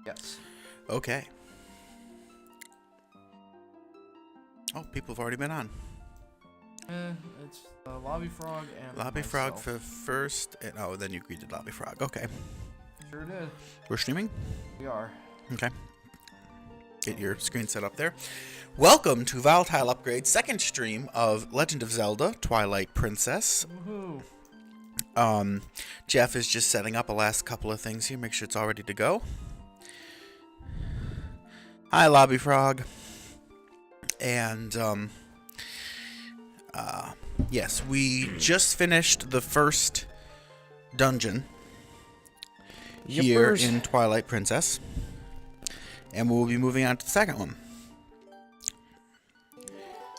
Yes. Okay. Oh, people have already been on. It's Lobby Frog and Lobby myself. Frog for first, and oh, then you greeted Lobby Frog. Okay. Sure did. We're streaming? We are. Okay. Get your screen set up there. Welcome to Volatile Upgrade's second stream of Legend of Zelda Twilight Princess. Woohoo. Jeff is just setting up the last couple of things here. Make sure it's all ready to go. Hi, Lobby Frog. And, yes, we just finished the first dungeon here in Twilight Princess. And we'll be moving on to the second one.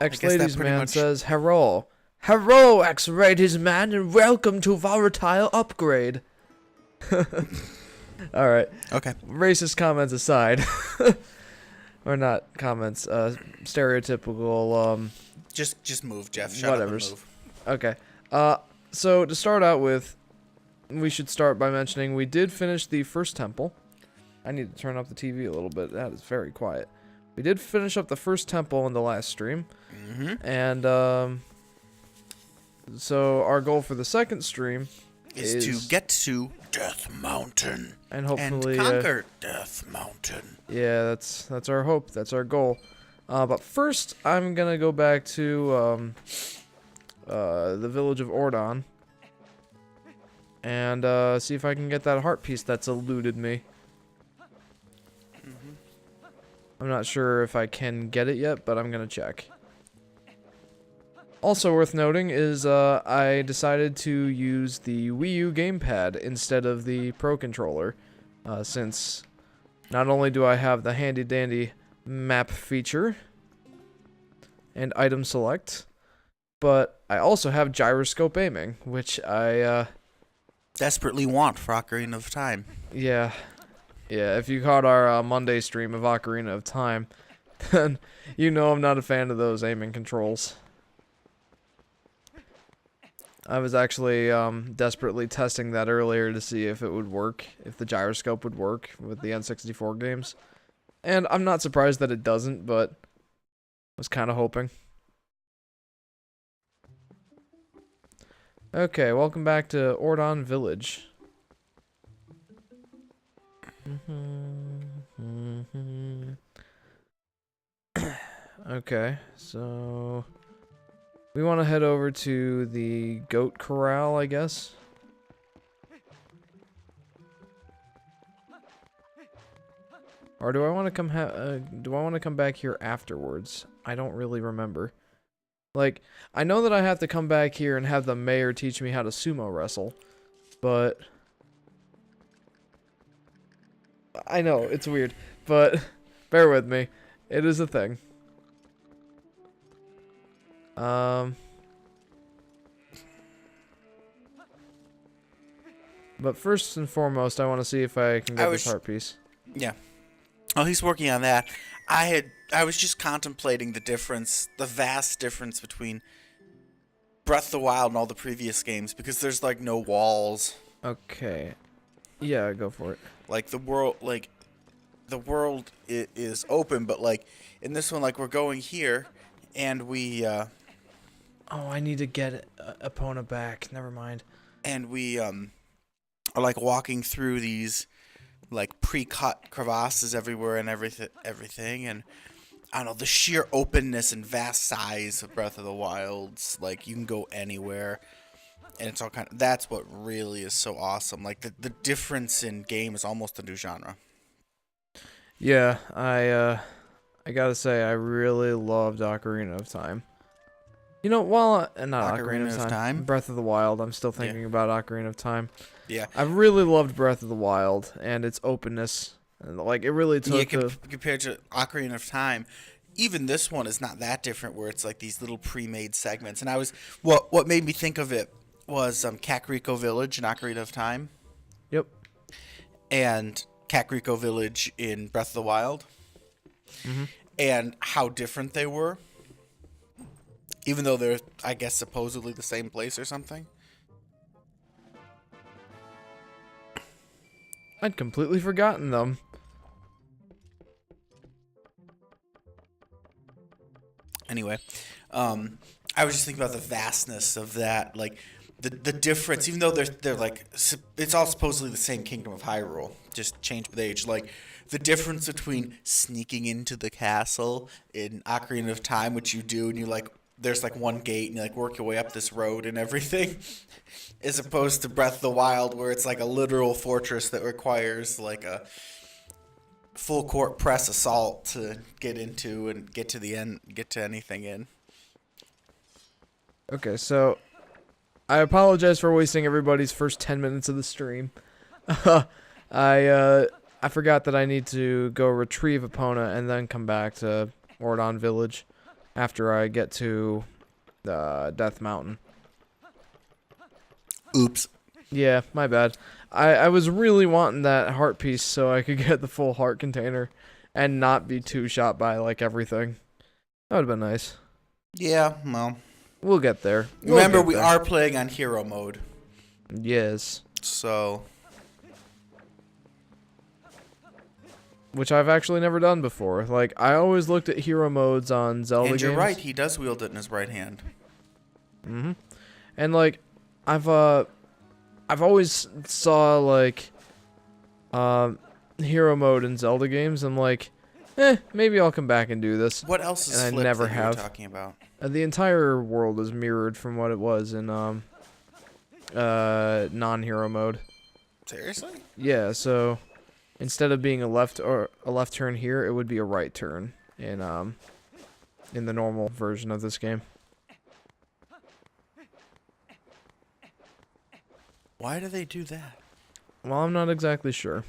X-Ladies Man says, Hello. Hello, X-Ladies Man, and welcome to Volatile Upgrade. Alright. Okay. Racist comments aside. Or not comments, stereotypical, Just move, Jeff. Shut up and move. Okay. So to start out with, we should start by mentioning we did finish the first temple. I need to turn up the TV a little bit. That is very quiet. We did finish up the first temple in the last stream. Mm-hmm. And, so our goal for the second stream is to get to Death Mountain. And hopefully and conquer Death Mountain. Yeah, that's our hope. That's our goal. But first, I'm gonna go back to the village of Ordon and see if I can get that heart piece that's eluded me. I'm not sure if I can get it yet, but I'm gonna check. Also worth noting is I decided to use the Wii U gamepad instead of the Pro Controller, since not only do I have the handy-dandy map feature and item select, but I also have gyroscope aiming, which I desperately want for Ocarina of Time. Yeah, if you caught our Monday stream of Ocarina of Time, then you know I'm not a fan of those aiming controls. I was actually desperately testing that earlier to see if it would work, if the gyroscope would work with the N64 games. And I'm not surprised that it doesn't, but was kind of hoping. Okay, welcome back to Ordon Village. Okay, so we want to head over to the goat corral, I guess. Or do I want to come back here afterwards? I don't really remember. Like, I know that I have to come back here and have the mayor teach me how to sumo wrestle, but I know it's weird, but bear with me. It is a thing. But first and foremost, I want to see if I can get this heart piece. Yeah. Oh, he's working on that. I was just contemplating the difference, the vast difference between Breath of the Wild and all the previous games, because there's like no walls. Okay. Yeah, go for it. Like the world is open, but like in this one, like we're going here, and we. Oh, I need to get Epona back. Never mind. And we are like walking through these like pre-cut crevasses everywhere and everything, and I don't know, the sheer openness and vast size of Breath of the Wild's, like you can go anywhere, and it's all that's what really is so awesome. Like the difference in game is almost a new genre. Yeah, I gotta say I really loved Ocarina of Time. You know, not Ocarina of Time, Breath of the Wild. I'm still thinking about Ocarina of Time. Yeah, I really loved Breath of the Wild and its openness. And like it really took. Yeah, compared to Ocarina of Time, even this one is not that different. Where it's like these little pre-made segments. And what made me think of it was Kakariko Village in Ocarina of Time. Yep. And Kakariko Village in Breath of the Wild. Mm-hmm. And how different they were. Even though they're, I guess, supposedly the same place or something. I'd completely forgotten them. Anyway, I was just thinking about the vastness of that, like the difference. Even though they're like it's all supposedly the same kingdom of Hyrule, just changed with age. Like the difference between sneaking into the castle in Ocarina of Time, which you do, and you like there's like one gate and you like work your way up this road and everything, as opposed to Breath of the Wild, where it's like a literal fortress that requires like a full court press assault to get into and get to the end, get to anything in. Okay, so I apologize for wasting everybody's first 10 minutes of the stream. I forgot that I need to go retrieve Epona and then come back to Ordon Village after I get to Death Mountain. Oops. Yeah, my bad. I was really wanting that heart piece so I could get the full heart container and not be two-shot by like everything. That would have been nice. Yeah, well. We'll get there. Remember, we are playing on hero mode. Yes. So. Which I've actually never done before. Like, I always looked at hero modes on Zelda games. And you're right, he does wield it in his right hand. Mm-hmm. And, like, I've always saw, like, hero mode in Zelda games. I'm like, maybe I'll come back and do this. What else is and flipped I never that you were have. talking about? The entire world is mirrored from what it was in non-hero mode. Seriously? Yeah, so instead of being a left turn here, it would be a right turn in the normal version of this game. Why do they do that? Well, I'm not exactly sure.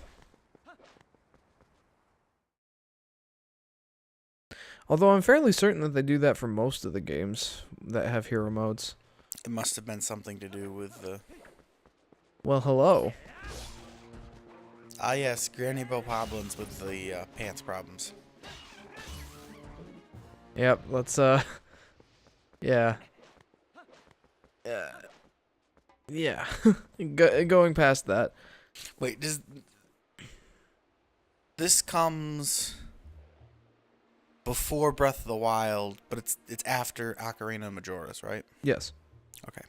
Although I'm fairly certain that they do that for most of the games that have hero modes. It must have been something to do with the... Well, hello. Ah, yes, Granny Bopoblins with the pants problems. Yep, let's, yeah. Yeah. Going past that. Wait, this comes before Breath of the Wild, but it's after Ocarina of Majora's, right? Yes. Okay.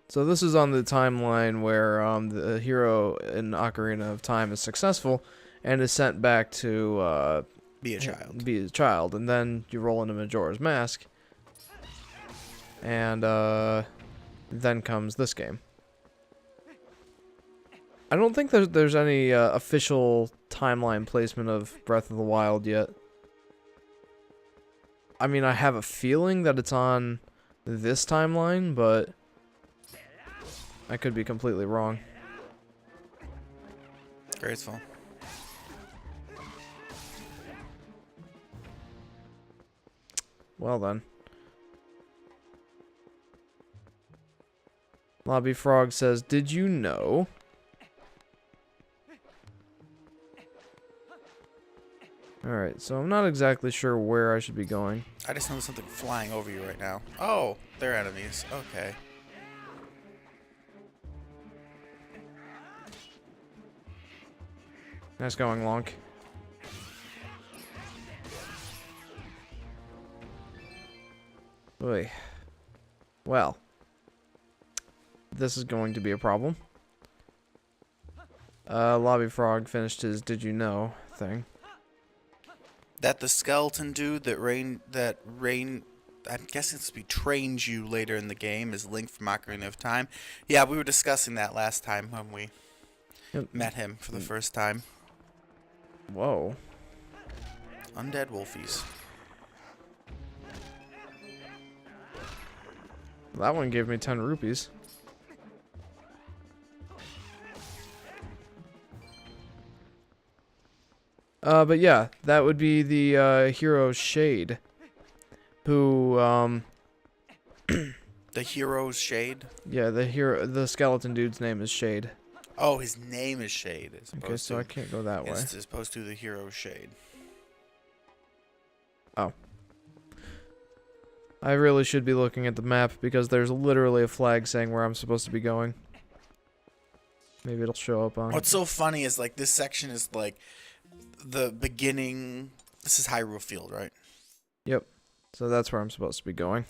So this is on the timeline where the hero in Ocarina of Time is successful and is sent back to Be a child. Be a child, and then you roll into Majora's Mask, and then comes this game. I don't think there's any official timeline placement of Breath of the Wild yet. I mean, I have a feeling that it's on this timeline, but I could be completely wrong. Graceful. Well then. Lobby Frog says, "Did you know?" Alright, so I'm not exactly sure where I should be going. I just noticed something flying over you right now. Oh, they're enemies. Okay. Nice going, Lonk. Oy. Well. This is going to be a problem. Lobby Frog finished his "Did you know" thing. That the skeleton dude that I'm guessing it's be trains you later in the game is Link from Ocarina of Time. Yeah, we were discussing that last time when we met him for the first time. Whoa. Undead Wolfies. That one gave me 10 rupees. But yeah, that would be the hero Shade, who The hero's Shade? yeah, the skeleton dude's name is Shade. Oh, his name is Shade. Okay, so I can't go that way. As opposed to the hero's Shade. Oh. I really should be looking at the map because there's literally a flag saying where I'm supposed to be going. Maybe it'll show up on... What's so funny is, like, this section is, like, the beginning... This is Hyrule Field, right? Yep. So that's where I'm supposed to be going.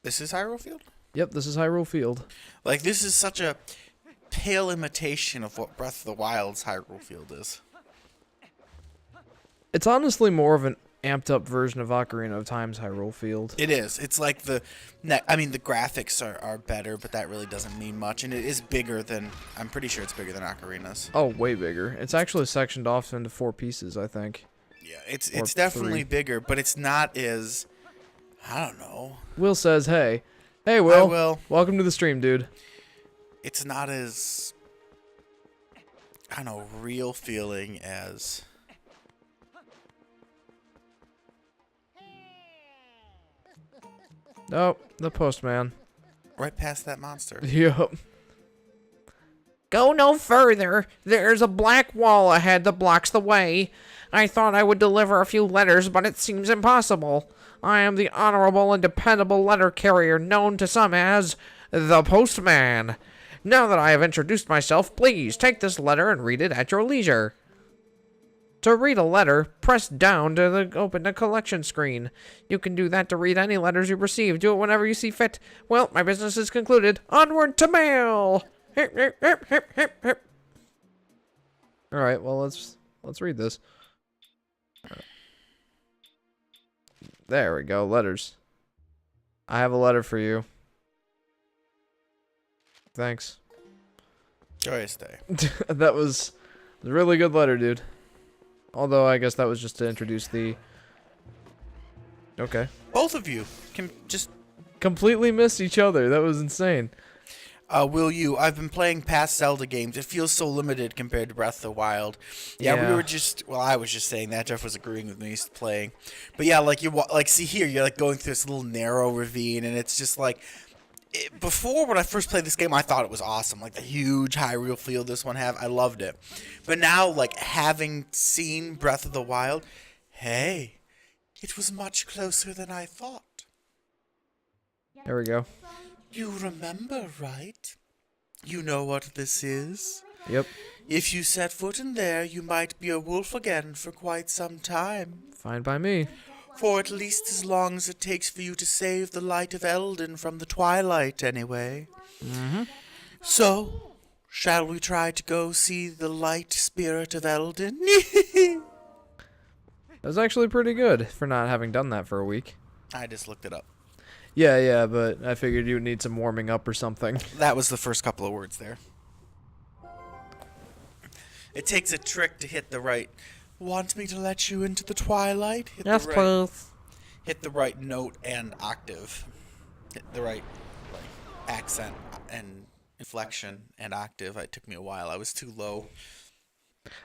This is Hyrule Field? Yep, this is Hyrule Field. Like, this is such a pale imitation of what Breath of the Wild's Hyrule Field is. It's honestly more of an amped up version of Ocarina of Time's Hyrule Field. It is. It's like the graphics are better, but that really doesn't mean much. And it is bigger than, I'm pretty sure it's bigger than Ocarina's. Oh, way bigger. It's actually sectioned off into 4 pieces, I think. Yeah, it's definitely bigger, but it's not as, I don't know. Will says, hey. Hey, Will. Hi, Will. Welcome to the stream, dude. It's not as, I don't know, real feeling as... Oh, the postman. Right past that monster. Yup. Go no further. There's a black wall ahead that blocks the way. I thought I would deliver a few letters, but it seems impossible. I am the honorable and dependable letter carrier known to some as the Postman. Now that I have introduced myself, please take this letter and read it at your leisure. To read a letter, press down to open the collection screen. You can do that to read any letters you receive. Do it whenever you see fit. Well, my business is concluded. Onward to mail! Hip, hip, hip, hip, hip, hip. Alright, well, let's read this. There we go, letters. I have a letter for you. Thanks. Joyous day. That was a really good letter, dude. Although, I guess that was just to introduce the... Okay. Both of you can just... Completely missed each other. That was insane. Will you? I've been playing past Zelda games. It feels so limited compared to Breath of the Wild. Yeah, we were just... Well, I was just saying that. Jeff was agreeing with me. He's playing. But yeah, like, see here, you're, like, going through this little narrow ravine, and it's just, like... Before, when I first played this game, I thought it was awesome. Like, the huge Hyrule Field this one have. I loved it. But now, like, having seen Breath of the Wild, hey, it was much closer than I thought. There we go. You remember, right? You know what this is? Yep. If you set foot in there, you might be a wolf again for quite some time. Fine by me. For at least as long as it takes for you to save the light of Eldin from the Twilight, anyway. Mm-hmm. So, shall we try to go see the light spirit of Eldin? That was actually pretty good for not having done that for a week. I just looked it up. Yeah, but I figured you would need some warming up or something. That was the first couple of words there. It takes a trick to hit the right... Want me to let you into the twilight? Yes, please. Hit the right note and octave. Hit the right accent and inflection and octave. It took me a while. I was too low.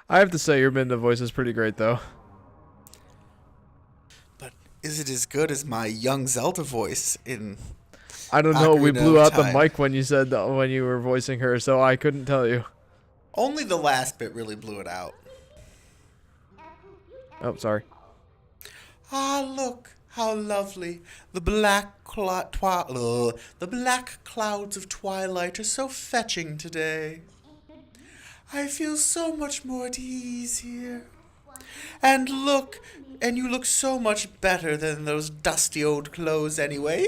I have to say your Minda voice is pretty great, though. But is it as good as my young Zelda voice in... I don't know. We Ocarina blew of out the Time? mic when you said that, when you were voicing her, so I couldn't tell you. Only the last bit really blew it out. Oh, sorry. Ah, look, how lovely. The black clouds of twilight are so fetching today. I feel so much more at ease here. And look, and you look so much better than those dusty old clothes anyway.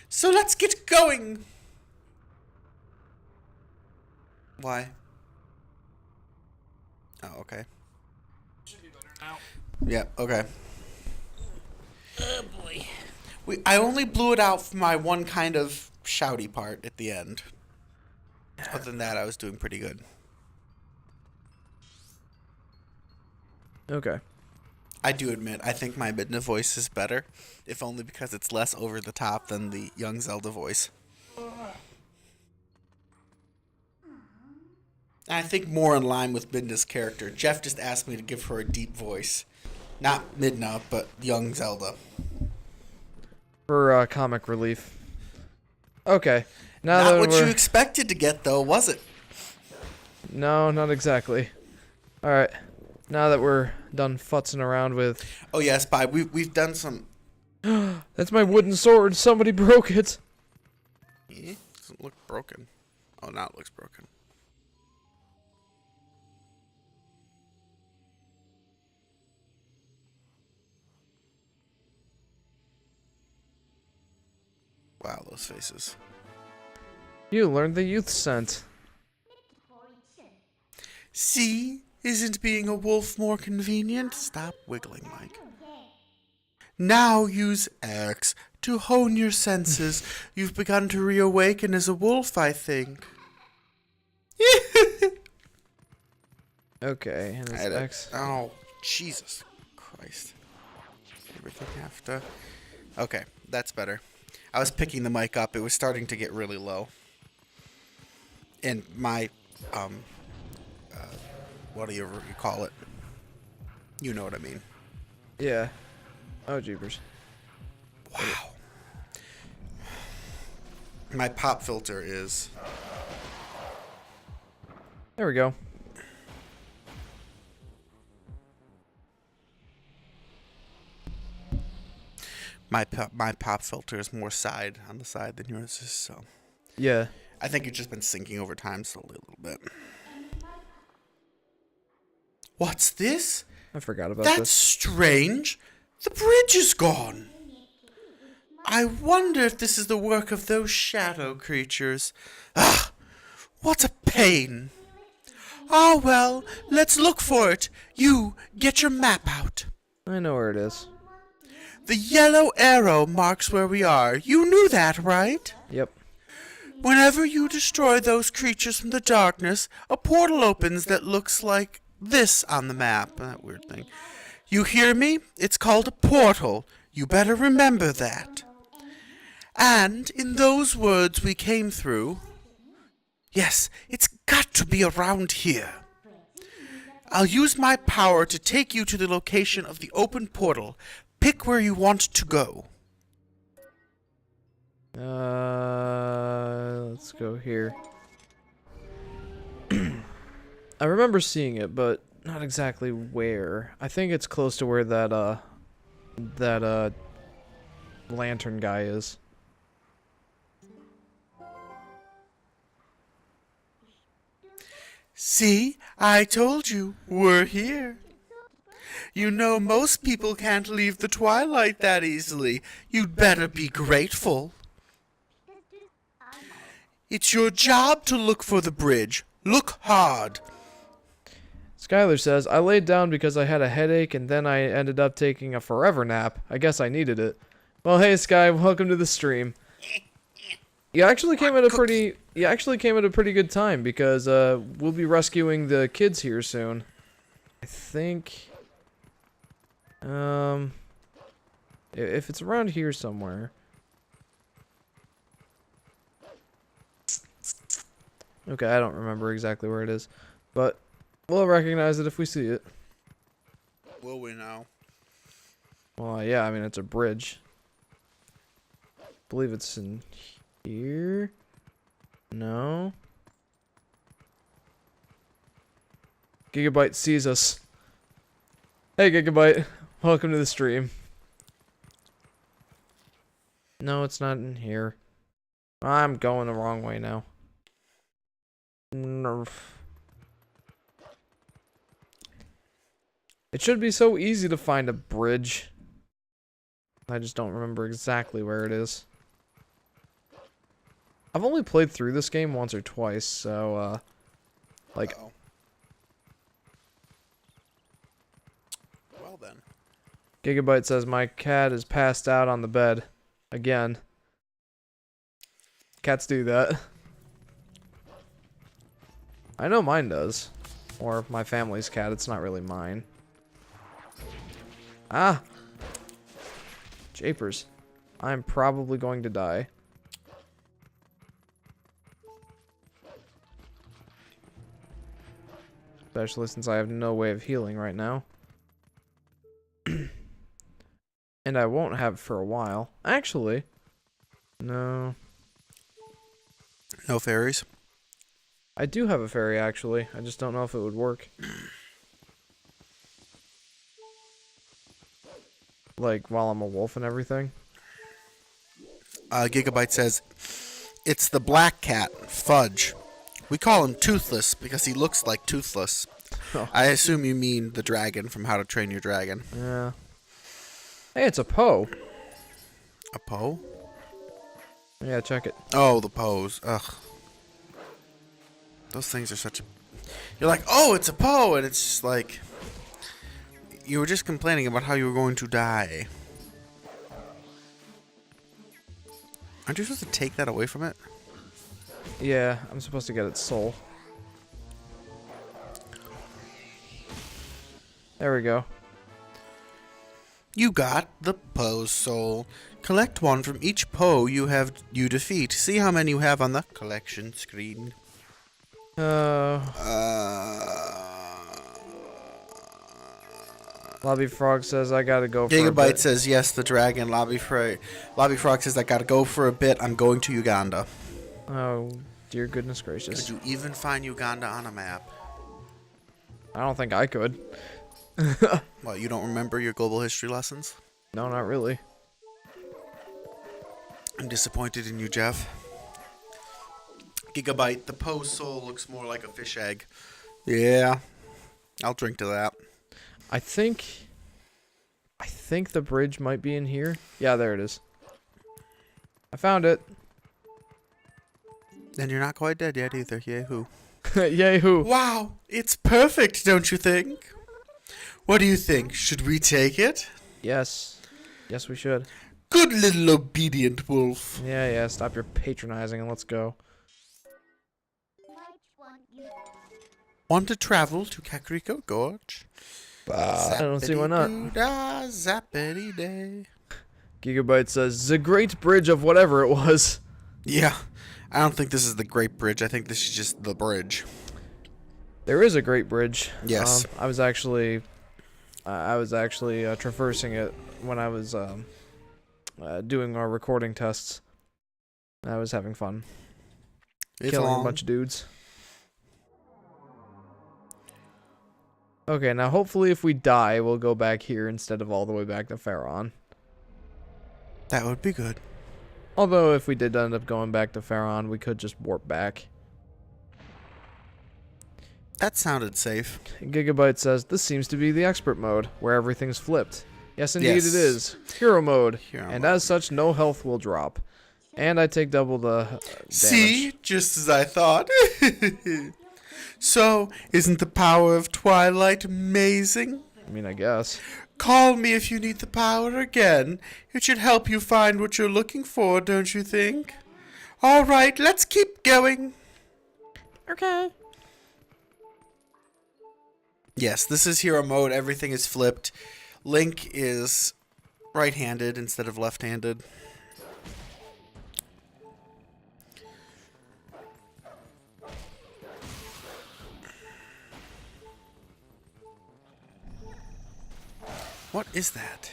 So let's get going. Why? Oh, okay. Should be better now. Yeah, okay. Oh boy. I only blew it out for my one kind of shouty part at the end. Other than that, I was doing pretty good. Okay. I do admit, I think my Midna voice is better, if only because it's less over the top than the young Zelda voice. I think more in line with Midna's character. Jeff just asked me to give her a deep voice. Not Midna, but young Zelda. For comic relief. Okay. Now Not that what we're... you expected to get, though, was it? No, not exactly. Alright. Now that we're done futzing around with... Oh, yeah, Spy, we've done some... That's my wooden sword. Somebody broke it. Doesn't look broken. Oh, now it looks broken. Wow, those faces. You learned the youth scent. See? Isn't being a wolf more convenient? Stop wiggling, Mike. Now use X to hone your senses. You've begun to reawaken as a wolf, I think. Okay, and it's X. Oh, Jesus Christ. Everything have to... Okay, that's better. I was picking the mic up. It was starting to get really low. And my, what do you call it? You know what I mean. Yeah. Oh, jeepers. Wow. My pop filter is... There we go. My pop filter is more side on the side than yours is, so... Yeah. I think it's just been sinking over time slowly a little bit. What's this? I forgot about That's this. strange. The bridge is gone. I wonder if this is the work of those shadow creatures. Ah, what a pain. Ah, well, let's look for it. You, get your map out. I know where it is. The yellow arrow marks where we are. You knew that, right? Yep. Whenever you destroy those creatures from the darkness, a portal opens that looks like this on the map. That weird thing. You hear me? It's called a portal. You better remember that. And in those words we came through... Yes, it's got to be around here. I'll use my power to take you to the location of the open portal. Pick where you want to go. Let's go here. I remember seeing it, but not exactly where. I think it's close to where that lantern guy is. See, I told you, we're here. You know most people can't leave the Twilight that easily. You'd better be grateful. It's your job to look for the bridge. Look hard. Skylar says, I laid down because I had a headache and then I ended up taking a forever nap. I guess I needed it. Well, hey Sky, welcome to the stream. You actually came at a pretty good time because we'll be rescuing the kids here soon. I think if it's around here somewhere. Okay, I don't remember exactly where it is, but we'll recognize it if we see it. Will we now? Well, yeah, I mean, it's a bridge. I believe it's in here. No. Gigabyte sees us. Hey, Gigabyte. Welcome to the stream. No, it's not in here. I'm going the wrong way now. Nerf. It should be so easy to find a bridge. I just don't remember exactly where it is. I've only played through this game once or twice, so, like... Uh-oh. Well then. Gigabyte says, my cat is passed out on the bed. Again. Cats do that. I know mine does. Or my family's cat, it's not really mine. Ah! Japers. I'm probably going to die. Especially since I have no way of healing right now. And I won't have for a while. Actually. No. No fairies? I do have a fairy, actually. I just don't know if it would work. Like, while I'm a wolf and everything. Gigabyte says, it's the black cat, Fudge. We call him Toothless because he looks like Toothless. Oh. I assume you mean the dragon from How to Train Your Dragon. Yeah. Hey, it's a Poe. A Poe? Yeah, check it. Oh, the pose. Ugh. Those things are such a... You're like, oh, it's a Poe, and it's just like... You were just complaining about how you were going to die. Aren't you supposed to take that away from it? Yeah, I'm supposed to get its soul. There we go. You got the Poe's soul. Collect one from each Poe you defeat. See how many you have on the collection screen. Lobby Frog says I gotta go for a Gigabyte bit. says yes, the dragon. Lobby Frog says I gotta go for a bit. I'm going to Uganda. Oh, dear goodness gracious. Could you even find Uganda on a map? I don't think I could. What, you don't remember your global history lessons? No, not really. I'm disappointed in you, Jeff. Gigabyte, the Poe's soul looks more like a fish egg. Yeah, I'll drink to that. I think the bridge might be in here. Yeah, there it is. I found it. And you're not quite dead yet either, yay-hoo. Yay-hoo. Wow, it's perfect, don't you think? What do you think? Should we take it? Yes. Yes, we should. Good little obedient wolf. Yeah, stop your patronizing and let's go. Want to travel to Kakariko Gorge? I don't see why not. Zappity day. Gigabyte says, the great bridge of whatever it was. Yeah, I don't think this is the Great Bridge. I think this is just the bridge. There is a great bridge. Yes. I was actually traversing it when I was doing our recording tests. I was having fun. It's Killing long. a bunch of dudes. Okay, now hopefully if we die, we'll go back here instead of all the way back to Pharaon. That would be good. Although if we did end up going back to Pharaon, we could just warp back. That sounded safe. Gigabyte says, this seems to be the expert mode, where everything's flipped. Yes, indeed Yes. it is. Hero mode. Hero and mode. as such, no health will drop. And I take double the damage. See? Just as I thought. So, isn't the power of Twilight amazing? I mean, I guess. Call me if you need the power again. It should help you find what you're looking for, don't you think? Alright, let's keep going. Okay. Yes, this is hero mode. Everything is flipped. Link is right-handed instead of left-handed. What is that?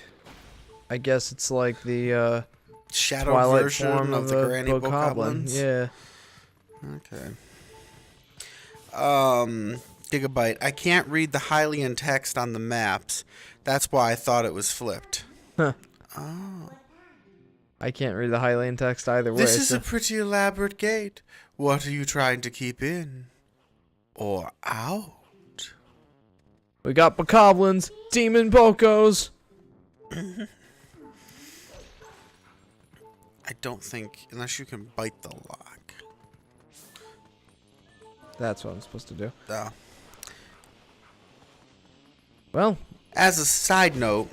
I guess it's like the Shadow Twilight version form of the a Granny bokoblin. Bokoblins? Yeah. Okay. Gigabyte. I can't read the Hylian text on the maps. That's why I thought it was flipped. Huh. Oh. I can't read the Hylian text either way. This is so- a pretty elaborate gate. What are you trying to keep in? Or out? We got bokoblins, demon bokos. I don't think, unless you can bite the lock. That's what I'm supposed to do. Uh, Well, as a side note,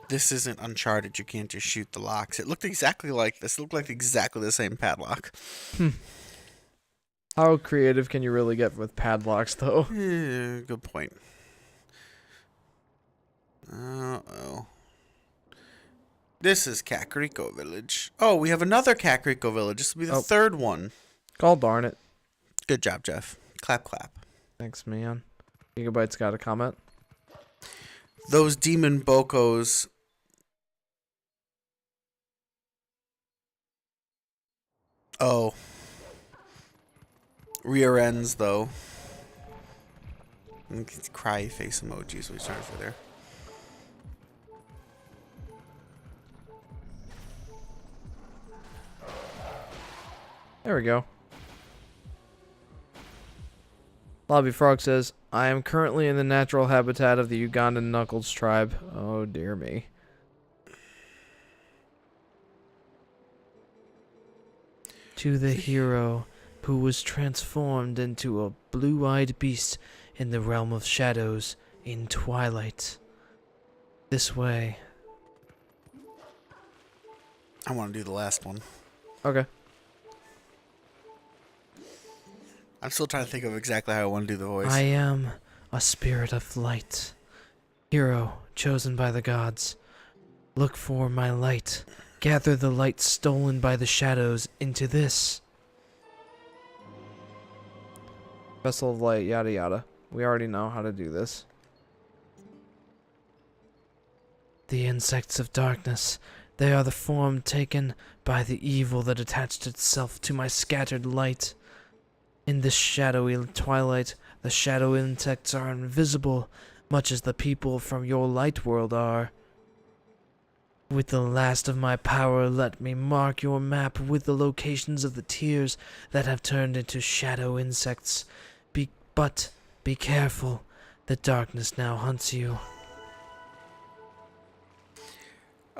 this isn't Uncharted. You can't just shoot the locks. It looked exactly like this. It looked like exactly the same padlock. how creative can you really get with padlocks, though? Good point. Uh-oh. This is Kakariko Village. Oh, we have another Kakariko Village. This will be the third one. God darn it. Good job, Jeff. Clap, clap. Thanks, man. Gigabyte's got a comment. Those demon bokos. Oh. Rear ends, though. Cry face emojis we started for there. There we go. Lobby Frog says, I am currently in the natural habitat of the Ugandan Knuckles tribe. Oh, dear me. To the hero who was transformed into a blue-eyed beast in the realm of shadows in Twilight. This way. I want to do the last one. Okay. I'm still trying to think of exactly how I want to do the voice. I am a spirit of light. Hero chosen by the gods. Look for my light. Gather the light stolen by the shadows into this. Vessel of light, yada yada. We already know how to do this. The insects of darkness. They are the form taken by the evil that attached itself to my scattered light. In this shadowy twilight, the shadow insects are invisible, much as the people from your light world are. With the last of my power, let me mark your map with the locations of the tears that have turned into shadow insects. But be careful, the darkness now hunts you.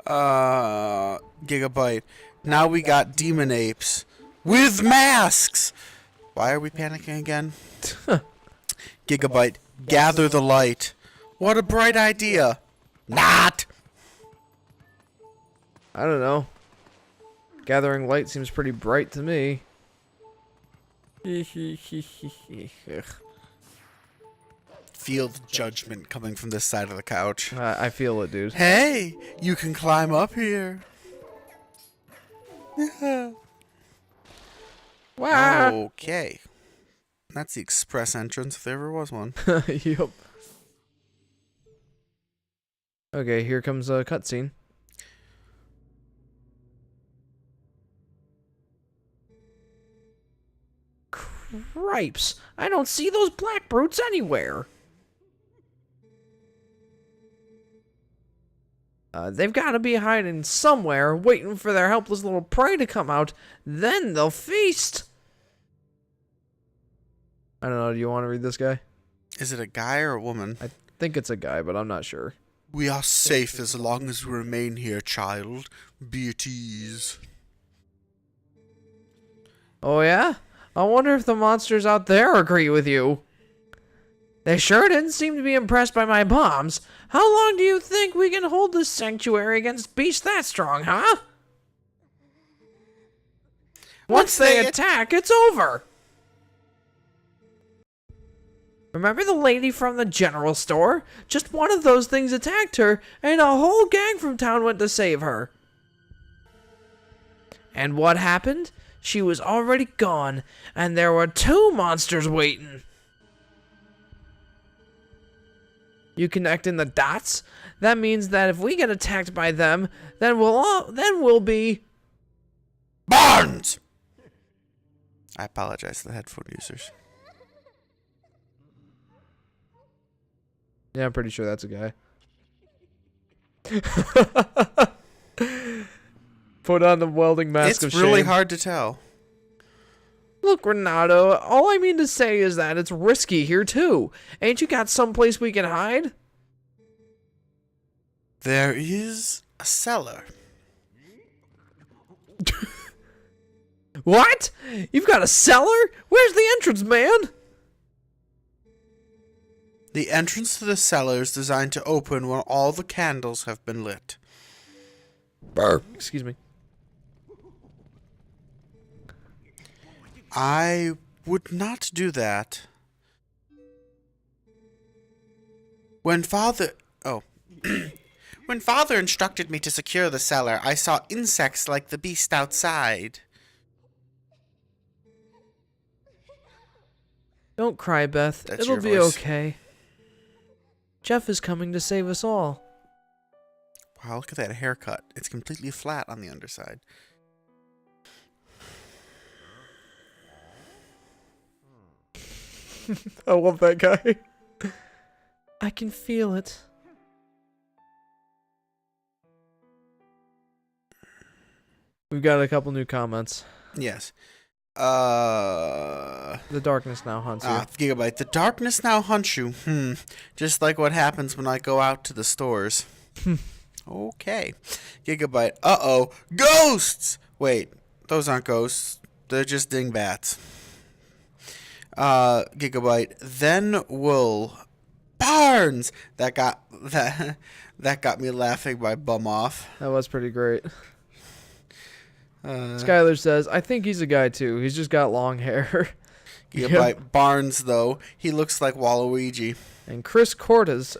Gigabyte. Now we got demon apes with masks. Why are we panicking again? Gigabyte, gather the light. What a bright idea. Not. I don't know. Gathering light seems pretty bright to me. Feel the judgment coming from this side of the couch. I feel it, dude. Hey, you can climb up here. Wow. Okay. That's the express entrance if there ever was one. Yup. Okay, here comes a cutscene. Cripes! I don't see those black brutes anywhere. They've got to be hiding somewhere, waiting for their helpless little prey to come out. Then they'll feast. I don't know. Do you want to read this guy? Is it a guy or a woman? I think it's a guy, but I'm not sure. We are safe as long as we remain here, child. Be at ease. Oh, yeah? I wonder if the monsters out there agree with you. They sure didn't seem to be impressed by my bombs. How long do you think we can hold this sanctuary against beasts that strong, huh? Once they attack, it's over. Remember the lady from the general store? Just one of those things attacked her, and a whole gang from town went to save her. And what happened? She was already gone, and there were 2 monsters waiting. You connecting the dots? That means that if we get attacked by them, then we'll be Barnes! I apologize to the headphone users. Yeah, I'm pretty sure that's a guy. Put on the welding mask of It's shame. really hard to tell. Look, Renato, all I mean to say is that it's risky here, too. Ain't you got someplace we can hide? There is a cellar. What? You've got a cellar? Where's the entrance, man? The entrance to the cellar is designed to open when all the candles have been lit. Excuse me. I would not do that. When Father instructed me to secure the cellar, I saw insects like the beast outside. Don't cry, Beth. That's It'll your be voice. okay. Jeff is coming to save us all. Wow, look at that haircut. It's completely flat on the underside. I love that guy. I can feel it. We've got a couple new comments. Yes. The darkness now hunts you. Gigabyte. The darkness now hunts you. Just like what happens when I go out to the stores. Okay. Gigabyte. Uh-oh. Ghosts! Wait. Those aren't ghosts. They're just dingbats. Gigabyte. Then wool. Barnes! That got me laughing my bum off. That was pretty great. Skylar says, I think he's a guy too. He's just got long hair. Gigabyte. Barnes, though. He looks like Waluigi. And Chris Cortez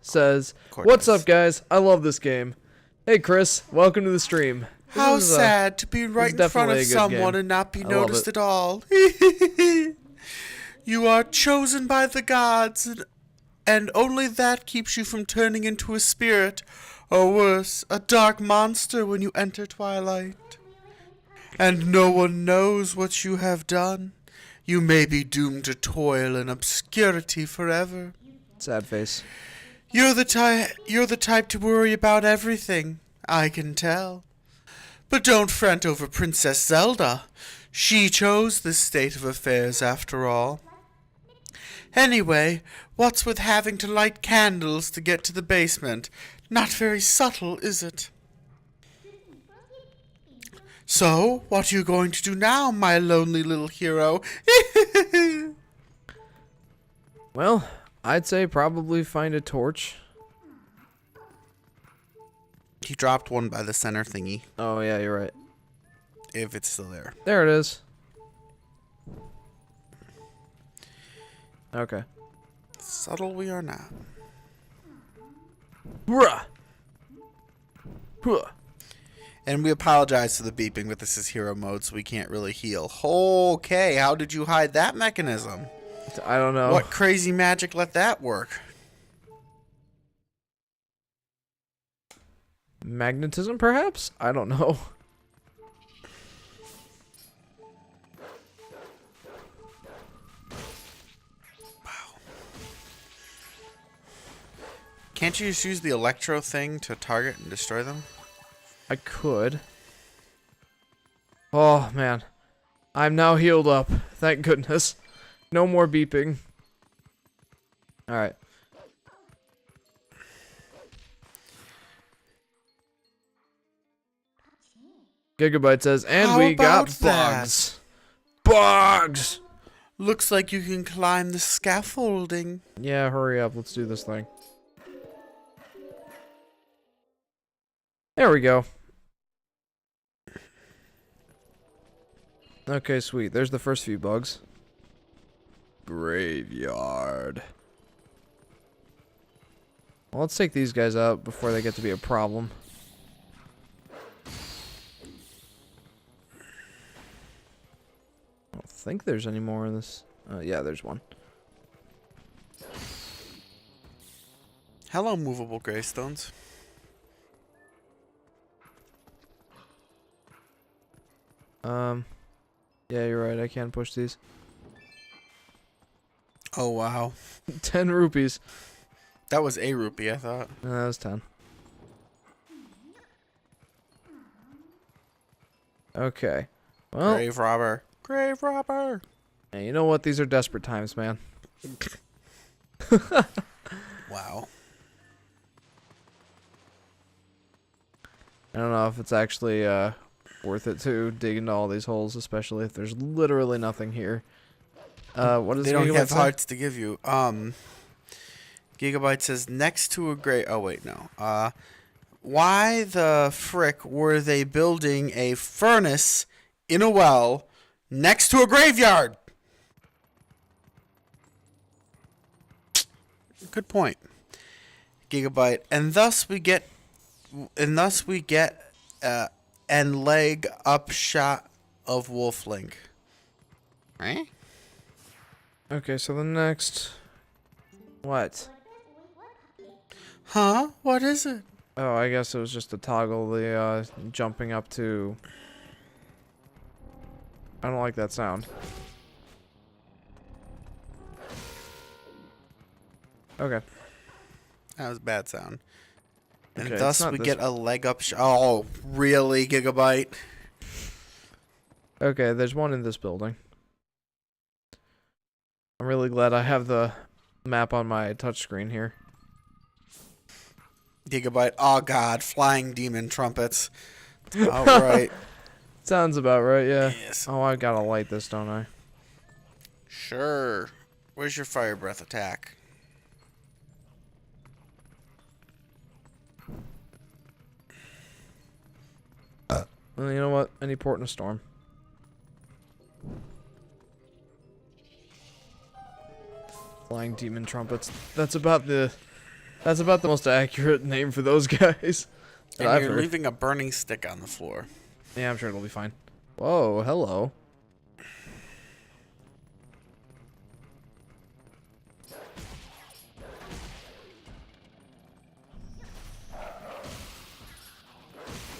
says, What's up, guys? I love this game. Hey, Chris. Welcome to the stream. How sad to be right in front of someone and not be noticed at all. You are chosen by the gods, and only that keeps you from turning into a spirit, or worse, a dark monster when you enter Twilight. And no one knows what you have done. You may be doomed to toil in obscurity forever. Sad face. You're the type to worry about everything, I can tell. But don't fret over Princess Zelda. She chose this state of affairs after all. Anyway, what's with having to light candles to get to the basement? Not very subtle, is it? So, what are you going to do now, my lonely little hero? Well, I'd say probably find a torch. He dropped one by the center thingy. Oh, yeah, you're right. If it's still there. There it is. Okay. Subtle we are now. Bruh. Bruh. And we apologize for the beeping, but this is hero mode, so we can't really heal. Okay, how did you hide that mechanism? I don't know. What crazy magic let that work? Magnetism, perhaps? I don't know. Can't you just use the electro thing to target and destroy them? I could. Oh, man. I'm now healed up. Thank goodness. No more beeping. Alright. Gigabyte says, and How we got about that? bugs. Bugs! Looks like you can climb the scaffolding. Yeah, hurry up. Let's do this thing. There we go. Okay, sweet. There's the first few bugs. Graveyard. Well, let's take these guys out before they get to be a problem. I don't think there's any more in this. Yeah, there's one. Hello, movable gravestones. Yeah, you're right. I can't push these. Oh, wow. 10 rupees. That was a rupee, I thought. No, that was 10. Okay. Well, Grave robber. Grave robber. hey, you know what? These are desperate times, man. Wow. I don't know if it's actually worth it to dig into all these holes, especially if there's literally nothing here. What is They don't Gigabyte have say? hearts to give you. Gigabyte says next to a grave. Oh wait, no. Why the frick were they building a furnace in a well next to a graveyard? Good point. Gigabyte, and thus we get an leg up shot of Wolflink. Right? Okay, so the next... What? Huh? What is it? Oh, I guess it was just to toggle the jumping up to... I don't like that sound. Okay. That was a bad sound. And Okay, thus it's not we this get a leg up shot. Oh, really, Gigabyte? Okay, there's one in this building. I'm really glad I have the map on my touchscreen here. Gigabyte. Oh god, flying demon trumpets. Alright. Sounds about right, yeah. Yes. Oh, I gotta light this, don't I? Sure. Where's your fire breath attack? Well, you know what? Any port in a storm. Flying demon trumpets. That's about the most accurate name for those guys. that And I've you're heard. leaving a burning stick on the floor. Yeah, I'm sure it'll be fine. Whoa, hello.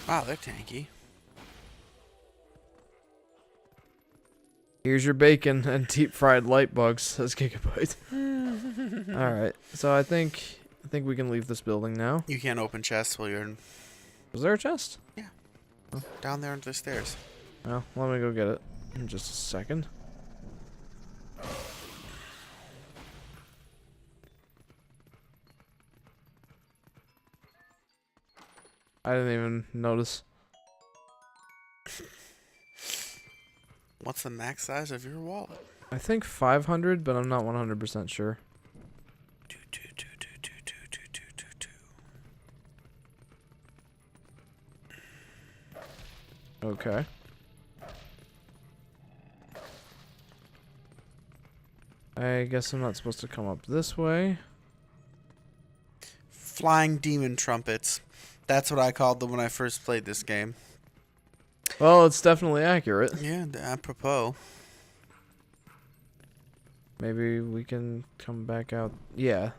Wow, they're tanky. Here's your bacon and deep fried light bugs, says Gigabyte. Alright, so I think we can leave this building now. You can't open chests while you're in... Was there a chest? down there under the stairs. Well, let me go get it in just a second. I didn't even notice. What's the max size of your wallet? I think 500, but I'm not 100% sure. Okay. I guess I'm not supposed to come up this way. Flying demon trumpets. That's what I called them when I first played this game. Well, it's definitely accurate. Yeah, apropos. Maybe we can come back out. Yeah.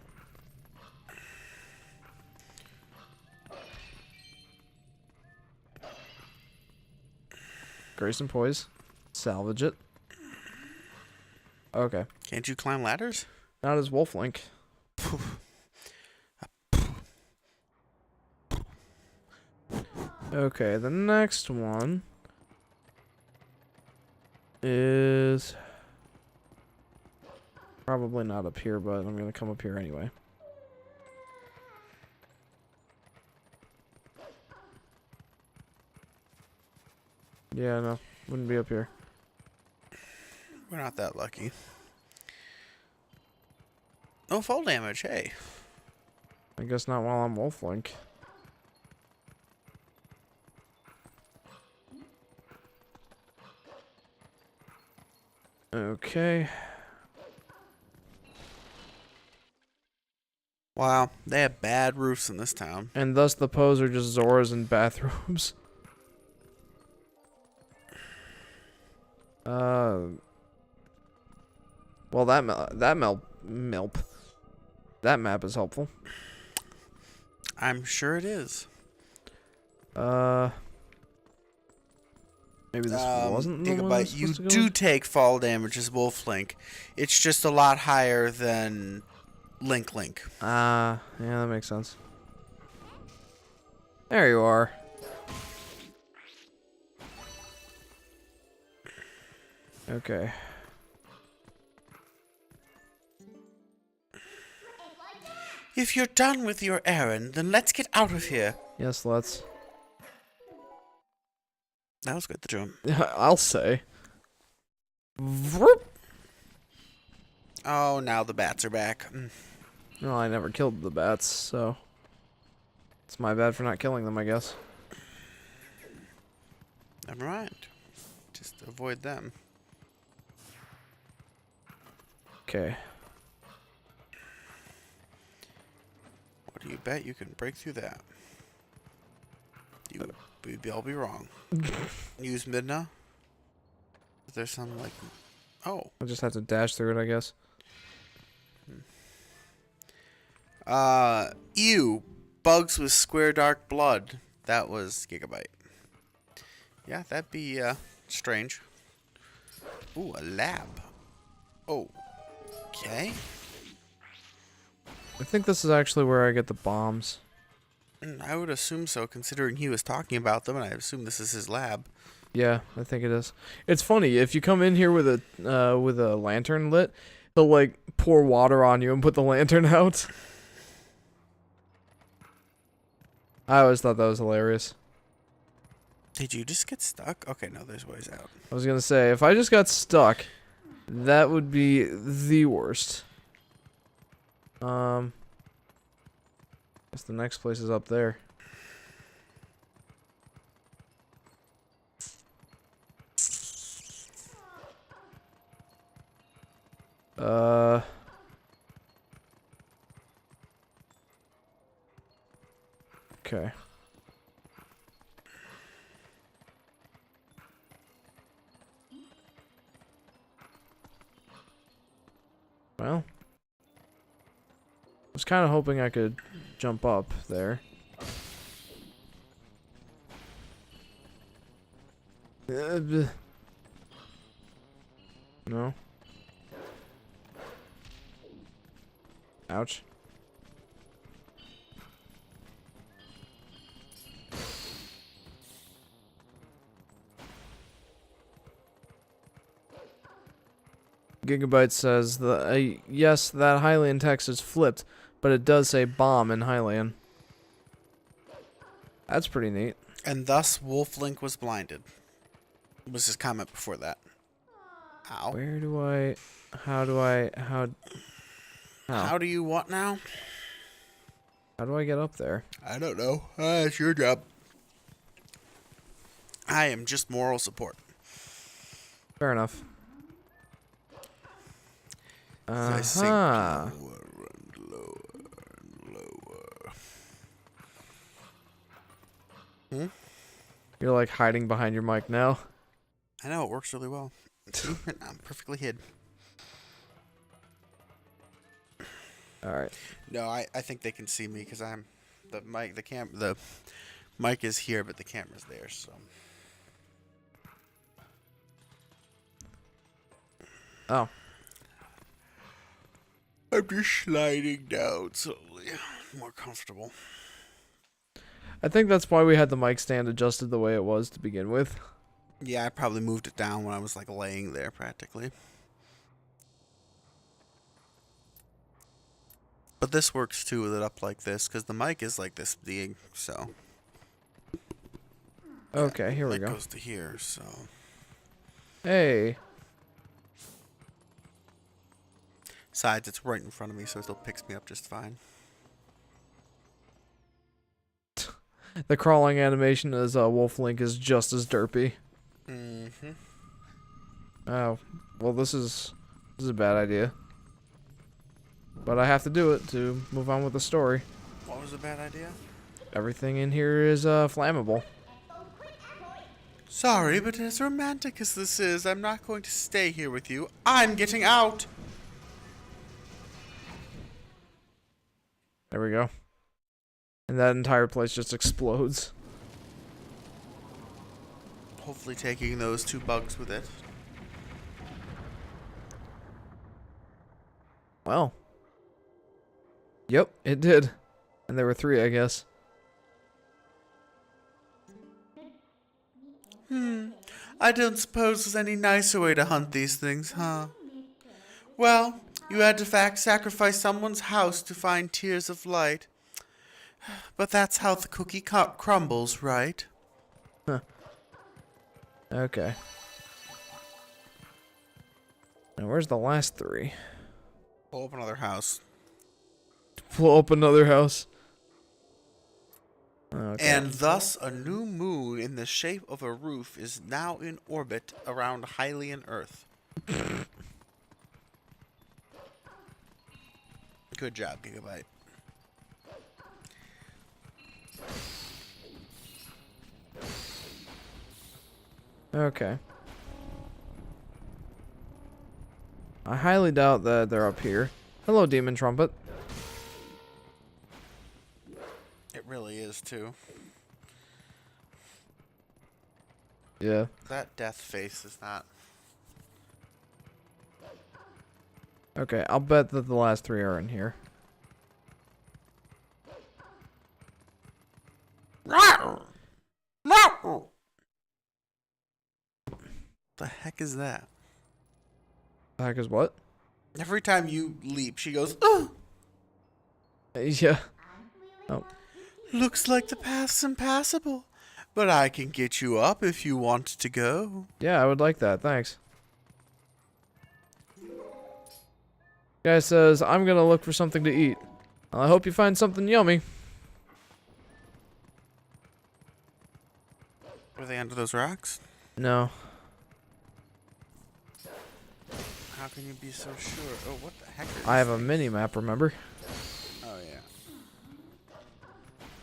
Grace and poise. Salvage it. Okay. Can't you climb ladders? Not as Wolf Link. Okay, the next one is probably not up here, but I'm gonna come up here anyway. Yeah, no, wouldn't be up here. We're not that lucky. No fall damage, hey. I guess not while I'm Wolf Link. Okay. Wow, they have bad roofs in this town. And thus the pose are just Zoras in bathrobes. Well, that map is helpful. I'm sure it is. Maybe this wasn't the one I was Gigabyte, you supposed to go do with? take fall damage as Wolf Link. It's just a lot higher than Link. Yeah, that makes sense. There you are. Okay. If you're done with your errand, then let's get out of here. Yes, let's. That was good, the jump. I'll say. Vroom. Oh, now the bats are back. Well, I never killed the bats, so it's my bad for not killing them, I guess. Never mind. Just avoid them. Okay. What do you bet you can break through that? I'll be wrong. Use Midna? Is there some, like... Oh. I just have to dash through it, I guess. Ew. Bugs with square dark blood. That was Gigabyte. Yeah, that'd be, strange. Ooh, a lab. Oh. Okay. I think this is actually where I get the bombs. I would assume so, considering he was talking about them, and I assume this is his lab. Yeah, I think it is. It's funny if you come in here with a lantern lit. He'll like pour water on you and put the lantern out. I always thought that was hilarious. Did you just get stuck? Okay, no, there's ways out. I was gonna say, if I just got stuck, that would be the worst. Guess the next place is up there. Okay. Well, I was kind of hoping I could jump up there. No. Ouch. Gigabyte says yes, that Hylian text is flipped, but it does say bomb in Hylian. That's pretty neat. And thus, Wolflink was blinded. Was his comment before that? Ow. Where do I? How do I? How? How do you what now? How do I get up there? I don't know. It's your job. I am just moral support. Fair enough. I sink lower and lower and lower. You're like hiding behind your mic now. I know, it works really well. I'm perfectly hid. Alright. No, I think they can see me because I'm the mic is here, but the camera's there, so. Oh. I'm just sliding down slowly. More comfortable. I think that's why we had the mic stand adjusted the way it was to begin with. Yeah, I probably moved it down when I was like laying there practically. But this works too with it up like this because the mic is like this big, so. Okay, here we it go. Goes to here, so. Hey. Besides, it's right in front of me, so it still picks me up just fine. The crawling animation as Wolflink is just as derpy. Mm-hmm. Oh, well, this is a bad idea. But I have to do it to move on with the story. What was a bad idea? Everything in here is flammable. Sorry, but as romantic as this is, I'm not going to stay here with you. I'm getting out! There we go. And that entire place just explodes. Hopefully taking those 2 bugs with it. Well. Yep, it did. And there were 3, I guess. I don't suppose there's any nicer way to hunt these things, huh? Well, you had to sacrifice someone's house to find tears of light. But that's how the cookie crumbles, right? Huh. Okay. Now where's the last 3? Pull up another house. Blow up another house. Okay. And thus, a new moon in the shape of a roof is now in orbit around Hylian Earth. Good job, Gigabyte. Okay. I highly doubt that they're up here. Hello, Demon Trumpet. It really is, too. Yeah. That death face is not... Okay, I'll bet that the last 3 are in here. The heck is that? The heck is what? Every time you leap, she goes, "Oh, Yeah. Oh. looks like the path's impassable. But I can get you up if you want to go." Yeah, I would like that. Thanks. Guy says, I'm gonna look for something to eat. I hope you find something yummy. Were they under those rocks? No. How can you be so sure? Oh, what the heck are I have these a things? mini map, remember? Oh, yeah.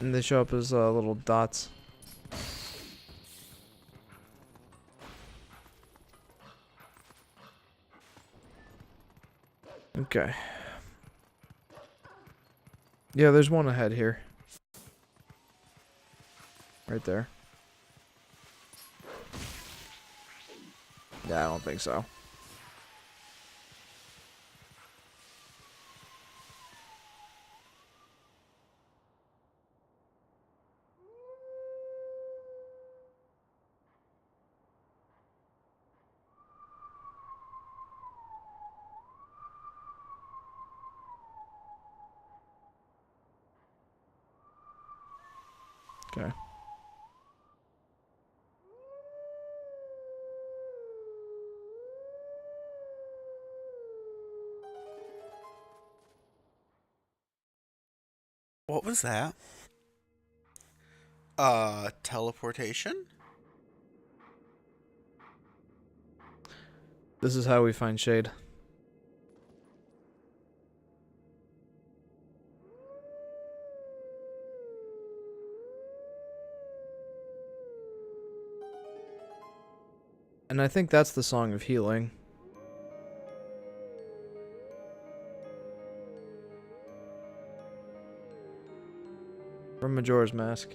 And they show up as little dots. Okay. Yeah, there's one ahead here. Right there. Yeah, I don't think so. Okay. What was that? Teleportation? This is how we find shade. And I think that's the Song of Healing. From Majora's Mask.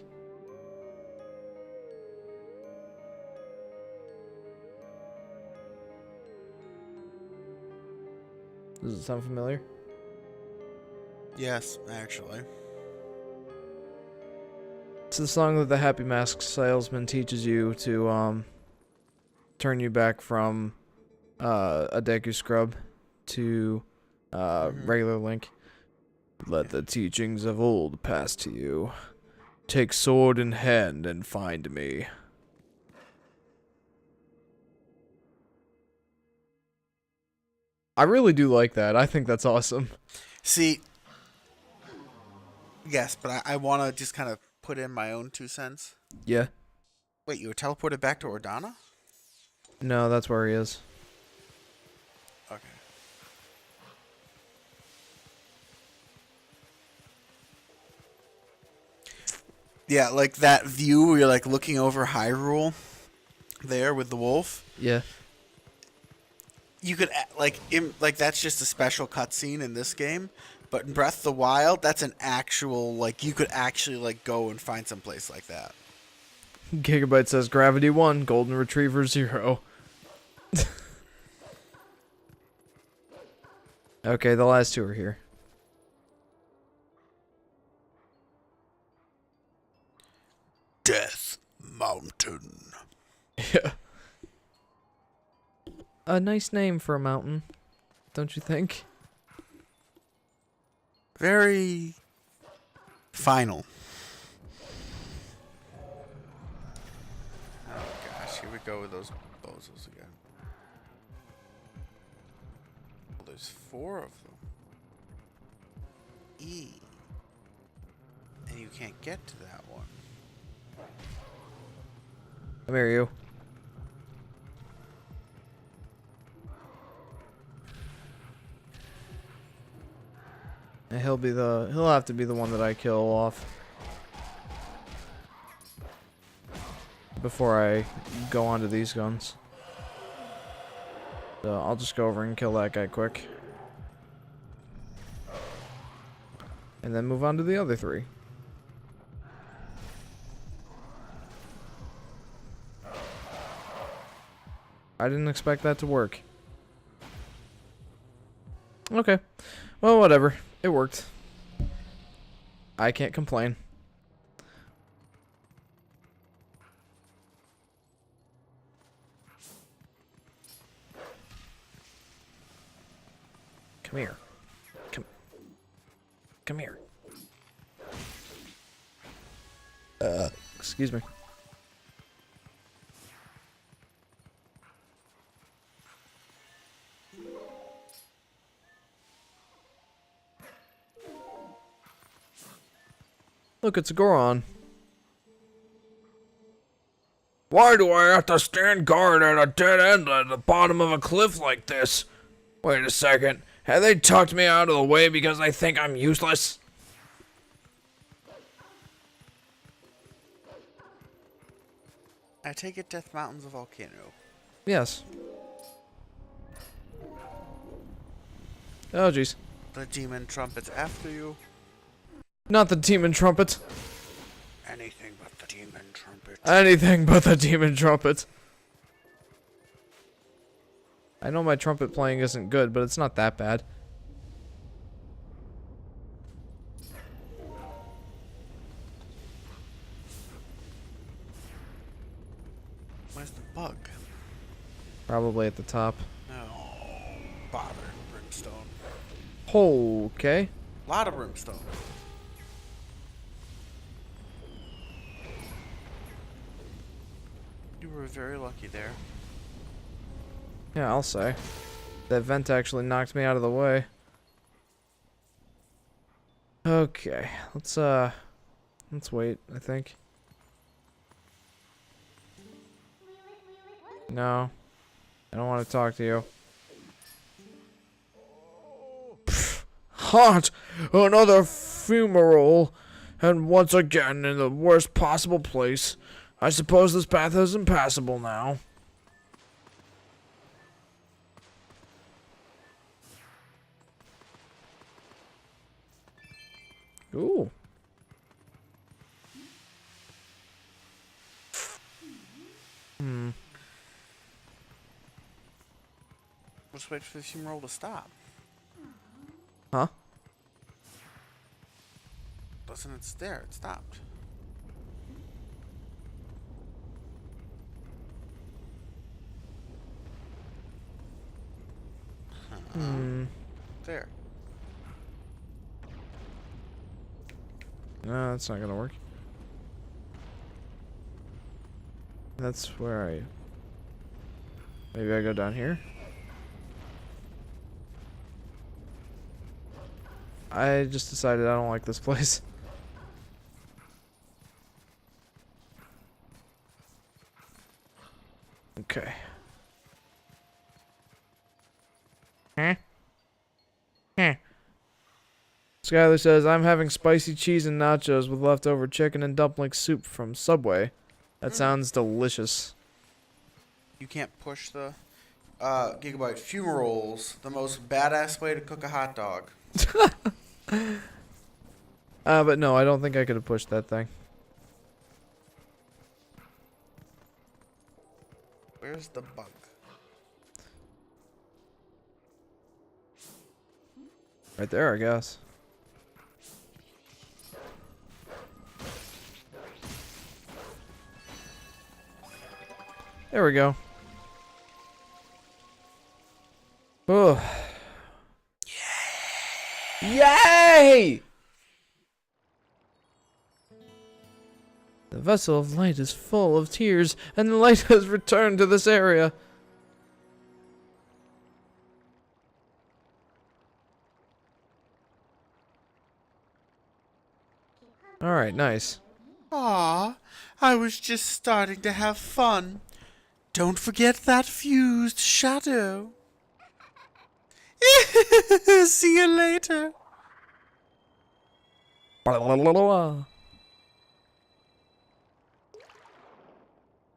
Does it sound familiar? Yes, actually. It's the song that the Happy Mask salesman teaches you to turn you back from a Deku Scrub to regular Link. Let the teachings of old pass to you. Take sword in hand and find me. I really do like that. I think that's awesome. See, yes, but I want to just kind of put in my own 2 cents. Yeah. Wait, you were teleported back to Ordana? No, that's where he is. Okay. Yeah, like that view where you're like looking over Hyrule there with the wolf. Yeah. You could like that's just a special cutscene in this game, but in Breath of the Wild, that's an actual like you could actually like go and find some place like that. Gigabyte says Gravity 1, Golden Retriever 0. Okay, the last 2 are here. Death Mountain. Yeah. A nice name for a mountain, don't you think? Very final. Oh gosh, here we go with those bozos again. Well, there's 4 of them. E. And you can't get to that one. Come here, you. And he'll have to be the one that I kill off before I go on to these guns. So I'll just go over and kill that guy quick. And then move on to the other 3. I didn't expect that to work. Okay. Well, whatever. It worked. I can't complain. Come here. Come here. Excuse me. Look, it's a Goron. Why do I have to stand guard at a dead end at the bottom of a cliff like this? Wait a second. Have they tucked me out of the way because they think I'm useless? I take it Death Mountain's a volcano. Yes. Oh, jeez. The demon trumpet's after you. Not the demon trumpet. Anything but the demon trumpet. Anything but the demon trumpet. I know my trumpet playing isn't good, but it's not that bad. Where's the bug? Probably at the top. No. Bother. Brimstone. Okay. A lot of brimstone. You were very lucky there. Yeah, I'll say. That vent actually knocked me out of the way. Okay, let's wait, I think. No. I don't want to talk to you. Hot! Another fumarole! And once again in the worst possible place. I suppose this path is impassable now. Ooh. Let's wait for the fumarole to stop. Huh? Listen, it's there. It stopped. There. No, that's not gonna work. That's where I... Maybe I go down here? I just decided I don't like this place. Okay. Skylar says, I'm having spicy cheese and nachos with leftover chicken and dumpling soup from Subway. That sounds delicious. You can't push the Gigabyte fumaroles, the most badass way to cook a hot dog. But no, I don't think I could have pushed that thing. Where's the bug? Right there, I guess. There we go. Oh. Yay! The vessel of light is full of tears, and the light has returned to this area. Alright, nice. Aw, I was just starting to have fun. Don't forget that fused shadow. See you later.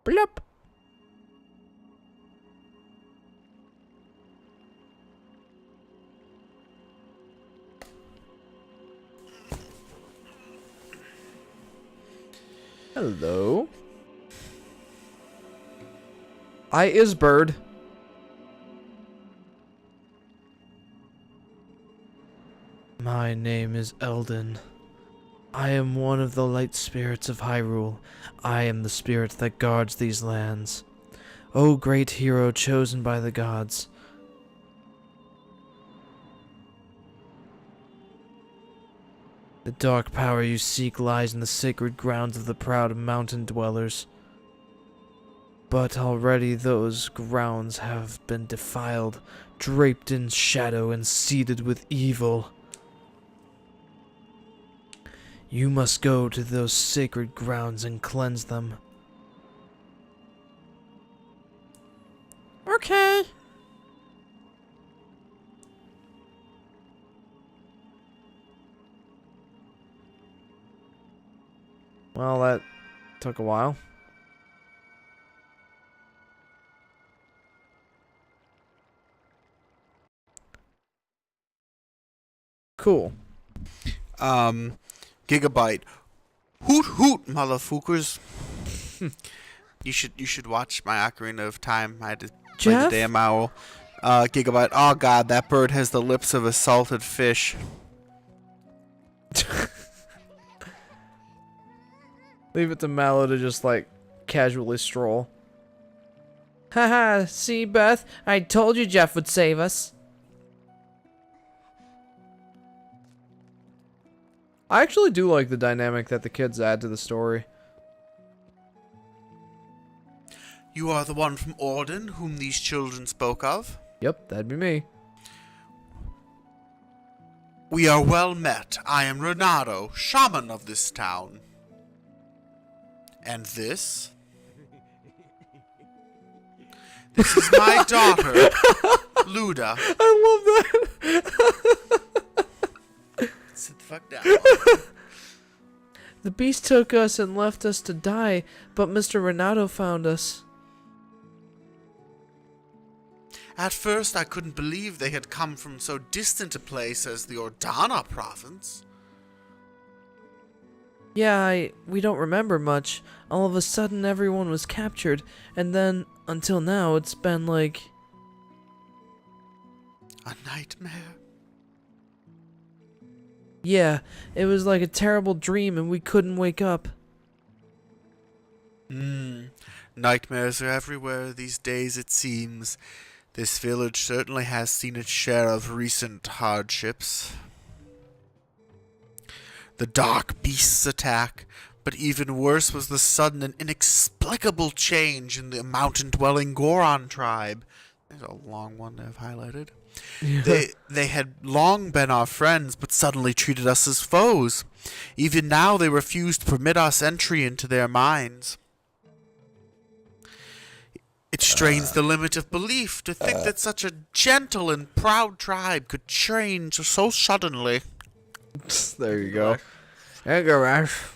Blop. Hello. I is bird. My name is Eldon. I am one of the light spirits of Hyrule. I am the spirit that guards these lands. O great hero chosen by the gods. The dark power you seek lies in the sacred grounds of the proud mountain dwellers. But already those grounds have been defiled, draped in shadow and seeded with evil. You must go to those sacred grounds and cleanse them. Okay. Well, that took a while. Cool. Gigabyte. Hoot hoot, motherfuckers. You should watch my Ocarina of Time. I had to play the Jeff? damn owl. Gigabyte. Oh god, that bird has the lips of a salted fish. Leave it to Mallow to just, like, casually stroll. Haha, see, Beth? I told you Jeff would save us. I actually do like the dynamic that the kids add to the story. You are the one from Orden whom these children spoke of? Yep, that'd be me. We are well met. I am Renato, shaman of this town. And this? This is my daughter, Luda. I love that. Sit the fuck down. The beast took us and left us to die, but Mr. Renato found us. At first, I couldn't believe they had come from so distant a place as the Ordana province. Yeah, we don't remember much. All of a sudden, everyone was captured, and then, until now, it's been like... A nightmare? Yeah, it was like a terrible dream, and we couldn't wake up. Nightmares are everywhere these days, it seems. This village certainly has seen its share of recent hardships. The dark beasts attack, but even worse was the sudden and inexplicable change in the mountain-dwelling Goron tribe. There's a long one I've highlighted. Yeah. They had long been our friends, but suddenly treated us as foes. Even now they refuse to permit us entry into their minds. It strains the limit of belief to think that such a gentle and proud tribe could change so suddenly. There you go. Hey, Garash.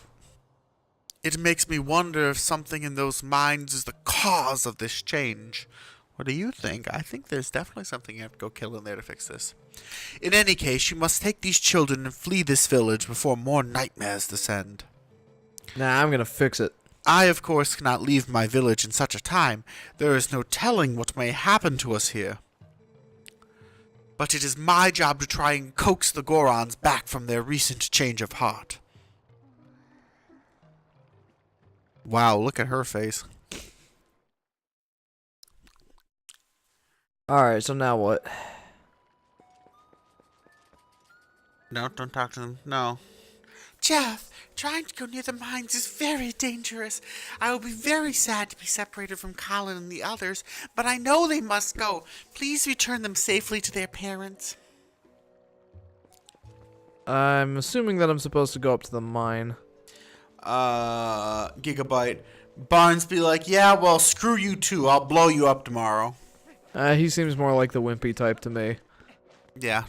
It makes me wonder if something in those minds is the cause of this change. What do you think? I think there's definitely something you have to go kill in there to fix this. In any case, you must take these children and flee this village before more nightmares descend. Nah, I'm gonna fix it. I, of course, cannot leave my village in such a time. There is no telling what may happen to us here. But it is my job to try and coax the Gorons back from their recent change of heart. Wow, look at her face. Alright, so now what? No, don't talk to them. No. Jeff, trying to go near the mines is very dangerous. I will be very sad to be separated from Colin and the others, but I know they must go. Please return them safely to their parents. I'm assuming that I'm supposed to go up to the mine. Gigabyte. Barnes be like, yeah, well, screw you too. I'll blow you up tomorrow. He seems more like the wimpy type to me. Yeah.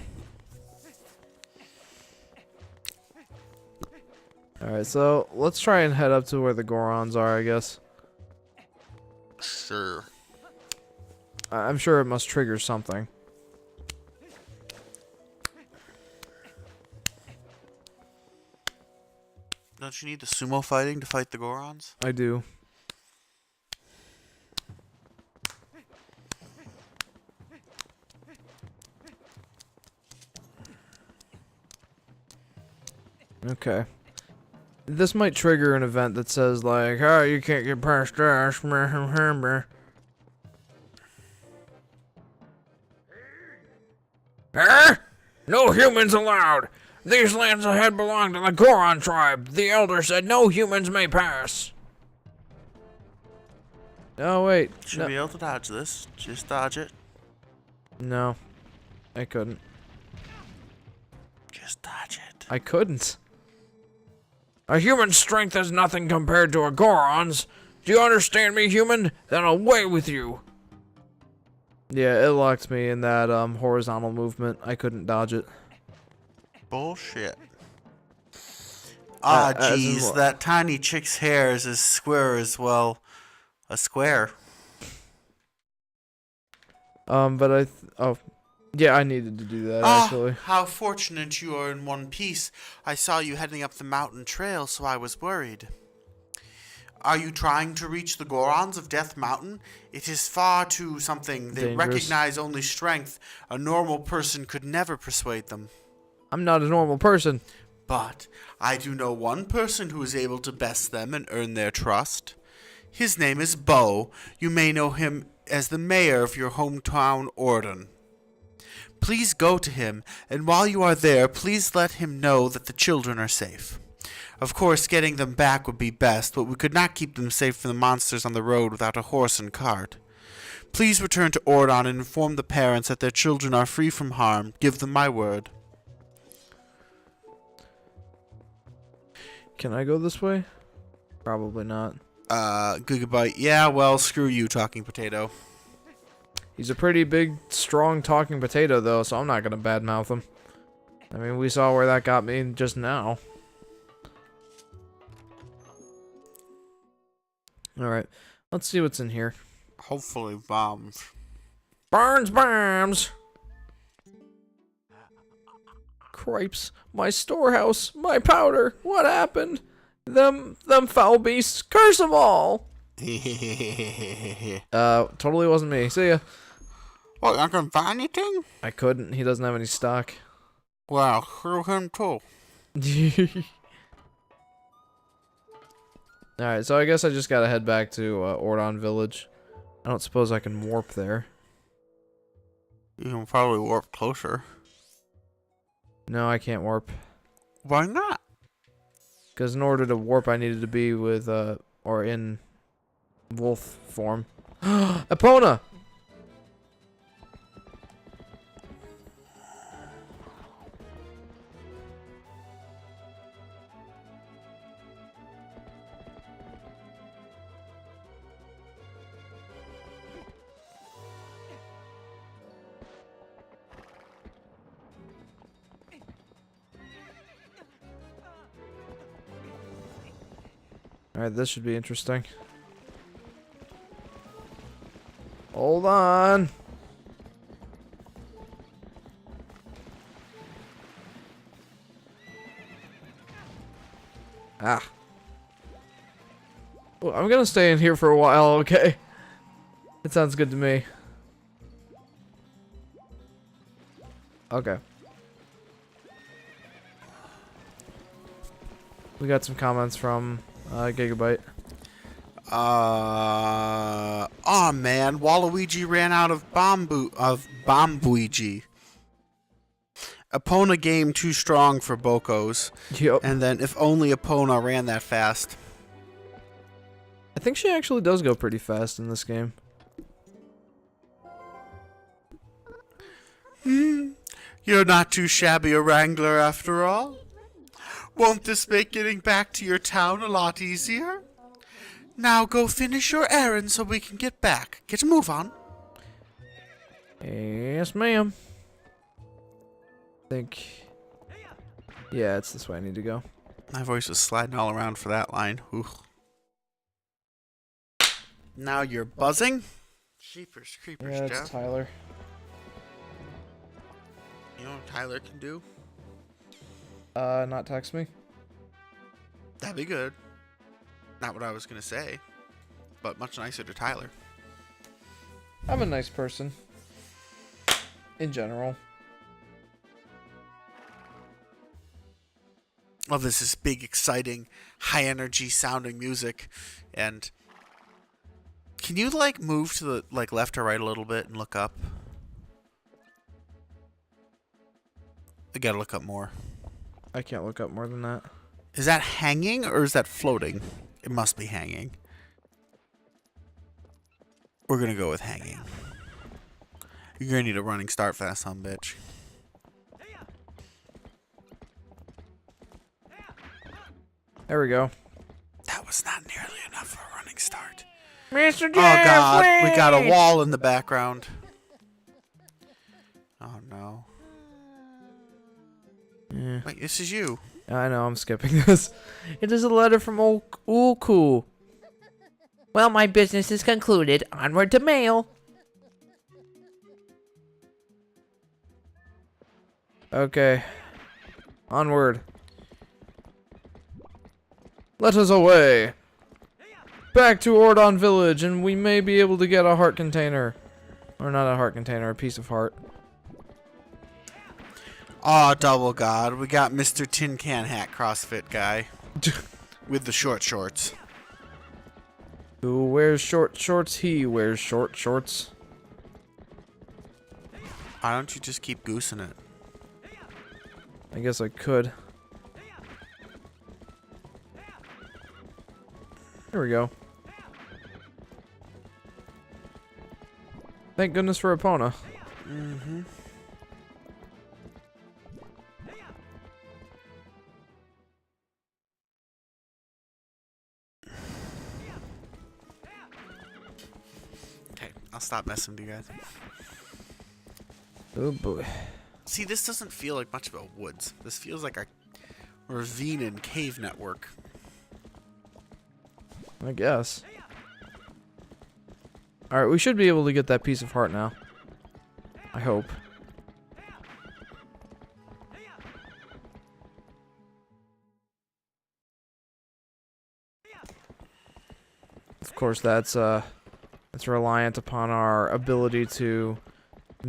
Alright, so let's try and head up to where the Gorons are, I guess. Sure. I'm sure it must trigger something. Don't you need the sumo fighting to fight the Gorons? I do. Okay. This might trigger an event that says, like, oh, you can't get past us. Huh? No humans allowed. These lands ahead belong to the Goron tribe. The elder said no humans may pass. Oh, wait. Should No. be able to dodge this. Just dodge it. No. I couldn't. Just dodge it. I couldn't. A human's strength is nothing compared to a Goron's. Do you understand me, human? Then away with you. Yeah, it locked me in that horizontal movement. I couldn't dodge it. Bullshit. Ah, as in jeez, what? that tiny chick's hair is as square as, well, a square. But oh, yeah, I needed to do that actually. How fortunate you are in one piece. I saw you heading up the mountain trail, so I was worried. Are you trying to reach the Gorons of Death Mountain? It is far too something. They Dangerous. recognize only strength. A normal person could never persuade them. I'm not a normal person. But I do know one person who is able to best them and earn their trust. His name is Bo. You may know him as the mayor of your hometown, Ordon. Please go to him, and while you are there, please let him know that the children are safe. Of course, getting them back would be best, but we could not keep them safe from the monsters on the road without a horse and cart. Please return to Ordon and inform the parents that their children are free from harm. Give them my word. Can I go this way? Probably not. Gigabyte. Yeah, well, screw you, talking potato. He's a pretty big, strong talking potato, though, so I'm not gonna badmouth him. I mean, we saw where that got me just now. Alright, let's see what's in here. Hopefully bombs. Burns bombs. Cripes, my storehouse, my powder, what happened? Them foul beasts, curse them all! Totally wasn't me. See ya. What, you not gonna buy anything? I couldn't, he doesn't have any stock. Well, screw him too. Alright, so I guess I just gotta head back to Ordon Village. I don't suppose I can warp there. You can probably warp closer. No, I can't warp. Why not? Because in order to warp, I needed to be with, or in wolf form. Epona! Alright, this should be interesting. Hold on. Ah. Well, I'm gonna stay in here for a while, okay? It sounds good to me. Okay. We got some comments from Gigabyte. Aw man, Waluigi ran out of Bombuigi. Epona game too strong for Bokos. Yep. And then if only Epona ran that fast. I think she actually does go pretty fast in this game. You're not too shabby a wrangler after all. Won't this make getting back to your town a lot easier? Now go finish your errand so we can get back. Get a move on. Yes, ma'am. Yeah, it's this way I need to go. My voice was sliding all around for that line. Ooh. Now you're buzzing? Sheepers, creepers, Yeah, Jeff. it's Tyler. You know what Tyler can do? Not text me? That'd be good. Not what I was gonna say, but much nicer to Tyler. I'm a nice person. In general. Oh, this is big, exciting, high energy sounding music. And can you like move to the like left or right a little bit and look up? I gotta look up more. I can't look up more than that. Is that hanging or is that floating? It must be hanging. We're gonna go with hanging. You're gonna need a running start for that son bitch. There we go. That was not nearly enough for a running start. Mr. Jeff, Oh god, wait! we got a wall in the background. Oh no. Yeah. Wait, this is you. I know, I'm skipping this. It is a letter from Ulku. Well, my business is concluded. Onward to mail. Okay. Onward. Let us away. Back to Ordon Village, and we may be able to get a heart container. Or not a heart container, a piece of heart. Aw, double god. We got Mr. Tin Can Hat CrossFit guy. With the short shorts. Who wears short shorts? He wears short shorts. Why don't you just keep goosing it? I guess I could. There we go. Thank goodness for Epona. Mm-hmm. Okay, I'll stop messing with you guys. Oh boy. See, this doesn't feel like much of a woods. This feels like a ravine and cave network. I guess. Alright, we should be able to get that piece of heart now. I hope. Of course, that's reliant upon our ability to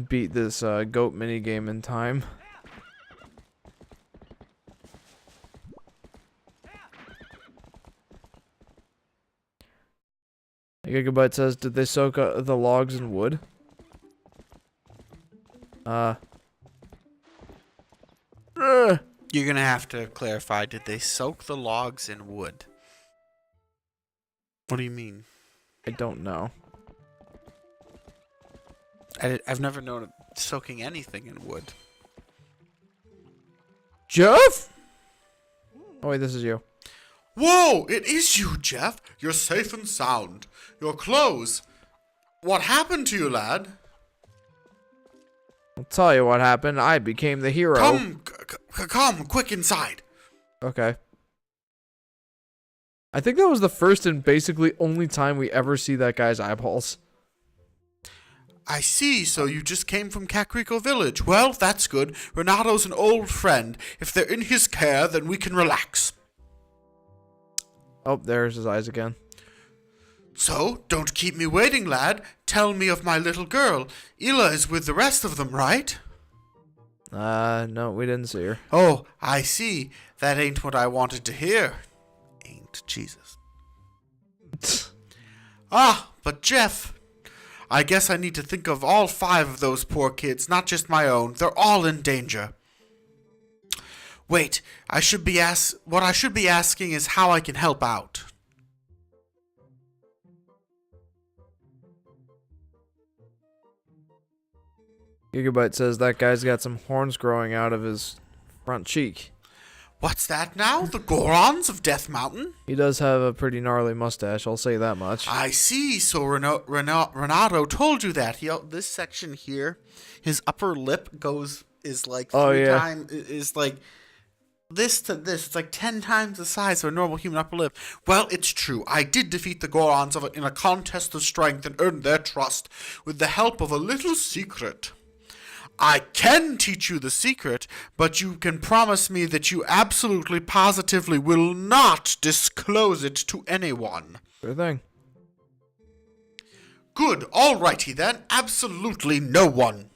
beat this goat minigame in time. Gigabyte says, did they soak the logs in wood? You're gonna have to clarify, did they soak the logs in wood? What do you mean? I don't know. I've never known of soaking anything in wood. Jeff? Oh wait, this is you. Whoa! It is you, Jeff! You're safe and sound. Your clothes. What happened to you, lad? I'll tell you what happened. I became the hero. Come, quick inside. Okay. I think that was the first and basically only time we ever see that guy's eyeballs. I see, so you just came from Kakariko Village. Well, that's good. Renato's an old friend. If they're in his care, then we can relax. Oh, there's his eyes again. So, don't keep me waiting, lad. Tell me of my little girl. Ila is with the rest of them, right? No, we didn't see her. Oh, I see. That ain't what I wanted to hear. Ain't Jesus. Ah, but Jeff, I guess I need to think of all 5 of those poor kids, not just my own. They're all in danger. Wait, what I should be asking is how I can help out. Gigabyte says that guy's got some horns growing out of his front cheek. What's that now? The Gorons of Death Mountain? He does have a pretty gnarly mustache, I'll say that much. I see. So Renato told you that. This section here, his upper lip is like 3 times, is like this to this. It's like 10 times the size of a normal human upper lip. Well, it's true. I did defeat the Gorons in a contest of strength and earned their trust with the help of a little secret. I can teach you the secret, but you can promise me that you absolutely positively will not disclose it to anyone. Sure thing. Good, alrighty then. Absolutely no one.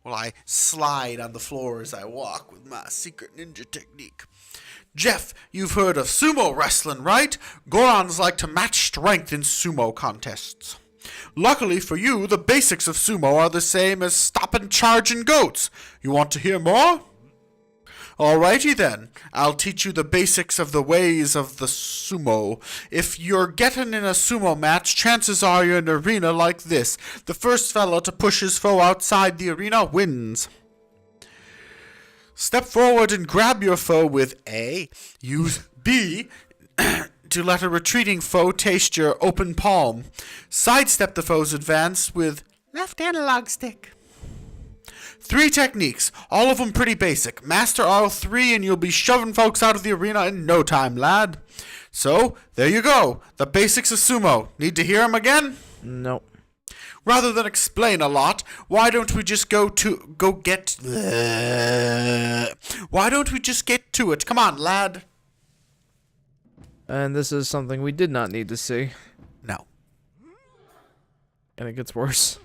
Well, I slide on the floor as I walk with my secret ninja technique. Jeff, you've heard of sumo wrestling, right? Gorons like to match strength in sumo contests. Luckily for you, the basics of sumo are the same as stop and charge in goats. You want to hear more? Alrighty then, I'll teach you the basics of the ways of the sumo. If you're getting in a sumo match, chances are you're in an arena like this. The first fellow to push his foe outside the arena wins. Step forward and grab your foe with A. Use B to let a retreating foe taste your open palm. Sidestep the foe's advance with left analog stick. 3 techniques, all of them pretty basic. Master all 3 and you'll be shoving folks out of the arena in no time, lad. So, there you go. The basics of sumo. Need to hear them again? No. Rather than explain a lot, why don't we just get to it? Come on, lad. And this is something we did not need to see. No. And it gets worse.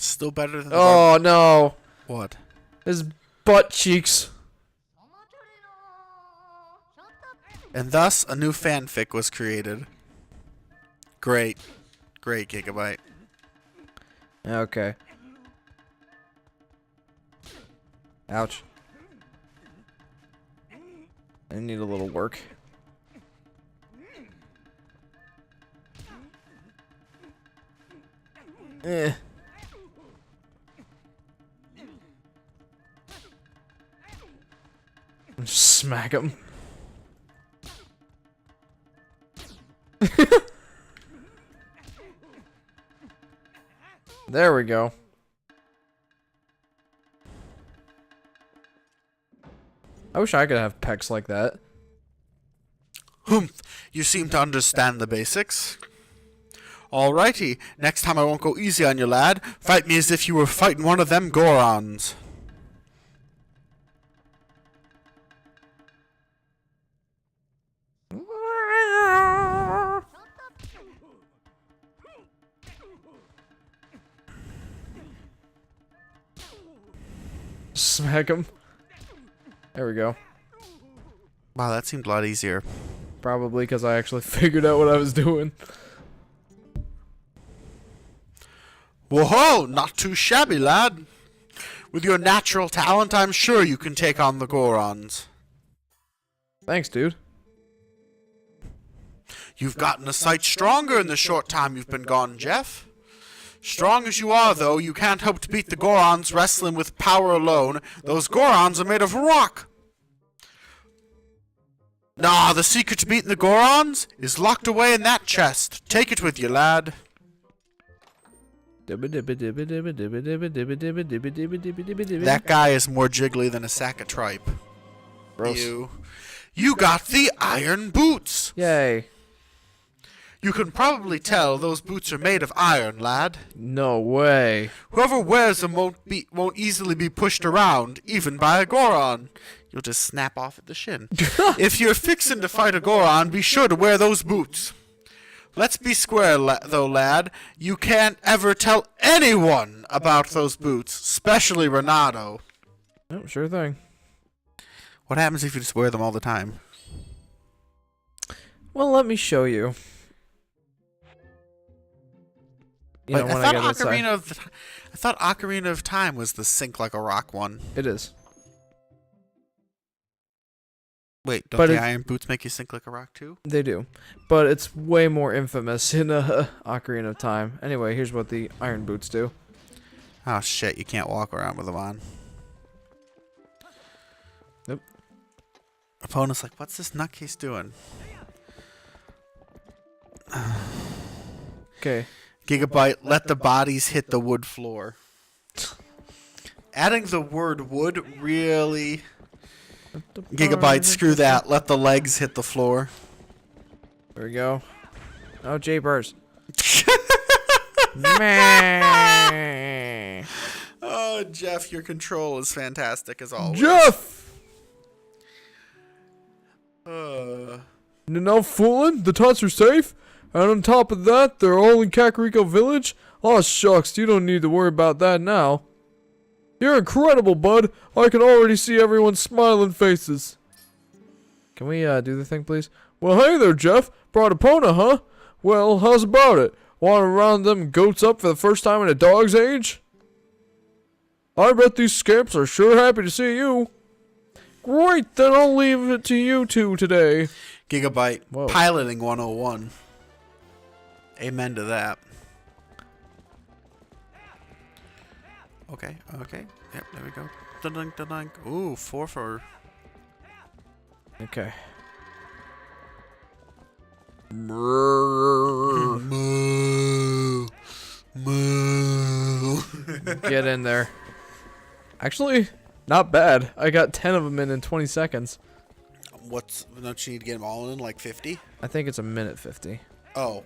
Still better than the Oh no. What? His butt cheeks. And thus, a new fanfic was created. Great. Great, Gigabyte. Okay. Ouch. I need a little work. Eh. Smack him. There we go. I wish I could have pecs like that. Humph, you seem to understand the basics. Alrighty, next time I won't go easy on you, lad. Fight me as if you were fighting one of them Gorons. Smack him. There we go. Wow, that seemed a lot easier. Probably because I actually figured out what I was doing. Whoa, not too shabby, lad. With your natural talent, I'm sure you can take on the Gorons. Thanks, dude. You've gotten a sight stronger in the short time you've been gone, Jeff. Strong as you are, though, you can't hope to beat the Gorons wrestling with power alone. Those Gorons are made of rock. Nah, the secret to beating the Gorons is locked away in that chest. Take it with you, lad. That guy is more jiggly than a sack of tripe. Gross. You got the iron boots. Yay. You can probably tell those boots are made of iron, lad. No way. Whoever wears them won't easily be pushed around, even by a Goron. You'll just snap off at the shin. If you're fixing to fight a Goron, be sure to wear those boots. Let's be square, though, lad. You can't ever tell anyone about those boots, especially Renato. Oh, sure thing. What happens if you just wear them all the time? Well, let me show you. You know, Wait, when I I get thought Ocarina of Time was the sink like a rock one. It is. Wait, don't But the iron boots make you sink like a rock too? They do. But it's way more infamous in Ocarina of Time. Anyway, here's what the iron boots do. Oh shit, you can't walk around with them on. Nope. Opponent's like, what's this nutcase doing? Okay. Gigabyte, let the bodies hit the wood floor. Adding the word wood really... Gigabyte, screw that. Let the legs hit the floor. There we go. Oh, Japers. Meh. Oh, Jeff, your control is fantastic as always. Jeff! No fooling? The tots are safe? And on top of that, they're all in Kakariko Village? Oh, shucks, you don't need to worry about that now. You're incredible, bud. I can already see everyone's smiling faces. Can we do the thing, please? Well, hey there, Jeff. Brought a Epona, huh? Well, how's about it? Want to round them goats up for the first time in a dog's age? I bet these scamps are sure happy to see you. Great, then I'll leave it to you two today. Gigabyte. Whoa. Piloting 101. Amen to that. Okay, okay. Yep, there we go. Dun-dunk, dun-dunk. Ooh, 4 for... Okay. Moo. Moo. Get in there. Actually, not bad. I got 10 of them in 20 seconds. Don't you need to get them all in, like 50? I think it's a minute 50. Oh.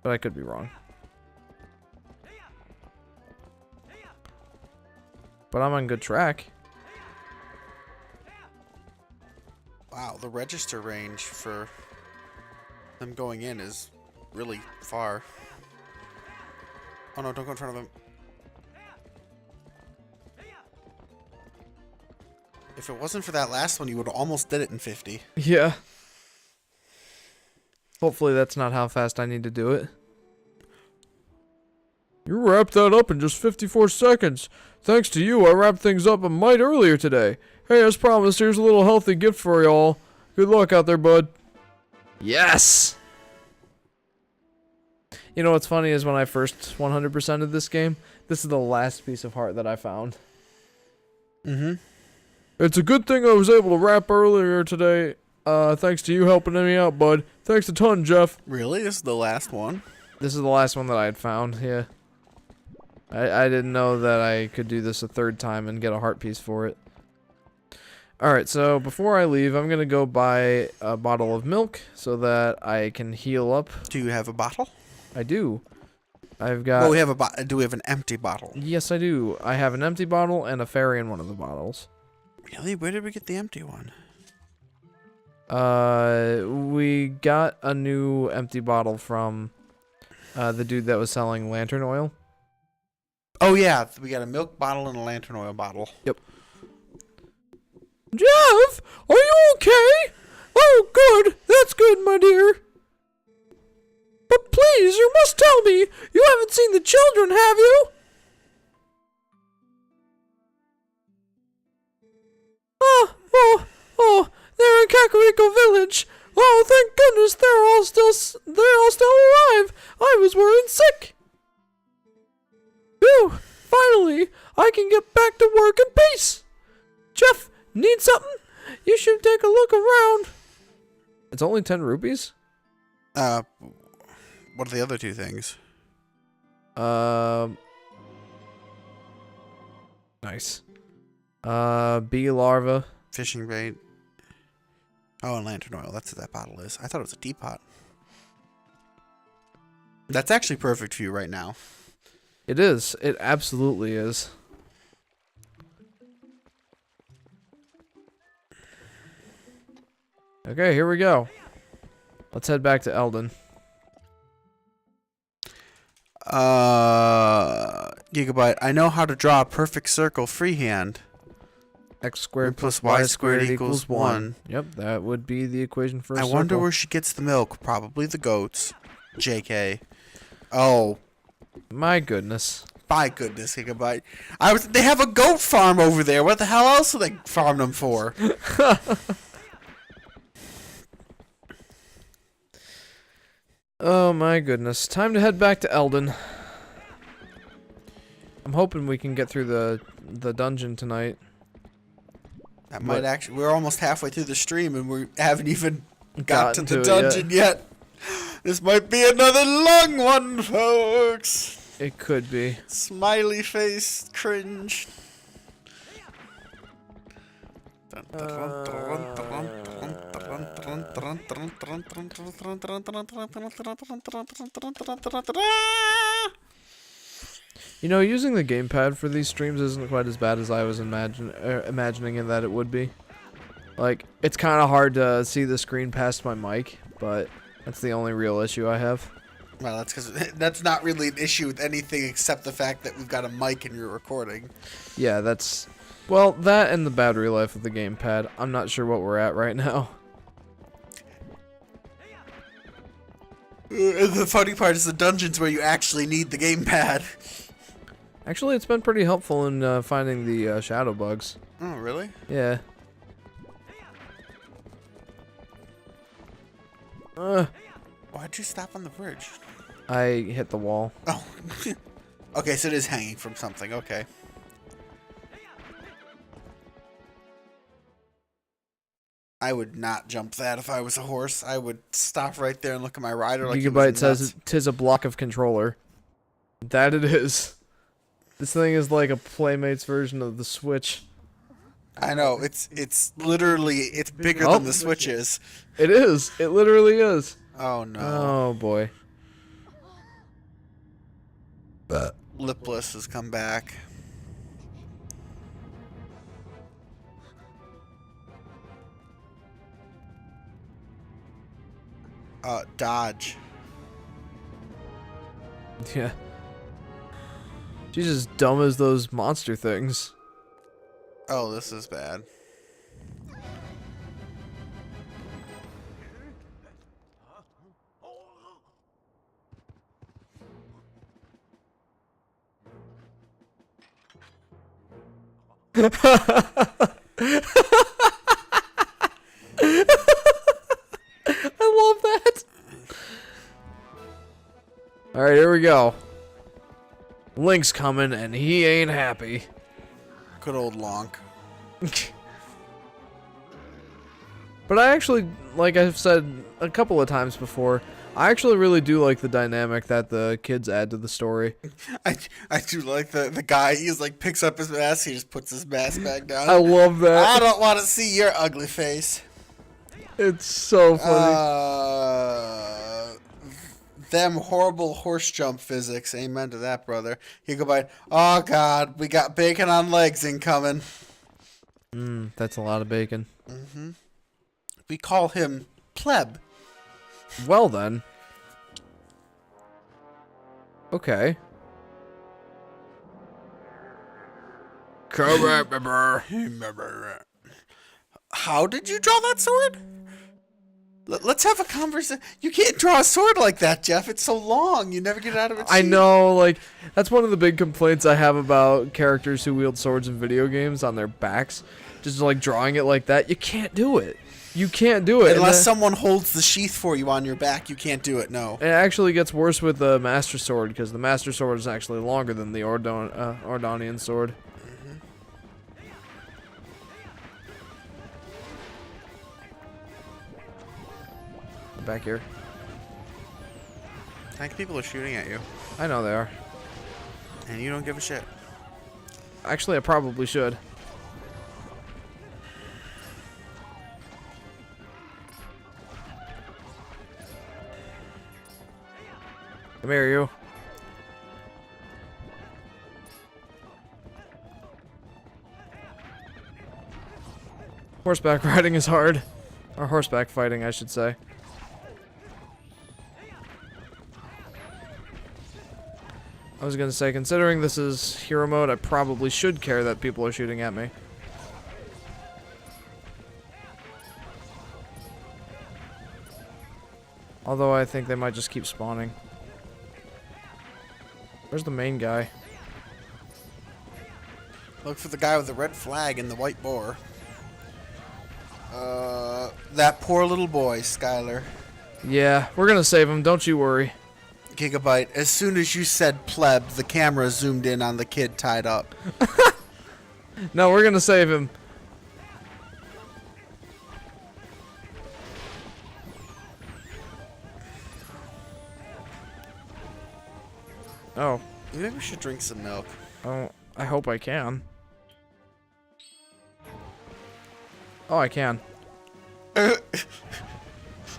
But I could be wrong. But I'm on good track. Wow, the register range for them going in is really far. Oh no, don't go in front of him. If it wasn't for that last one, you would have almost did it in 50. Yeah. Hopefully that's not how fast I need to do it. You wrapped that up in just 54 seconds. Thanks to you, I wrapped things up a mite earlier today. Hey, as promised, here's a little healthy gift for y'all. Good luck out there, bud. Yes! You know what's funny is when I first 100%ed this game, this is the last piece of heart that I found. Mm-hmm. It's a good thing I was able to wrap earlier today. Thanks to you helping me out, bud. Thanks a ton, Jeff. Really? This is the last one? This is the last one that I had found, yeah. I didn't know that I could do this a third time and get a heart piece for it. Alright, so before I leave, I'm gonna go buy a bottle of milk so that I can heal up. Do you have a bottle? I do. I've got... Well, we have a do we have an empty bottle? Yes, I do. I have an empty bottle and a fairy in one of the bottles. Really? Where did we get the empty one? We got a new empty bottle from the dude that was selling lantern oil. Oh yeah, we got a milk bottle and a lantern oil bottle. Yep. Jeff, are you okay? Oh, good. That's good, my dear. But please, you must tell me. You haven't seen the children, have you? Oh, they're in Kakariko Village. Oh, thank goodness they're all still alive. I was worried sick. Phew, finally, I can get back to work in peace. Jeff, need something? You should take a look around. It's only 10 rupees? What are the other two things? Nice. Bee larva. Fishing bait. Oh, and lantern oil. That's what that bottle is. I thought it was a teapot. That's actually perfect for you right now. It is. It absolutely is. Okay, here we go. Let's head back to Eldon. Gigabyte, I know how to draw a perfect circle freehand. X squared plus y squared equals 1. Yep, that would be the equation for a I circle. wonder where she gets the milk. Probably the goats. JK. Oh. My goodness. My goodness, Gigabyte. They have a goat farm over there. What the hell else do they farm them for? Oh my goodness. Time to head back to Eldon. I'm hoping we can get through the dungeon tonight. That might actually... We're almost halfway through the stream and we haven't even got to the it dungeon yet. This might be another long one, folks. It could be. Smiley face cringe. You know, using the gamepad for these streams isn't quite as bad as I was imagining it that it would be. Like, it's kind of hard to see the screen past my mic, but that's the only real issue I have. Well, that's because that's not really an issue with anything except the fact that we've got a mic and you're recording. Yeah, that's... Well, that and the battery life of the gamepad. I'm not sure what we're at right now. The funny part is the dungeons where you actually need the gamepad. Actually, it's been pretty helpful in finding the shadow bugs. Oh, really? Yeah. Why'd you stop on the bridge? I hit the wall. Oh. Okay, so it is hanging from something. Okay. I would not jump that if I was a horse. I would stop right there and look at my rider like he was Gigabyte nuts. says 'tis a block of controller. That it is. This thing is like a Playmates version of the Switch. I know, it's literally, it's bigger Oh. than the Switch is. It is. It literally is. Oh no. Oh boy. Lipless has come back. Dodge. Yeah. She's as dumb as those monster things. Oh, this is bad. I love that. Alright, here we go. Link's coming and he ain't happy. Good old Lonk. But I actually, like I've said a couple of times before, I actually really do like the dynamic that the kids add to the story. I do like the guy, he's like picks up his mask, he just puts his mask back down. I love that. I don't want to see your ugly face. It's so funny. Them horrible horse jump physics. Amen to that, brother. Gigabyte. Oh God, we got bacon on legs incoming. That's a lot of bacon. We call him pleb. Well then. Okay. Come back, member. How did you draw that sword? Let's have a conversation. You can't draw a sword like that, Jeff. It's so long. You never get it out of its I sheath. know, like, that's one of the big complaints I have about characters who wield swords in video games on their backs. Just like drawing it like that. You can't do it. You can't do it. Unless someone holds the sheath for you on your back, you can't do it, no. It actually gets worse with the Master Sword, because the Master Sword is actually longer than the Ordonian Sword. Back here. I think people are shooting at you, I know they are. and you don't give a shit. Actually, I probably should. Come here, you. Horseback riding is hard. Or horseback fighting, I should say. I was gonna say, considering this is hero mode, I probably should care that people are shooting at me. Although I think they might just keep spawning. Where's the main guy? Look for the guy with the red flag and the white boar. That poor little boy, Skylar. Yeah, we're gonna save him, don't you worry. Gigabyte, as soon as you said pleb, the camera zoomed in on the kid tied up. No, we're gonna save him. Oh. Maybe we should drink some milk. Oh, I hope I can. Oh, I can.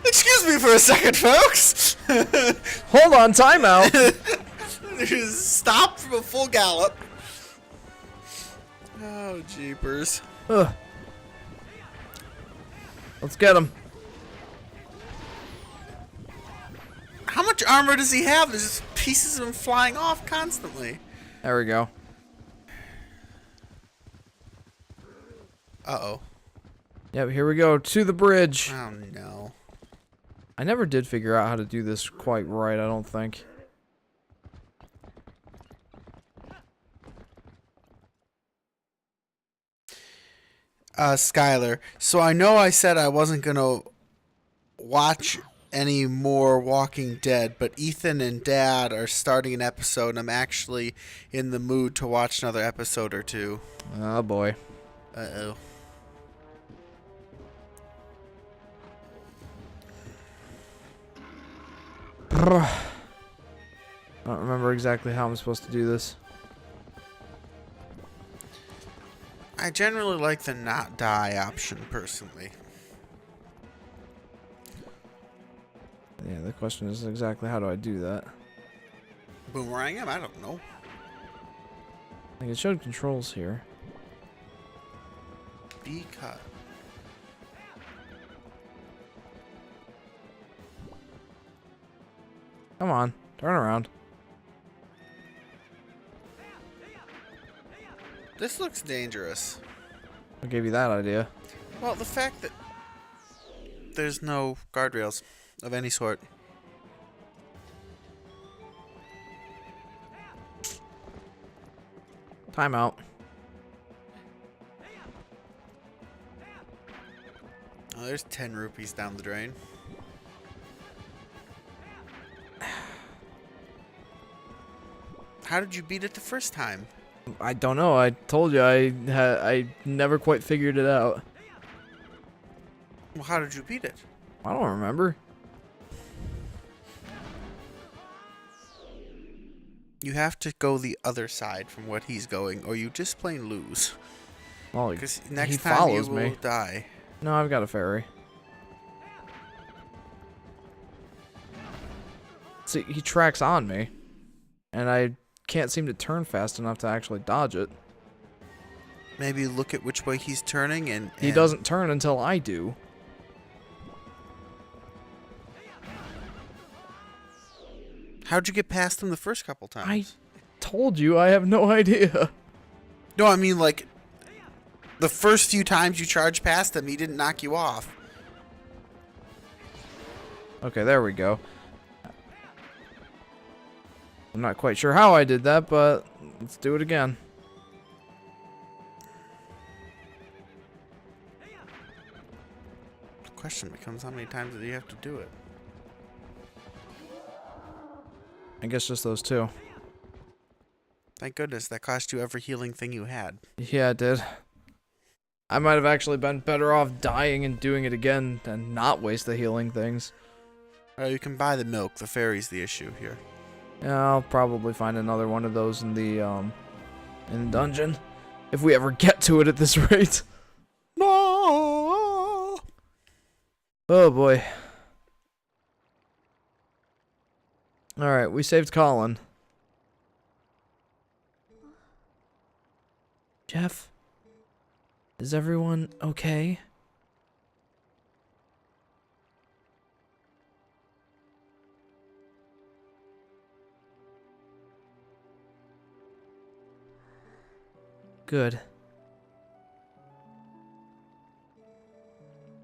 Excuse me for a second, folks. Hold on, timeout! Stop from a full gallop. Oh, jeepers. Ugh. Let's get him. How much armor does he have? There's just pieces of him flying off constantly. There we go. Uh-oh. Yep, here we go. To the bridge. Oh, no. I never did figure out how to do this quite right, I don't think. Skylar, so I know I said I wasn't going to watch any more Walking Dead, but Ethan and Dad are starting an episode, and I'm actually in the mood to watch another episode or two. Oh boy. Uh-oh. I don't remember exactly how I'm supposed to do this. I generally like the not die option, personally. Yeah, the question is exactly how do I do that? Boomerang him? I don't know. I think it showed controls here. B cut. Come on, turn around. This looks dangerous. What gave you that idea? Well, the fact that there's no guardrails of any sort. Timeout. Oh, there's 10 rupees down the drain. How did you beat it the first time? I don't know. I told you I never quite figured it out. Well, how did you beat it? I don't remember. You have to go the other side from what he's going, or you just plain lose. Well, Because he next time you follows will me. die. No, I've got a fairy. See, he tracks on me, and I can't seem to turn fast enough to actually dodge it. Maybe look at which way he's turning and He doesn't turn until I do. How'd you get past him the first couple times? Told you, I have no idea. No, I mean, like, the first few times you charged past him, he didn't knock you off. Okay, there we go. I'm not quite sure how I did that, but let's do it again. The question becomes, how many times do you have to do it? I guess just those two. Thank goodness, that cost you every healing thing you had. Yeah, it did. I might have actually been better off dying and doing it again than not waste the healing things. You can buy the milk. The fairy's the issue here. Yeah, I'll probably find another one of those in the dungeon. If we ever get to it at this rate. No! Oh boy. Alright, we saved Colin. Jeff? Is everyone okay? Good.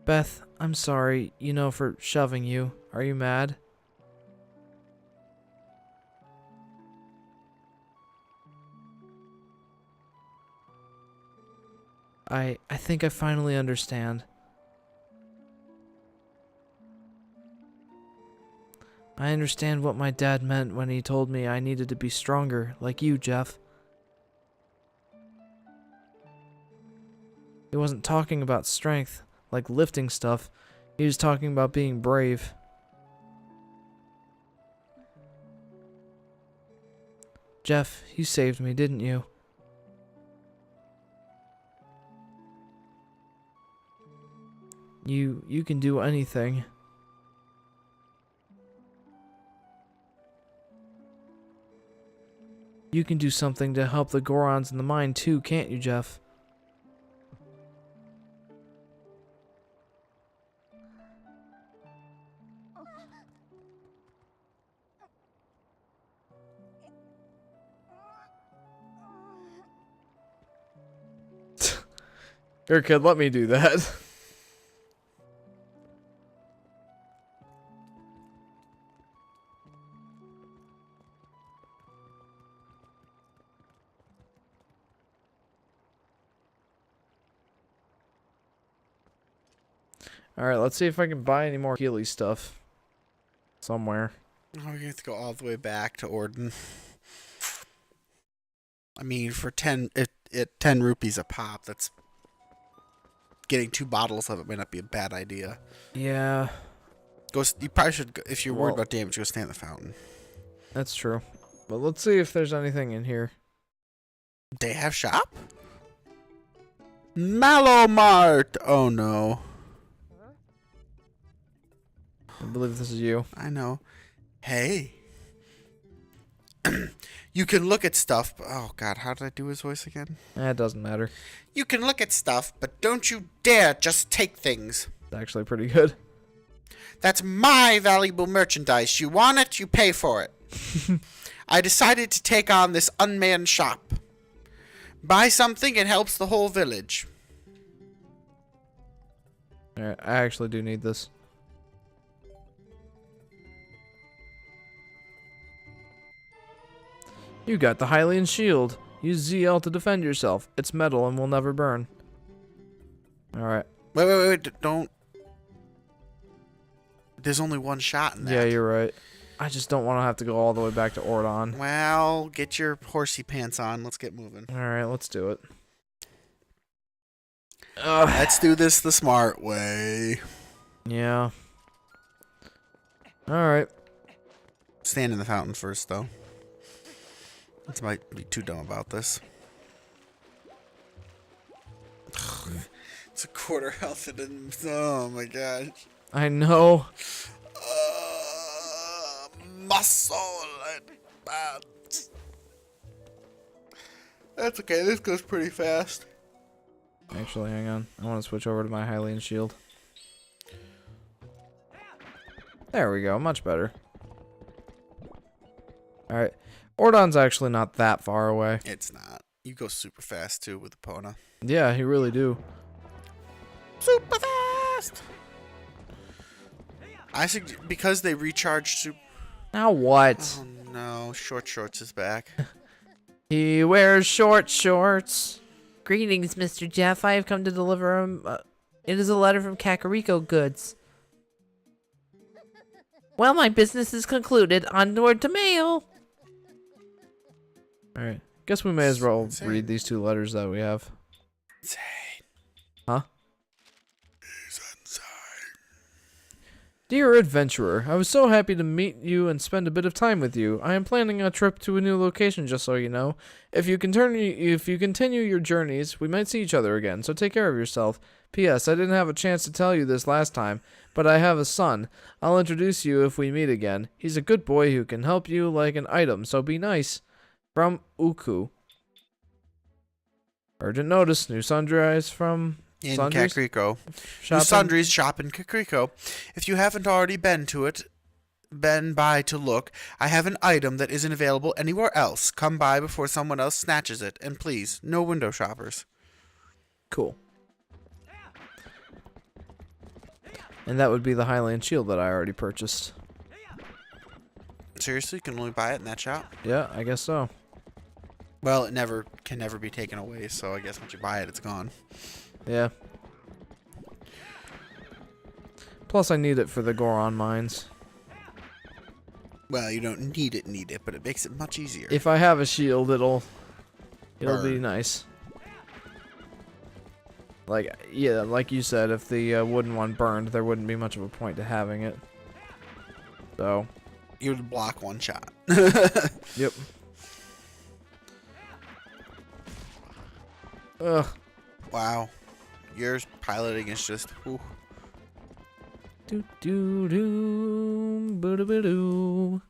Beth, I'm sorry, for shoving you. Are you mad? I think I finally understand. I understand what my dad meant when he told me I needed to be stronger, like you, Jeff. He wasn't talking about strength, like lifting stuff. He was talking about being brave. Jeff, you saved me, didn't you? You can do anything. You can do something to help the Gorons in the mine too, can't you, Jeff? Here, kid, let me do that. Alright, let's see if I can buy any more Healy stuff. Somewhere. Oh, you have to go all the way back to Orden. I mean, for 10 rupees a pop, that's getting 2 bottles of it may not be a bad idea. Yeah. You probably should, if you're worried Well, about damage, go stand at the fountain. That's true. But let's see if there's anything in here. They have shop? Mallow Mart! Oh no. I believe this is you. I know. Hey. You can look at stuff. Oh god, how did I do his voice again? It doesn't matter. You can look at stuff, but don't you dare just take things. It's actually pretty good. That's my valuable merchandise. You want it, you pay for it. I decided to take on this unmanned shop. Buy something, it helps the whole village. Alright, I actually do need this. You got the Hylian shield. Use ZL to defend yourself. It's metal and will never burn. Alright. Wait, don't. There's only one shot in that. Yeah, you're right. I just don't want to have to go all the way back to Ordon. Well, get your horsey pants on. Let's get moving. Alright, let's do it. Let's do this the smart way. Yeah. Alright. Stand in the fountain first, though. This might be too dumb about this. It's a quarter health and oh my gosh. I know. Muscle and bones. That's okay. This goes pretty fast. Actually, hang on. I want to switch over to my Hylian shield. There we go. Much better. Alright. Ordon's actually not that far away. It's not. You go super fast too with Epona. Yeah, he really do. Super fast. I think because they recharge super. Now what? Oh no, Short Shorts is back. He wears short shorts. Greetings, Mr. Jeff. I have come to deliver him. It is a letter from Kakariko Goods. Well, my business is concluded. Onward to mail. Alright. Guess we may as well Insane. read these 2 letters that we have. Insane. Huh? He's insane. Dear adventurer, I was so happy to meet you and spend a bit of time with you. I am planning a trip to a new location, just so you know. If you continue your journeys, we might see each other again, so take care of yourself. P.S. I didn't have a chance to tell you this last time, but I have a son. I'll introduce you if we meet again. He's a good boy who can help you like an item, so be nice. From Uku. Urgent notice, new sundries from In Sundries? Kakariko. Shop in- Sundries shop in Kakariko. If you haven't already been by to look, I have an item that isn't available anywhere else. Come by before someone else snatches it. And please, no window shoppers. Cool. And that would be the Hylian shield that I already purchased. Seriously, you can only buy it in that shop? Yeah, I guess so. Well, it can never be taken away, so I guess once you buy it, it's gone. Yeah. Plus, I need it for the Goron mines. Well, you don't need it, but it makes it much easier. If I have a shield, it'll be Burn. nice. Like, yeah, like you said, if the wooden one burned, there wouldn't be much of a point to having it. So, You would block one shot. yep. Ugh. Wow. Your piloting is just... Whew. Do do do boo doo boo doo.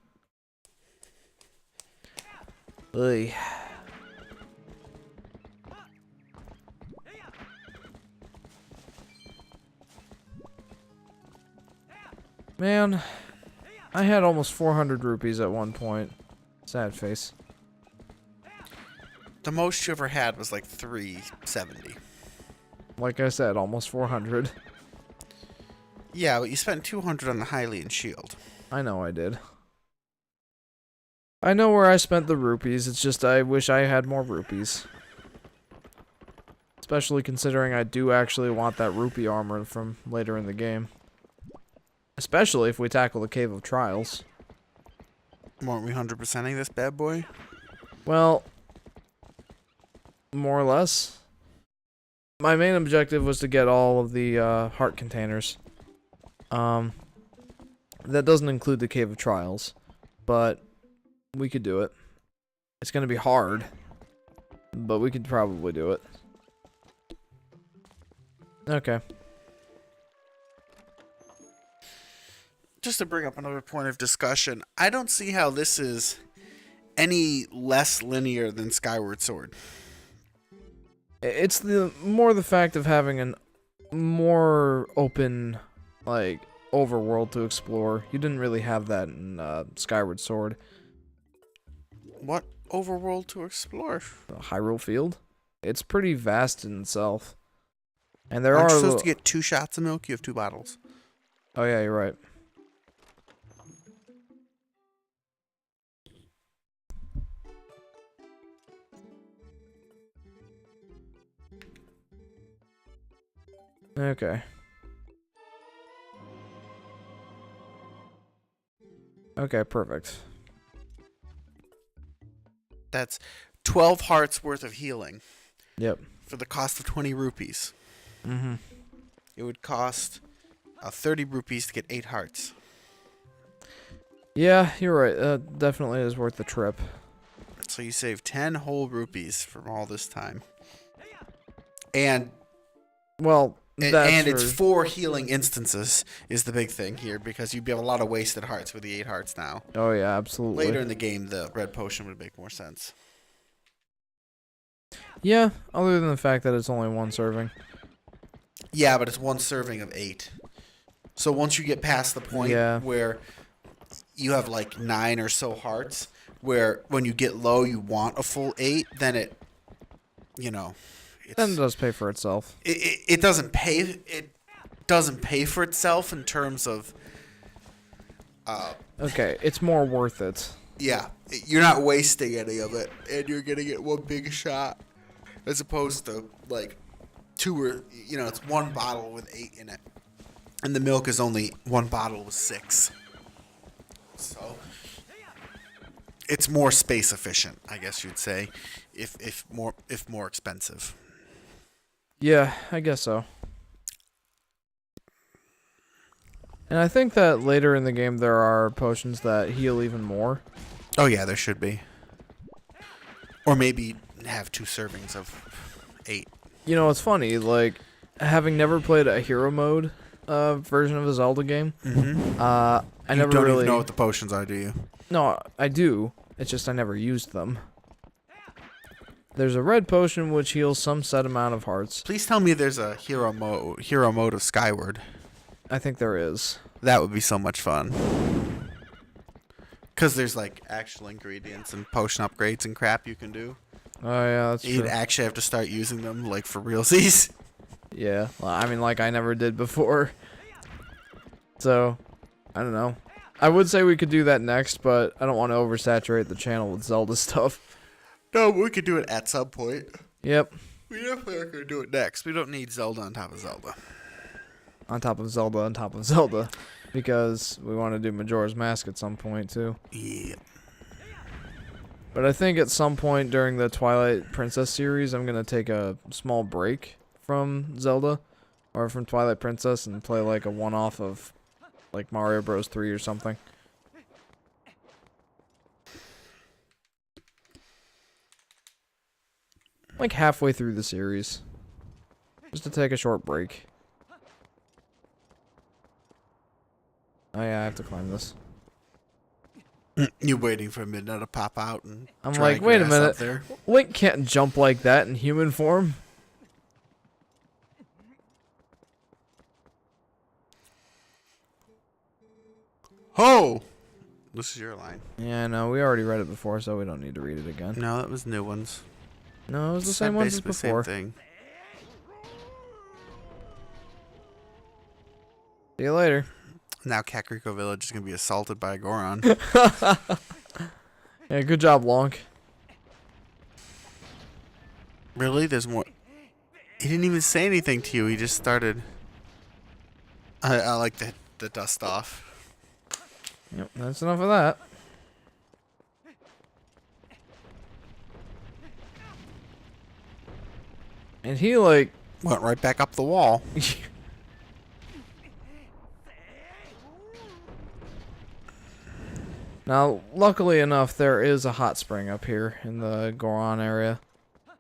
Oy. Man, I had almost 400 rupees at one point. Sad face. The most you ever had was like 370. Like I said, almost 400. Yeah, but you spent 200 on the Hylian shield. I know I did. I know where I spent the rupees, it's just I wish I had more rupees. Especially considering I do actually want that rupee armor from later in the game. Especially if we tackle the Cave of Trials. Weren't we 100%ing this bad boy? Well, more or less. My main objective was to get all of the heart containers. That doesn't include the Cave of Trials, but we could do it. It's gonna be hard, but we could probably do it. Okay. Just to bring up another point of discussion, I don't see how this is any less linear than Skyward Sword. It's the fact of having an more open, like, overworld to explore. You didn't really have that in Skyward Sword. What overworld to explore? Hyrule Field. It's pretty vast in itself. And there Aren't are you supposed to get 2 shots of milk? You have 2 bottles. Oh yeah, you're right. Okay. Okay, perfect. That's 12 hearts worth of healing Yep. for the cost of 20 rupees. Mm-hmm. It would cost 30 rupees to get 8 hearts. Yeah, you're right. Definitely is worth the trip. So you save 10 whole rupees from all this time. And Well, that's it's for... 4 healing instances is the big thing here, because you'd have a lot of wasted hearts with the 8 hearts now. Oh yeah, absolutely. Later in the game, the red potion would make more sense. Yeah, other than the fact that it's only 1 serving. Yeah, but it's 1 serving of 8. So once you get past the point where you have like 9 or so hearts, where when you get low you want a full 8, then it, Then it does pay for itself. It doesn't pay. It doesn't pay for itself in terms of. Okay, it's more worth it. Yeah, you're not wasting any of it, and you're gonna get 1 big shot, as opposed to like 2 or it's 1 bottle with 8 in it, and the milk is only 1 bottle with 6. So it's more space efficient, I guess you'd say, if more expensive. Yeah, I guess so. And I think that later in the game there are potions that heal even more. Oh yeah, there should be. Or maybe have 2 servings of 8. You know, it's funny, like, having never played a hero mode version of a Zelda game, I never don't really even know what the potions are, do you? No, I do. It's just I never used them. There's a red potion which heals some set amount of hearts. Please tell me there's a hero mode of Skyward. I think there is. That would be so much fun. Because there's like actual ingredients and potion upgrades and crap you can do. Oh yeah, that's You'd true. actually have to start using them like for realsies. Yeah, well, I mean, like I never did before. So, I don't know. I would say we could do that next, but I don't want to oversaturate the channel with Zelda stuff. No, we could do it at some point. Yep. We definitely are going to do it next. We don't need Zelda on top of Zelda. On top of Zelda, on top of Zelda. Because we want to do Majora's Mask at some point, too. Yeah. But I think at some point during the Twilight Princess series, I'm going to take a small break from Zelda. Or from Twilight Princess and play like a one-off of like Mario Bros. 3 or something. Like halfway through the series. Just to take a short break. Oh yeah, I have to climb this. You're waiting for Midna to pop out and I'm drag like, your wait a ass minute. up there. Link can't jump like that in human form. Ho! This is your line. Yeah, no, we already read it before, so we don't need to read it again. No, that was new ones. No, it was the Said same ones as basically before. Same thing. See you later. Now Kakariko Village is going to be assaulted by a Goron. Yeah, good job, Lonk. Really? There's more. He didn't even say anything to you. He just started. I like the dust off. Yep, that's enough of that. And he, like... Went right back up the wall. Now, luckily enough, there is a hot spring up here in the Goron area.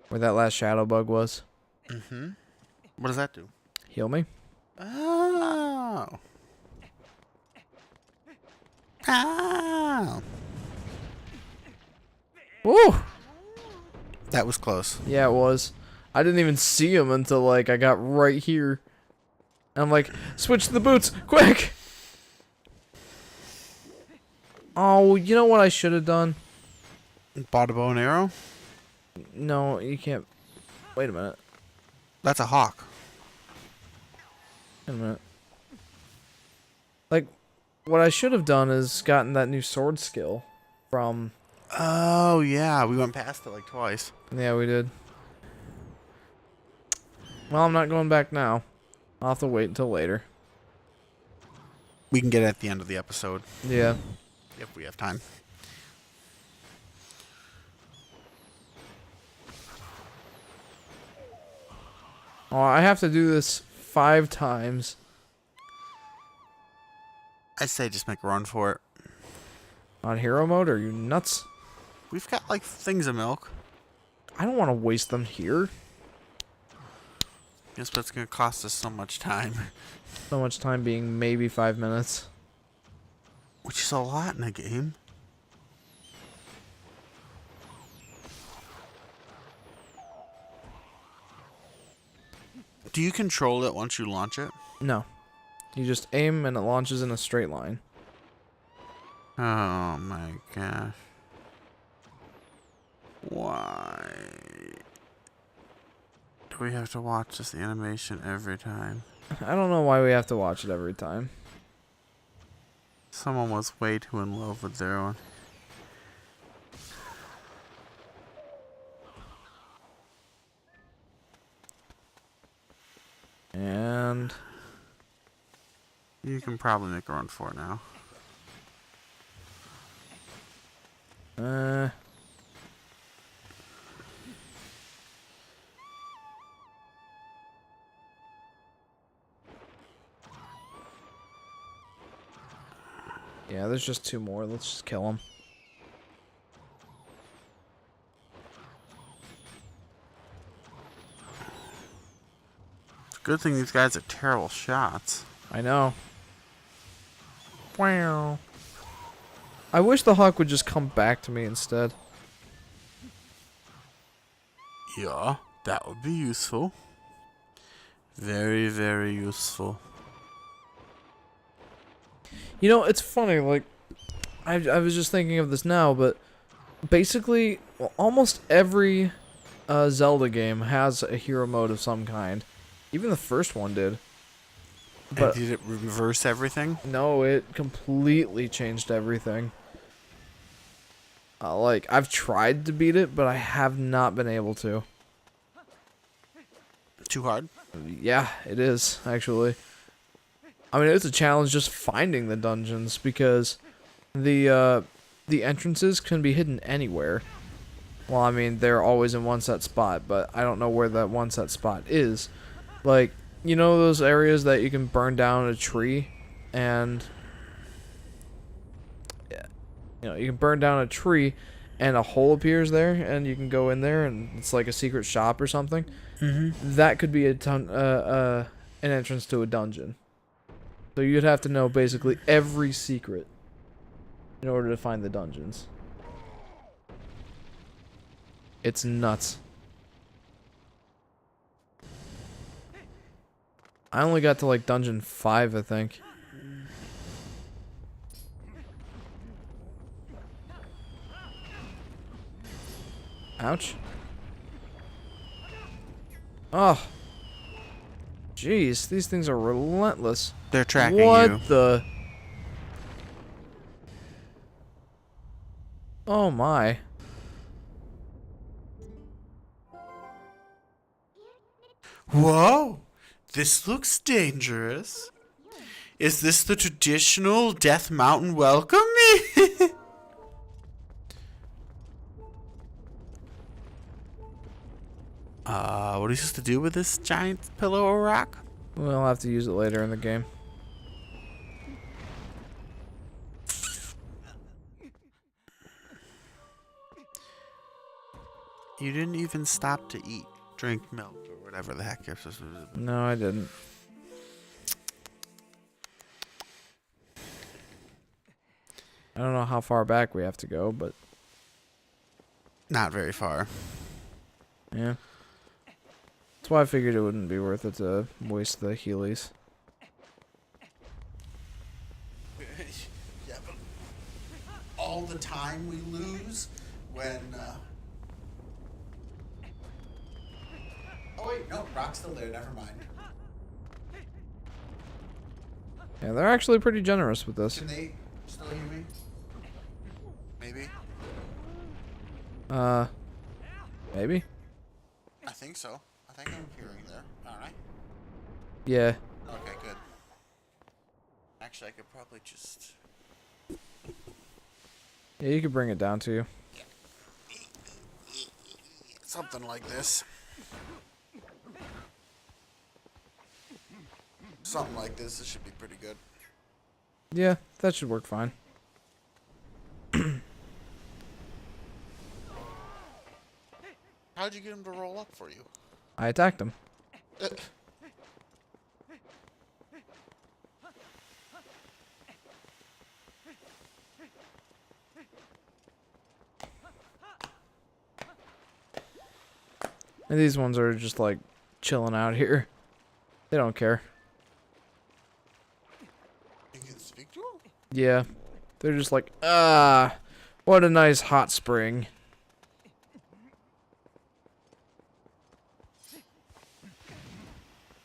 Where that last shadow bug was. Mm-hmm. What does that do? Heal me. Oh. Oh. Woo! That was close. Yeah, it was. I didn't even see him until, like, I got right here. And I'm like, switch to the boots, quick! Oh, you know what I should have done? Bought a bow and arrow? No, you can't. Wait a minute. That's a hawk. Wait a minute. Like, what I should have done is gotten that new sword skill from... Oh, yeah. We went past it like twice. Yeah, we did. Well, I'm not going back now. I'll have to wait until later. We can get it at the end of the episode. Yeah. If we have time. Oh, I have to do this 5 times. I say just make a run for it. On hero mode? Are you nuts? We've got like things of milk. I don't want to waste them here. Guess what's going to cost us so much time. So much time being maybe 5 minutes. Which is a lot in a game. Do you control it once you launch it? No. You just aim and it launches in a straight line. Oh my gosh. Why do we have to watch this animation every time? I don't know why we have to watch it every time. Someone was way too in love with their own. And... You can probably make a run for it now. Yeah, there's just 2 more. Let's just kill them. Good thing these guys are terrible shots. I know. Wow. I wish the hawk would just come back to me instead. Yeah, that would be useful. Very, very useful. You know, it's funny, like, I was just thinking of this now, but basically, well, almost every Zelda game has a hero mode of some kind. Even the first one did. But And did it reverse everything? no, it completely changed everything. Like, I've tried to beat it, but I have not been able to. Too hard? Yeah, it is, actually. I mean, it's a challenge just finding the dungeons, because the entrances can be hidden anywhere. Well, I mean, they're always in one set spot, but I don't know where that one set spot is. Like, you know those areas that you can burn down a tree, and... You know, you can burn down a tree, and a hole appears there, and you can go in there, and it's like a secret shop or something. Mm-hmm. That could be an entrance to a dungeon. So you'd have to know basically every secret in order to find the dungeons. It's nuts. I only got to like dungeon 5, I think. Ouch. Oh. Jeez, these things are relentless. They're tracking What you. the? Oh my. Whoa! This looks dangerous. Is this the traditional Death Mountain welcome? What are you supposed to do with this giant pillow of rock? We'll have to use it later in the game. You didn't even stop to eat, drink milk, or whatever the heck you're supposed to do. No, I didn't. I don't know how far back we have to go, but Not very far. yeah. That's why I figured it wouldn't be worth it to waste the Heelys. Yeah, but all the time we lose when. Oh wait, no, rock's still there. Never mind. Yeah, they're actually pretty generous with this. Can they still hear me? Maybe. Maybe? I think so. I think I'm hearing there. All right. Yeah. Okay, good. Actually, I could probably just. Yeah, you could bring it down to you. Something like this. Something like this. This should be pretty good. Yeah, that should work fine. How'd you get him to roll up for you? I attacked him. And these ones are just like chilling out here. They don't care. You can speak to him? Yeah. They're just like, what a nice hot spring.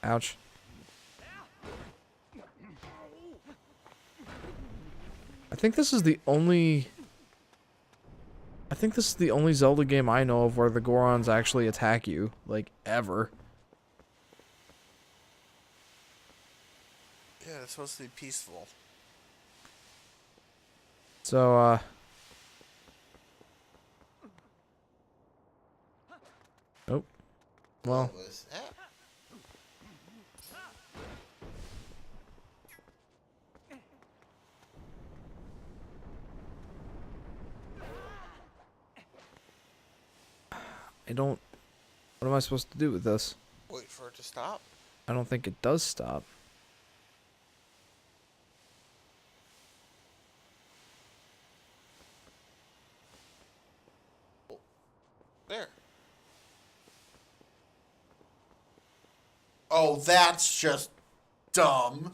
Ouch. I think this is the only Zelda game I know of where the Gorons actually attack you, like, ever. Yeah, it's supposed to be peaceful. So, oh. Well, What was that? I don't... What am I supposed to do with this? Wait for it to stop. I don't think it does stop. There. Oh, that's just dumb.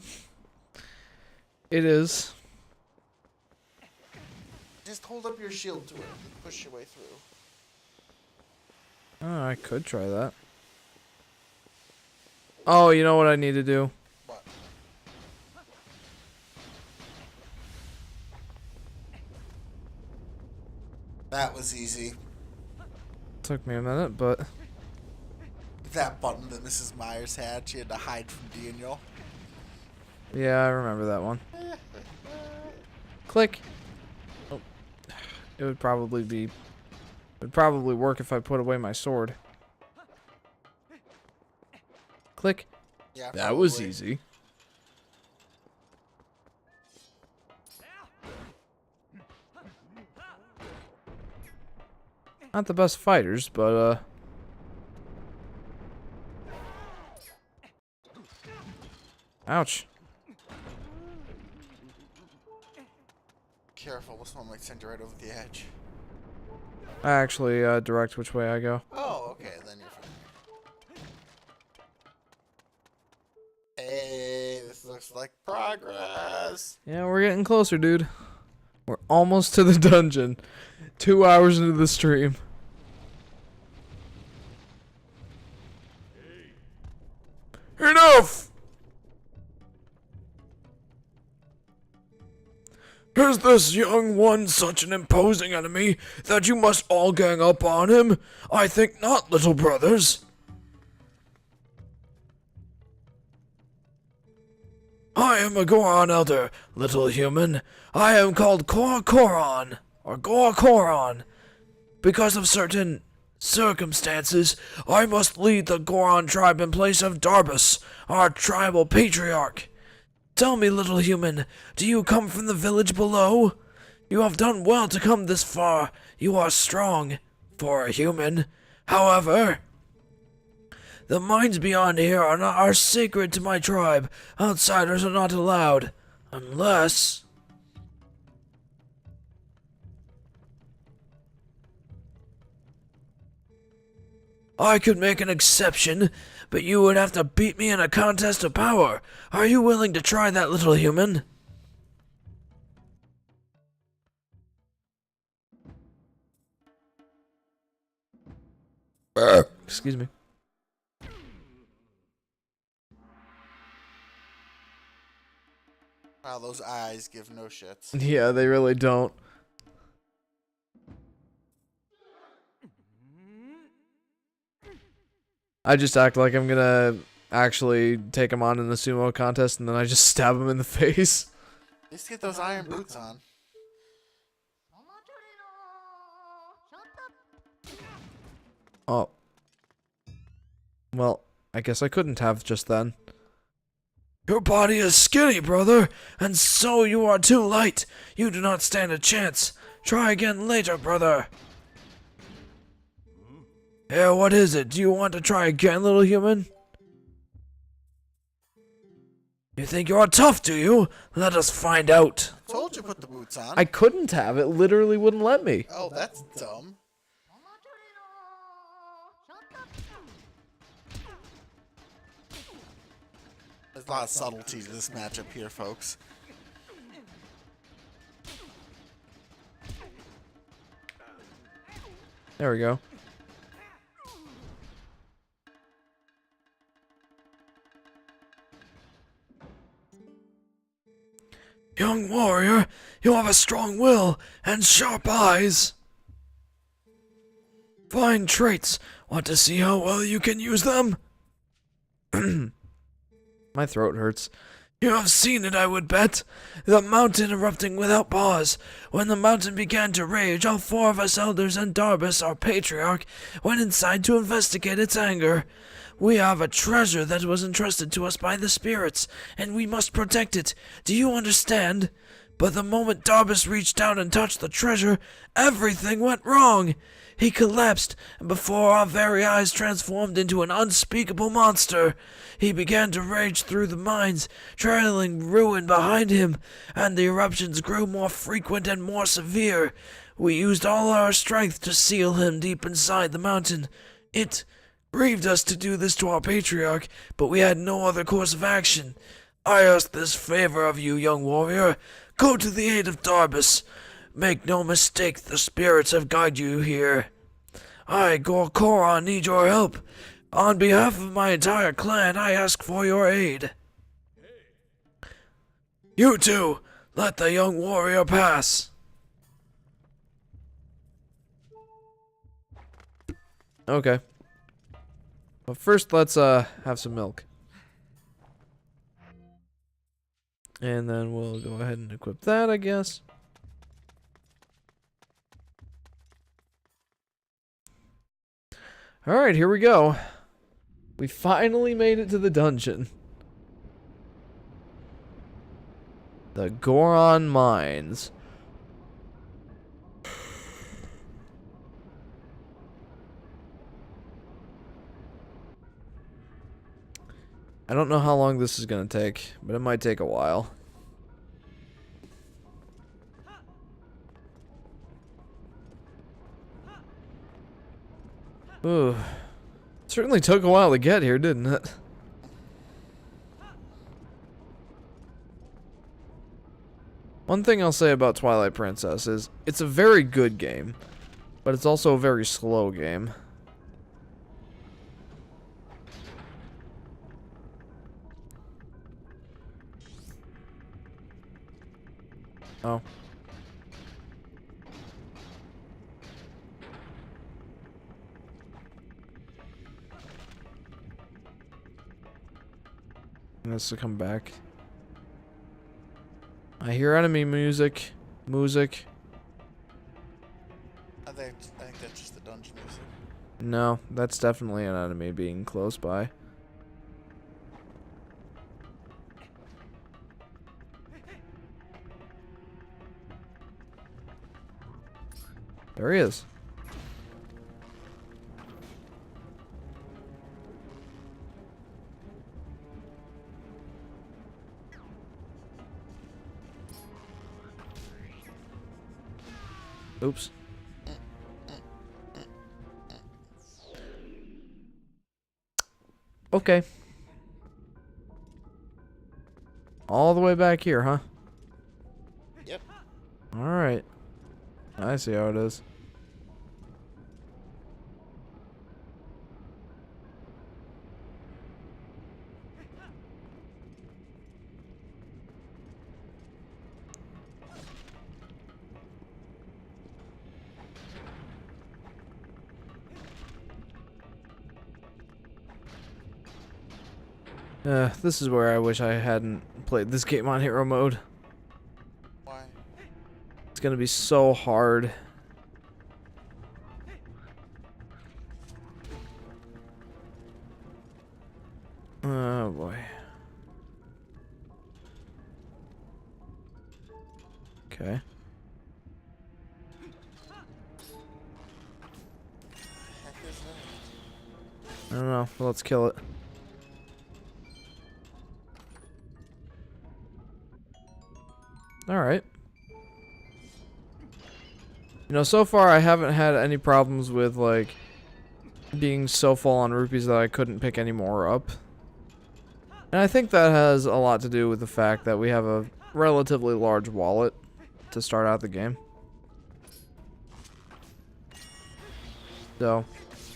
It is. Just hold up your shield to it and push your way through. Oh, I could try that. Oh, you know what I need to do? What? That was easy. Took me a minute, but... That button that Mrs. Myers had, she had to hide from Daniel. Yeah, I remember that one. Click. Oh. It would probably be... It would probably work if I put away my sword. Click. Yeah, That was probably. easy. Not the best fighters, but, ouch. Careful, this one might send you right over the edge. I actually, direct which way I go. Oh, okay, then you're fine. Hey, this looks like progress. Yeah, we're getting closer, dude. We're almost to the dungeon. 2 hours into the stream. Enough! Is this young one such an imposing enemy that you must all gang up on him? I think not, little brothers. I am a Goron elder, little human. I am called Goron, or Goron. Because of certain circumstances, I must lead the Goron tribe in place of Darbus, our tribal patriarch. Tell me, little human, do you come from the village below? You have done well to come this far. You are strong, for a human. However, the mines beyond here are sacred to my tribe. Outsiders are not allowed. Unless... I could make an exception, but you would have to beat me in a contest of power. Are you willing to try that, little human? Excuse me. Wow, those eyes give no shits. Yeah, they really don't. I just act like I'm gonna actually take him on in the sumo contest, and then I just stab him in the face. At least get those iron boots on. Oh. Well, I guess I couldn't have just then. Your body is skinny, brother, and so you are too light. You do not stand a chance. Try again later, brother. Here, what is it? Do you want to try again, little human? You think you're tough, do you? Let us find out. Told you put the boots on. I couldn't have. It literally wouldn't let me. Oh, that's dumb. There's a lot of subtlety to this matchup here, folks. There we go. Young warrior, you have a strong will and sharp eyes. Fine traits. Want to see how well you can use them? My throat hurts. You have seen it, I would bet. The mountain erupting without pause. When the mountain began to rage, all four of us elders and Darbus, our patriarch, went inside to investigate its anger. We have a treasure that was entrusted to us by the spirits, and we must protect it. Do you understand? But the moment Darbus reached down and touched the treasure, everything went wrong. He collapsed, and before our very eyes transformed into an unspeakable monster. He began to rage through the mines, trailing ruin behind him, and the eruptions grew more frequent and more severe. We used all our strength to seal him deep inside the mountain. It grieved us to do this to our patriarch, but we had no other course of action. I ask this favor of you, young warrior. Go to the aid of Darbus. Make no mistake, the spirits have guided you here. I, Goron, need your help. On behalf of my entire clan, I ask for your aid. You two, let the young warrior pass. Okay. But first, let's have some milk. And then we'll go ahead and equip that, I guess. Alright, here we go. We finally made it to the dungeon. The Goron Mines. I don't know how long this is going to take, but it might take a while. Ooh. Certainly took a while to get here, didn't it? One thing I'll say about Twilight Princess is it's a very good game, but it's also a very slow game. Oh. This to come back. I hear enemy music. Music. I think that's just the dungeon music. No, that's definitely an enemy being close by. There he is. Oops. Okay. All the way back here, huh? Yep. Alright. I see how it is. This is where I wish I hadn't played this game on hero mode. Why? It's gonna be so hard. Oh boy. Okay. Heck is that? I don't know. Well, let's kill it. Alright. You know, so far I haven't had any problems with, like, being so full on rupees that I couldn't pick any more up. And I think that has a lot to do with the fact that we have a relatively large wallet to start out the game. So,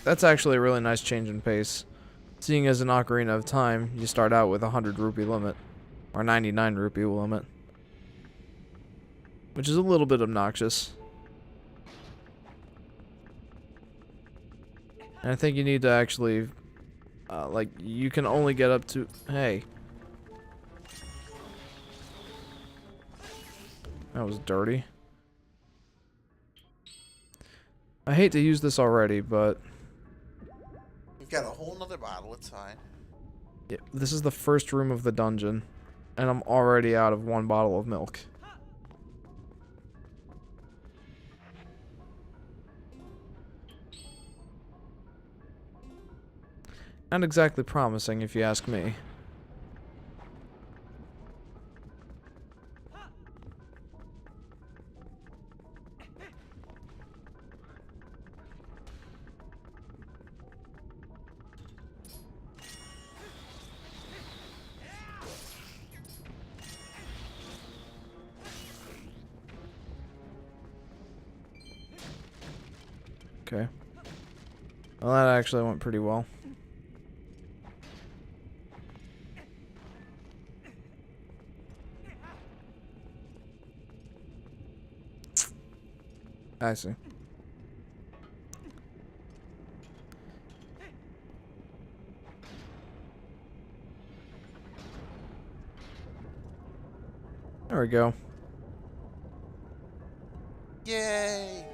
that's actually a really nice change in pace. Seeing as in Ocarina of Time, you start out with a 100 rupee limit. Or 99 rupee limit. Which is a little bit obnoxious. And I think you need to actually, like, you can only get up to, hey. That was dirty. I hate to use this already, but We've got a whole nother bottle. It's fine. yeah, this is the first room of the dungeon. And I'm already out of one bottle of milk. Not exactly promising, if you ask me. Okay. Well, that actually went pretty well. I see. There we go. Yay!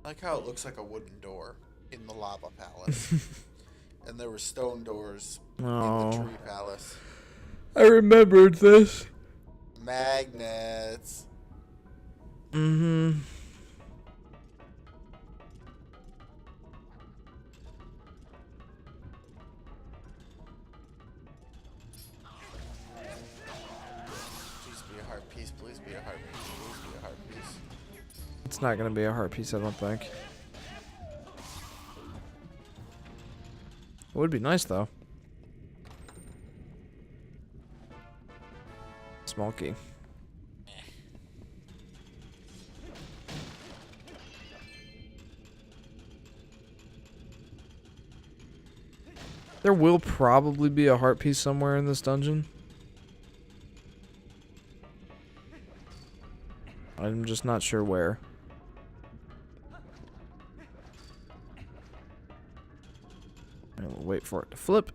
I like how it looks like a wooden door in the lava palace. And there were stone doors in Oh. the tree palace. I remembered this. Magnets. Mm-hmm. Please be a heart piece. Please be a heart piece. Please be a heart piece. It's not gonna be a heart piece, I don't think. It would be nice, though. Small key. There will probably be a heart piece somewhere in this dungeon. I'm just not sure where. I'll wait for it to flip.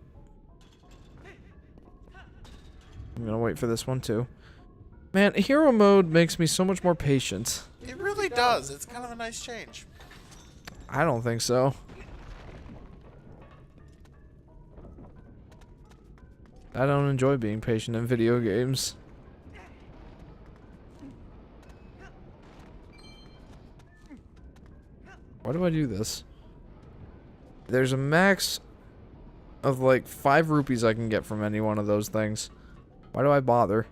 I'm gonna wait for this one too. Man, hero mode makes me so much more patient. It really does. It's kind of a nice change. I don't think so. I don't enjoy being patient in video games. Why do I do this? There's a max of like 5 rupees I can get from any one of those things. Why do I bother?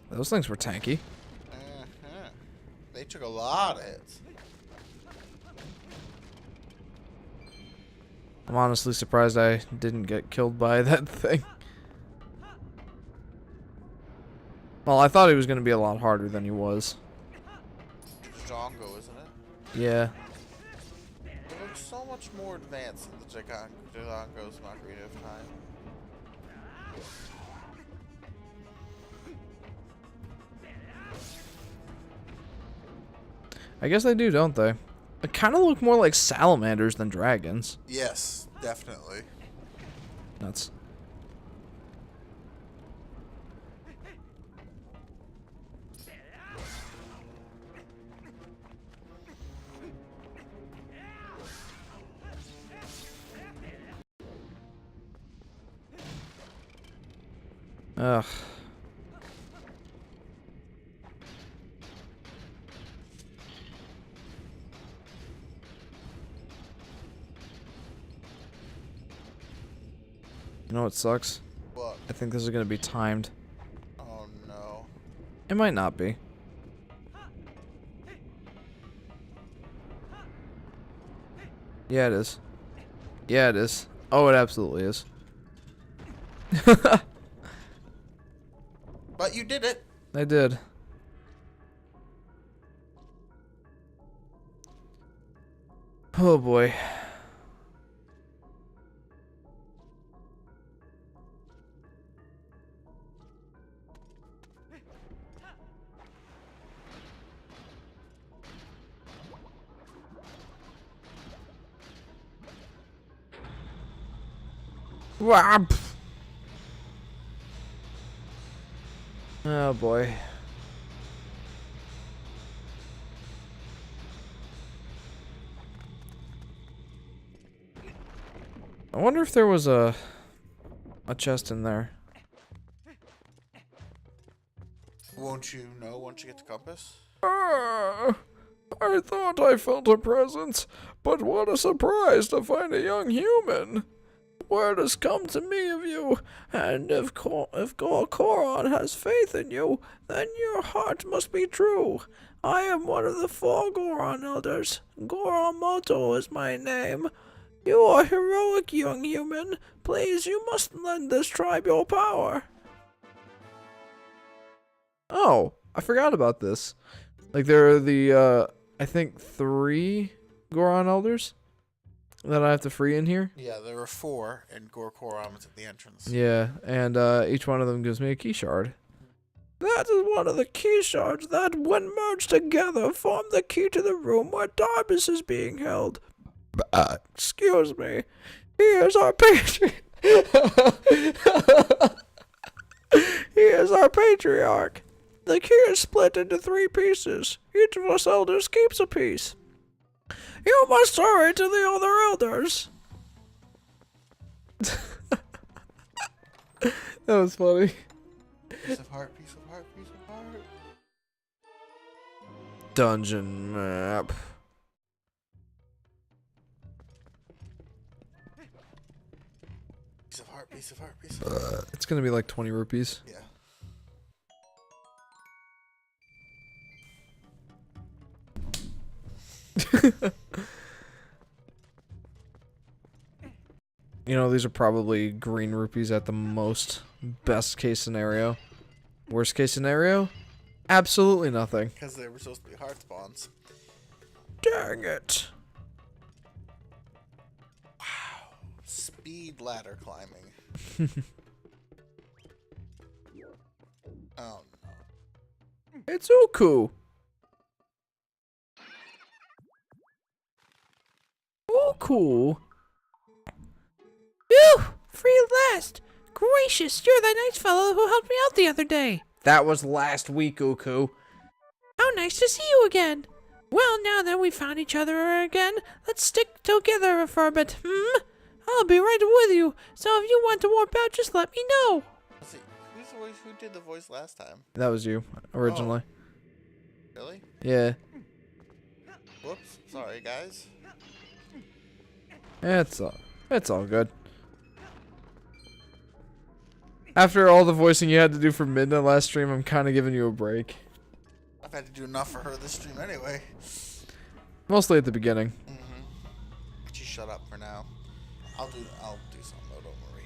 Those things were tanky. They took a lot of hits. I'm honestly surprised I didn't get killed by that thing. Well, I thought he was going to be a lot harder than he was. Django, isn't it? Yeah. It looks so much more advanced than the Django's Ocarina of Time. I guess they do, don't they? They kind of look more like salamanders than dragons. Yes, definitely. Nuts. Ugh. You know what sucks? What? I think this is gonna be timed. Oh no. It might not be. Yeah, it is. Yeah, it is. Oh, it absolutely is. But you did it. I did. Oh boy. Whap. Oh boy. I wonder if there was a chest in there. Won't you know once you get the compass? I thought I felt a presence, but what a surprise to find a young human. Word has come to me of you, and if Goron has faith in you, then your heart must be true. I am one of the 4 Goron elders. Goromoto is my name. You are heroic, young human. Please, you must lend this tribe your power. Oh, I forgot about this. Like, there are the, I think 3 Goron elders that I have to free in here. Yeah, there were 4, and Gorkoron was at the entrance. Yeah, and each one of them gives me a key shard. That is one of the key shards that, when merged together, form the key to the room where Darbus is being held. Excuse me. He is our patron. He is our patriarch. The key is split into 3 pieces. Each of us elders keeps a piece. You must hurry to the other elders. That was funny. Piece of heart, piece of heart, piece of heart. Dungeon map. Piece of heart, piece of heart, piece of heart. It's gonna be like 20 rupees. Yeah. You know, these are probably green rupees at the most. Best case scenario. Worst case scenario? Absolutely nothing. Because they were supposed to be heart spawns. Dang it. Speed ladder climbing. Oh no. It's Uku. Uku. Phew! Free at last! Gracious, you're that nice fellow who helped me out the other day. That was last week, Uku. How nice to see you again. Well, now that we found each other again, let's stick together for a bit, I'll be right with you, so if you want to warp out, just let me know. Let's see. Who's the voice? Who did the voice last time? That was you, originally. Really? Yeah. Whoops. Sorry, guys. It's all good. After all the voicing you had to do for Midnight last stream, I'm kind of giving you a break. I've had to do enough for her this stream anyway. Mostly at the beginning. Just shut up for now. I'll do something though, don't worry.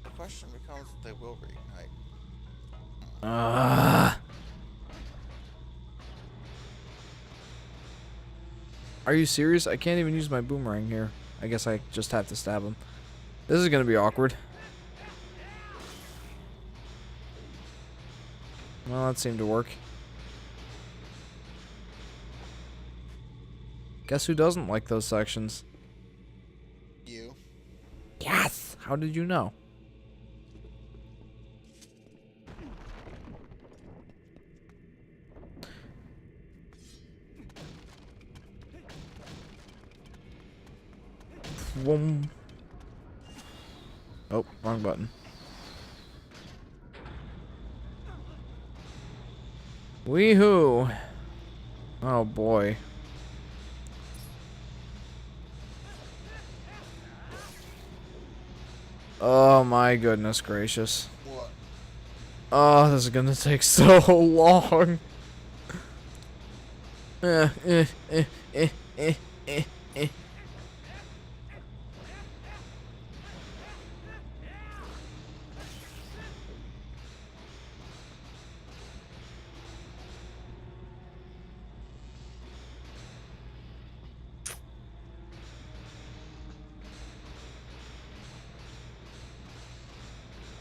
The question becomes if they will reignite. Are you serious? I can't even use my boomerang here. I guess I just have to stab him. This is gonna be awkward. Well, that seemed to work. Guess who doesn't like those sections? You. Yes! How did you know? Whoom. Oh, wrong button. Weehoo! Oh boy. Oh my goodness gracious. What? Oh, this is gonna take so long. Eh, eh, eh, eh, eh, eh, eh.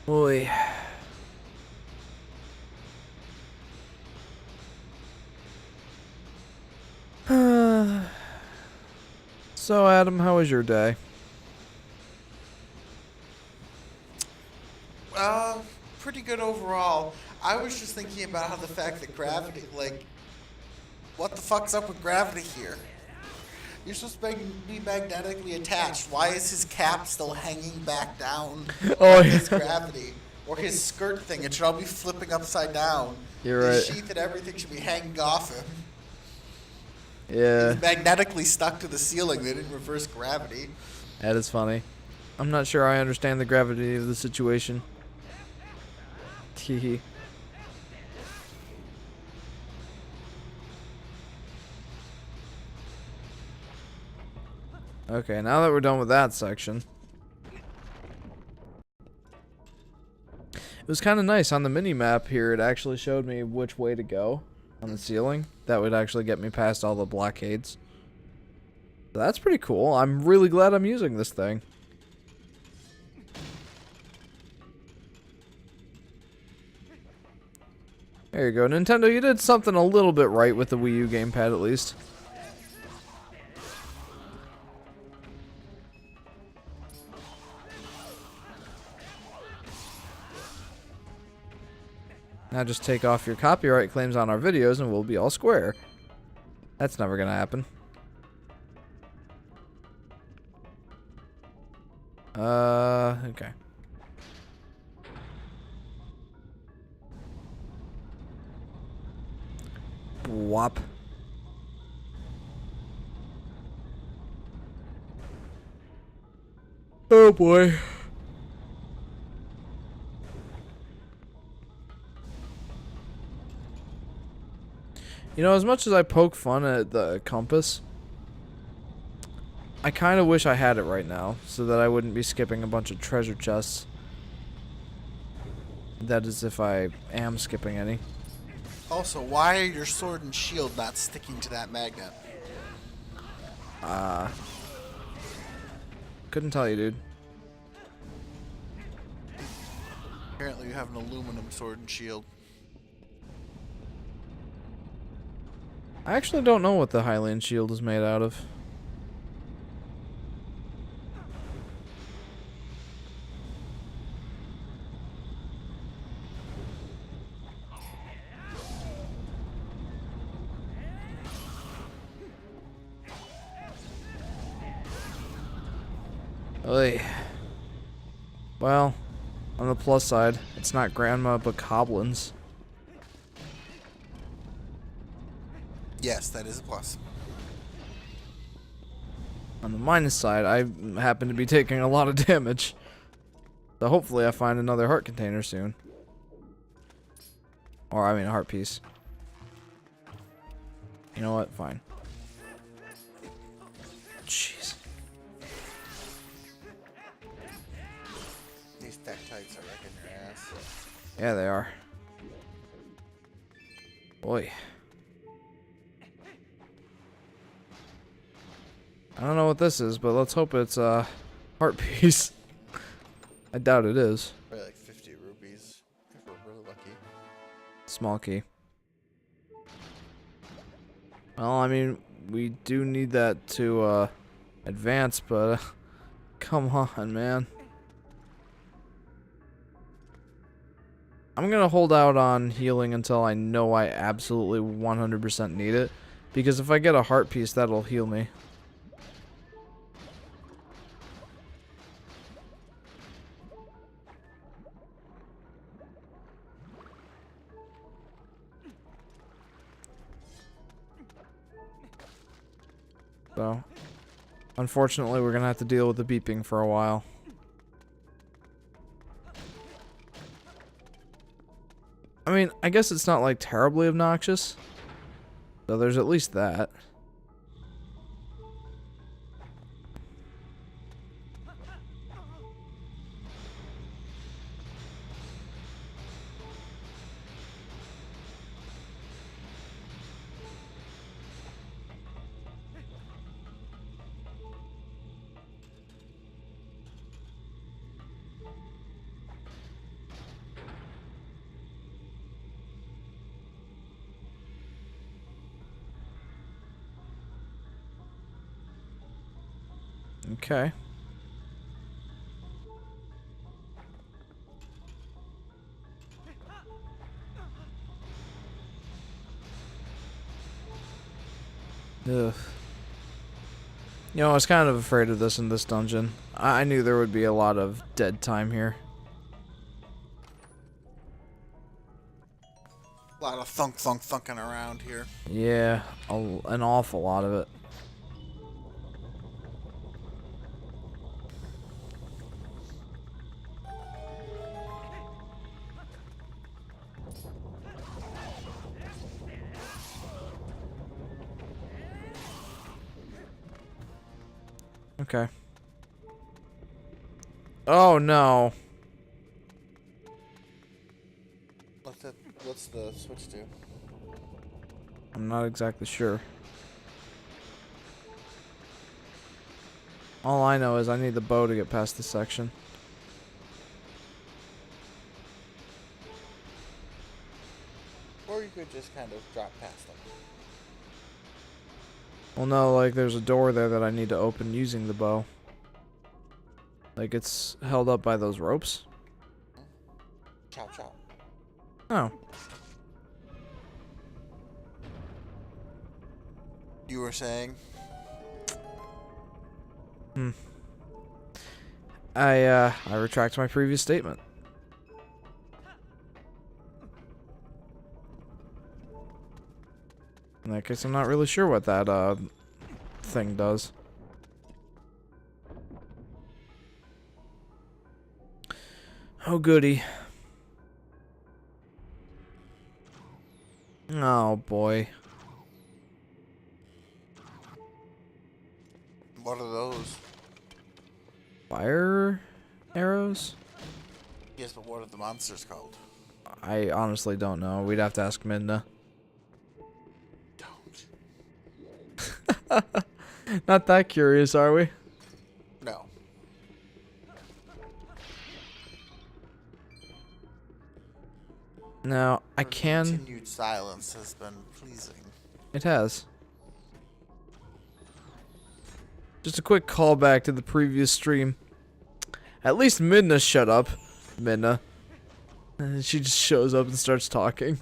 Boy. So, Adam, how was your day? Pretty good overall. I was just thinking about how the fact that gravity, like, what the fuck's up with gravity here? You're supposed to be magnetically attached. Why is his cap still hanging back down? Oh, His yeah. gravity. Or his skirt thing. It should all be flipping upside down. You're His right. sheath and everything should be hanging off him. Yeah, He's magnetically stuck to the ceiling. They didn't reverse gravity. that is funny. I'm not sure I understand the gravity of the situation. Teehee. Okay, now that we're done with that section. It was kind of nice on the mini map here. It actually showed me which way to go on the ceiling. That would actually get me past all the blockades. So that's pretty cool. I'm really glad I'm using this thing. There you go, Nintendo. You did something a little bit right with the Wii U gamepad, at least. Now just take off your copyright claims on our videos and we'll be all square. That's never gonna happen. Okay. Whop. Oh boy. You know, as much as I poke fun at the compass, I kind of wish I had it right now, so that I wouldn't be skipping a bunch of treasure chests. That is if I am skipping any. Also, why are your sword and shield not sticking to that magnet? Couldn't tell you, dude. Apparently you have an aluminum sword and shield. I actually don't know what the Hylian shield is made out of. Oy. Well, on the plus side, it's not grandma but goblins. Yes, that is a plus. On the minus side, I happen to be taking a lot of damage. So hopefully I find another heart container soon. Or, I mean, a heart piece. You know what? Fine. Jeez. These tactites are wrecking your ass. Yeah, they are. Boy. I don't know what this is, but let's hope it's a heart piece. I doubt it is. Probably like 50 rupees, if we're really lucky. Small key. Well, I mean, we do need that to advance, but come on, man. I'm gonna hold out on healing until I know I absolutely 100% need it, because if I get a heart piece, that'll heal me. So, unfortunately, we're gonna have to deal with the beeping for a while. I mean, I guess it's not like terribly obnoxious. So there's at least that. Okay. Ugh. You know, I was kind of afraid of this in this dungeon. I knew there would be a lot of dead time here. A lot of thunking around here. Yeah, an awful lot of it. Okay. Oh no. What's the switch to? I'm not exactly sure. All I know is I need the bow to get past this section. Or you could just kind of drop past them. Well, no, like there's a door there that I need to open using the bow. Like it's held up by those ropes. Chop chop. Oh. You were saying? I retract my previous statement. In that case, I'm not really sure what that thing does. Oh goody. Oh boy. What are those? Fire arrows? Yes, but what are the monsters called? I honestly don't know. We'd have to ask Midna. Don't. Not that curious, are we? No. Now, I can... Continued silence has been pleasing. It has. Just a quick callback to the previous stream. At least Midna shut up. Midna. And she just shows up and starts talking.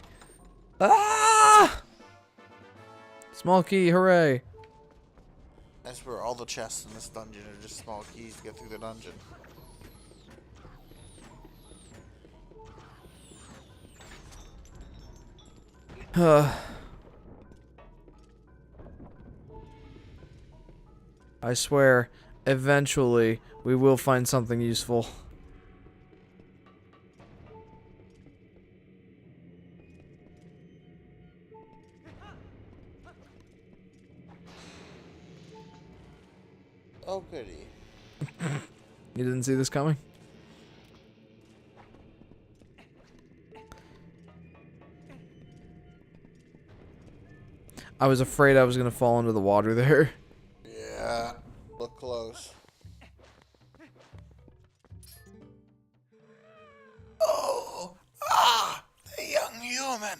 Ah! Small key, hooray. That's where all the chests in this dungeon are just small keys to get through the dungeon. I swear, eventually, we will find something useful. Oh, goody. You didn't see this coming? I was afraid I was gonna fall into the water there. Yeah. Look close. Oh! Ah! The young human!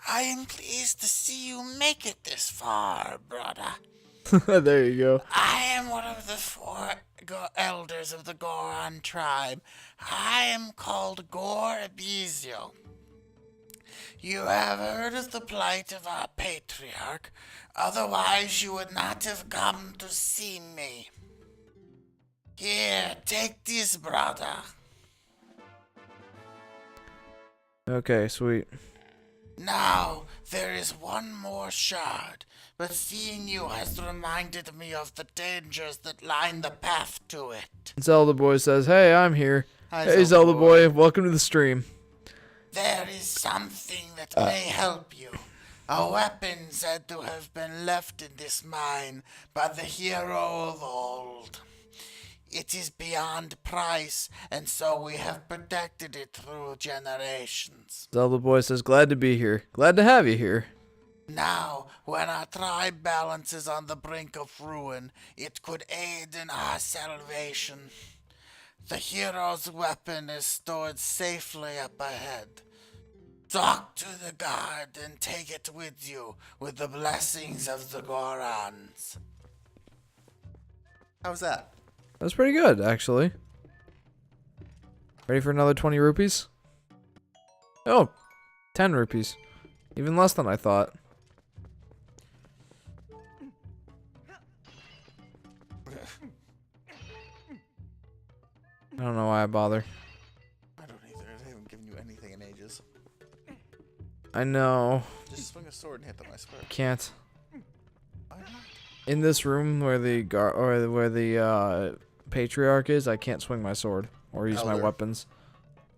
I am pleased to see you make it this far, brother. There you go. I am one of the four elders of the Goron tribe. I am called Gor Abizio. You have heard of the plight of our patriarch, otherwise you would not have come to see me. Here, take this, brother. Okay, sweet. Now, there is one more shard, but seeing you has reminded me of the dangers that line the path to it. Zelda Boy says, hey, I'm here. Hi, Hey, Zelda Boy, welcome to the stream. There is something that may help you. A weapon said to have been left in this mine by the hero of old. It is beyond price, and so we have protected it through generations. Zelda Boy says, glad to be here. Glad to have you here. Now, when our tribe balances on the brink of ruin, it could aid in our salvation. The hero's weapon is stored safely up ahead. Talk to the guard and take it with you with the blessings of the Gorons. How's that? That's pretty good, actually. Ready for another 20 rupees? Oh, 10 rupees. Even less than I thought. I don't know why I bother. I don't either. I haven't given you anything in ages. I know. Just swing a sword and hit them, I swear. Can't. Why not? In this room where the patriarch is, I can't swing my sword or use my Elder. weapons.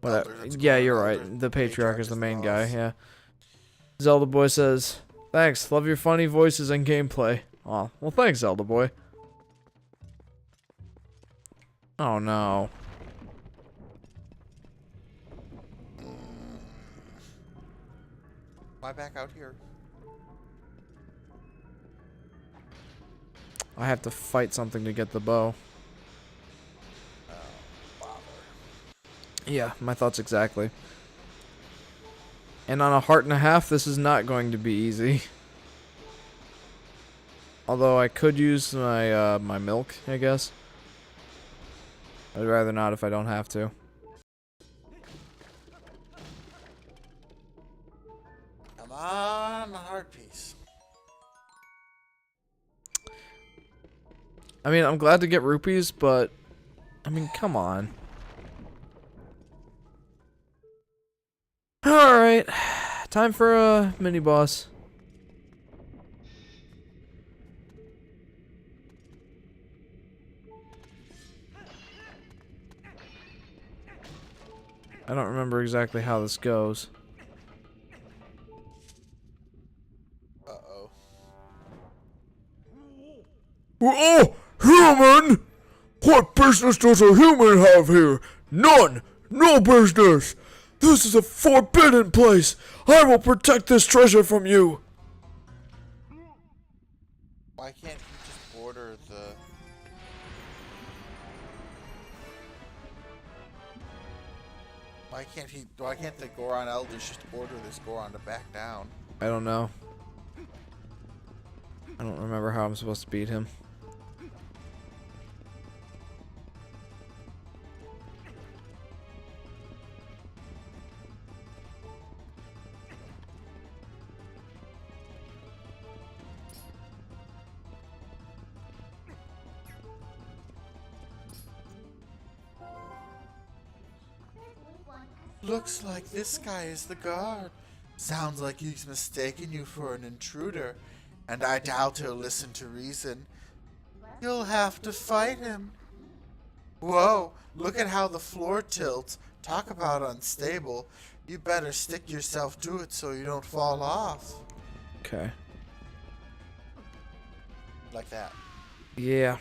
Elder, that's Yeah, cool. you're Elder. right. The patriarch is the main guy. boss. Yeah. Zelda Boy says, "Thanks. Love your funny voices and gameplay." Oh, well, thanks, Zelda Boy. Oh no. Why back out here? I have to fight something to get the bow. Yeah, my thoughts exactly. And on a heart and a half, this is not going to be easy. Although I could use my my milk, I guess. I'd rather not if I don't have to. Come on, heart piece. I mean, I'm glad to get rupees, but I mean, come on. Alright, time for a mini boss. I don't remember exactly how this goes. Uh-oh. Oh! Human? What business does a human have here? None! No business! This is a forbidden place! I will protect this treasure from you! Why can't he just order the... Why can't the Goron elders just order this Goron to back down? I don't know. I don't remember how I'm supposed to beat him. Looks like this guy is the guard. Sounds like he's mistaken you for an intruder, and I doubt he'll listen to reason. You'll have to fight him. Whoa, look at how the floor tilts. Talk about unstable. You better stick yourself to it so you don't fall off. Okay. Like that. Yeah.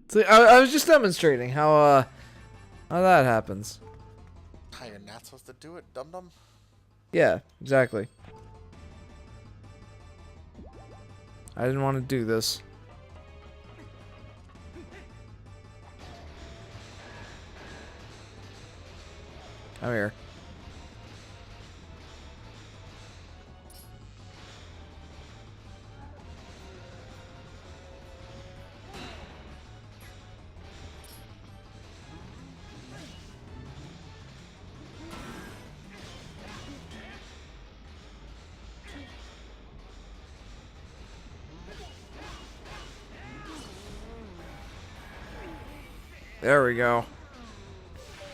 See, I was just demonstrating how that happens. You're not supposed to do it, dum-dum. Yeah, exactly. I didn't want to do this. Come here. There we go.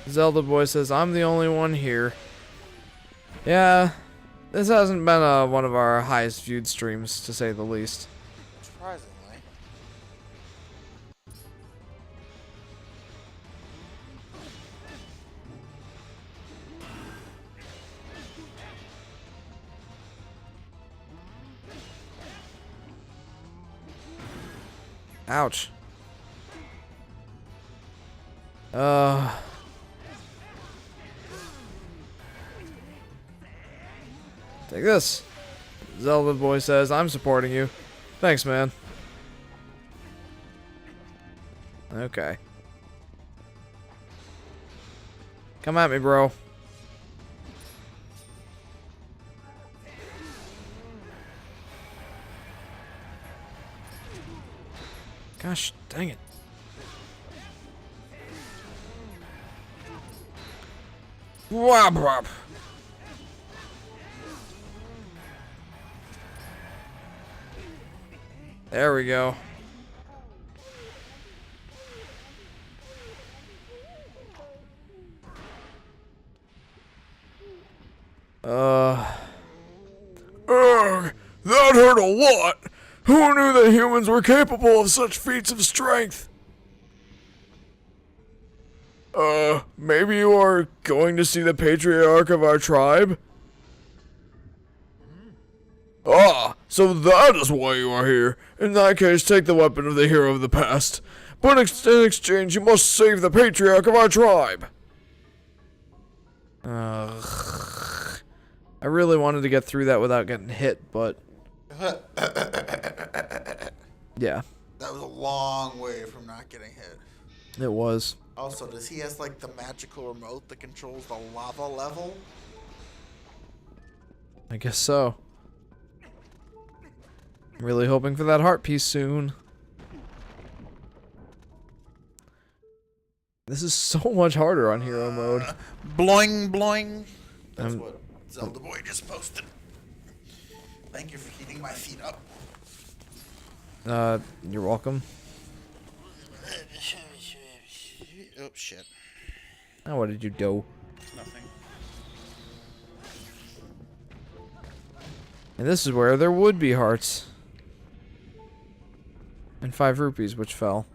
Zelda Boy says, I'm the only one here. Yeah, this hasn't been one of our highest viewed streams, to say the least. Surprisingly. Ouch. Take this. Zelda Boy says, I'm supporting you. Thanks, man. Okay. Come at me, bro. Gosh, dang it. Wop wop. There we go. Ugh, that hurt a lot. Who knew that humans were capable of such feats of strength? Maybe you are going to see the patriarch of our tribe? Ah, so that is why you are here. In that case, take the weapon of the hero of the past. But in exchange, you must save the patriarch of our tribe. I really wanted to get through that without getting hit, but... yeah. That was a long way from not getting hit. It was. Also, does he has like the magical remote that controls the lava level? I guess so. I'm really hoping for that heart piece soon. This is so much harder on hero mode. Bloing, bloing. That's what Zelda Boy just posted. Thank you for heating my feet up. You're welcome. Oh, shit. Oh, what did you do? Nothing. And this is where there would be hearts. And 5 rupees, which fell.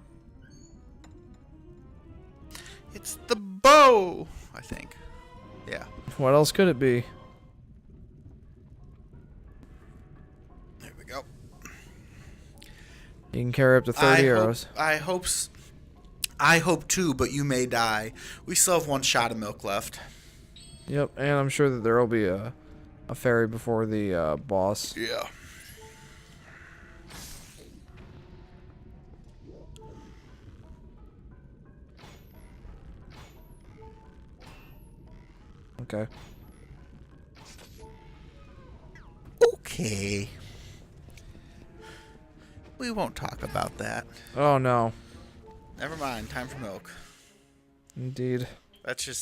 It's the bow, I think. Yeah. What else could it be? There we go. You can carry up to 30 arrows. I hope too, but you may die. We still have 1 shot of milk left. Yep, and I'm sure that there will be a fairy before the boss. Yeah. Okay. Okay. We won't talk about that. Oh no. Never mind. Time for milk. Indeed.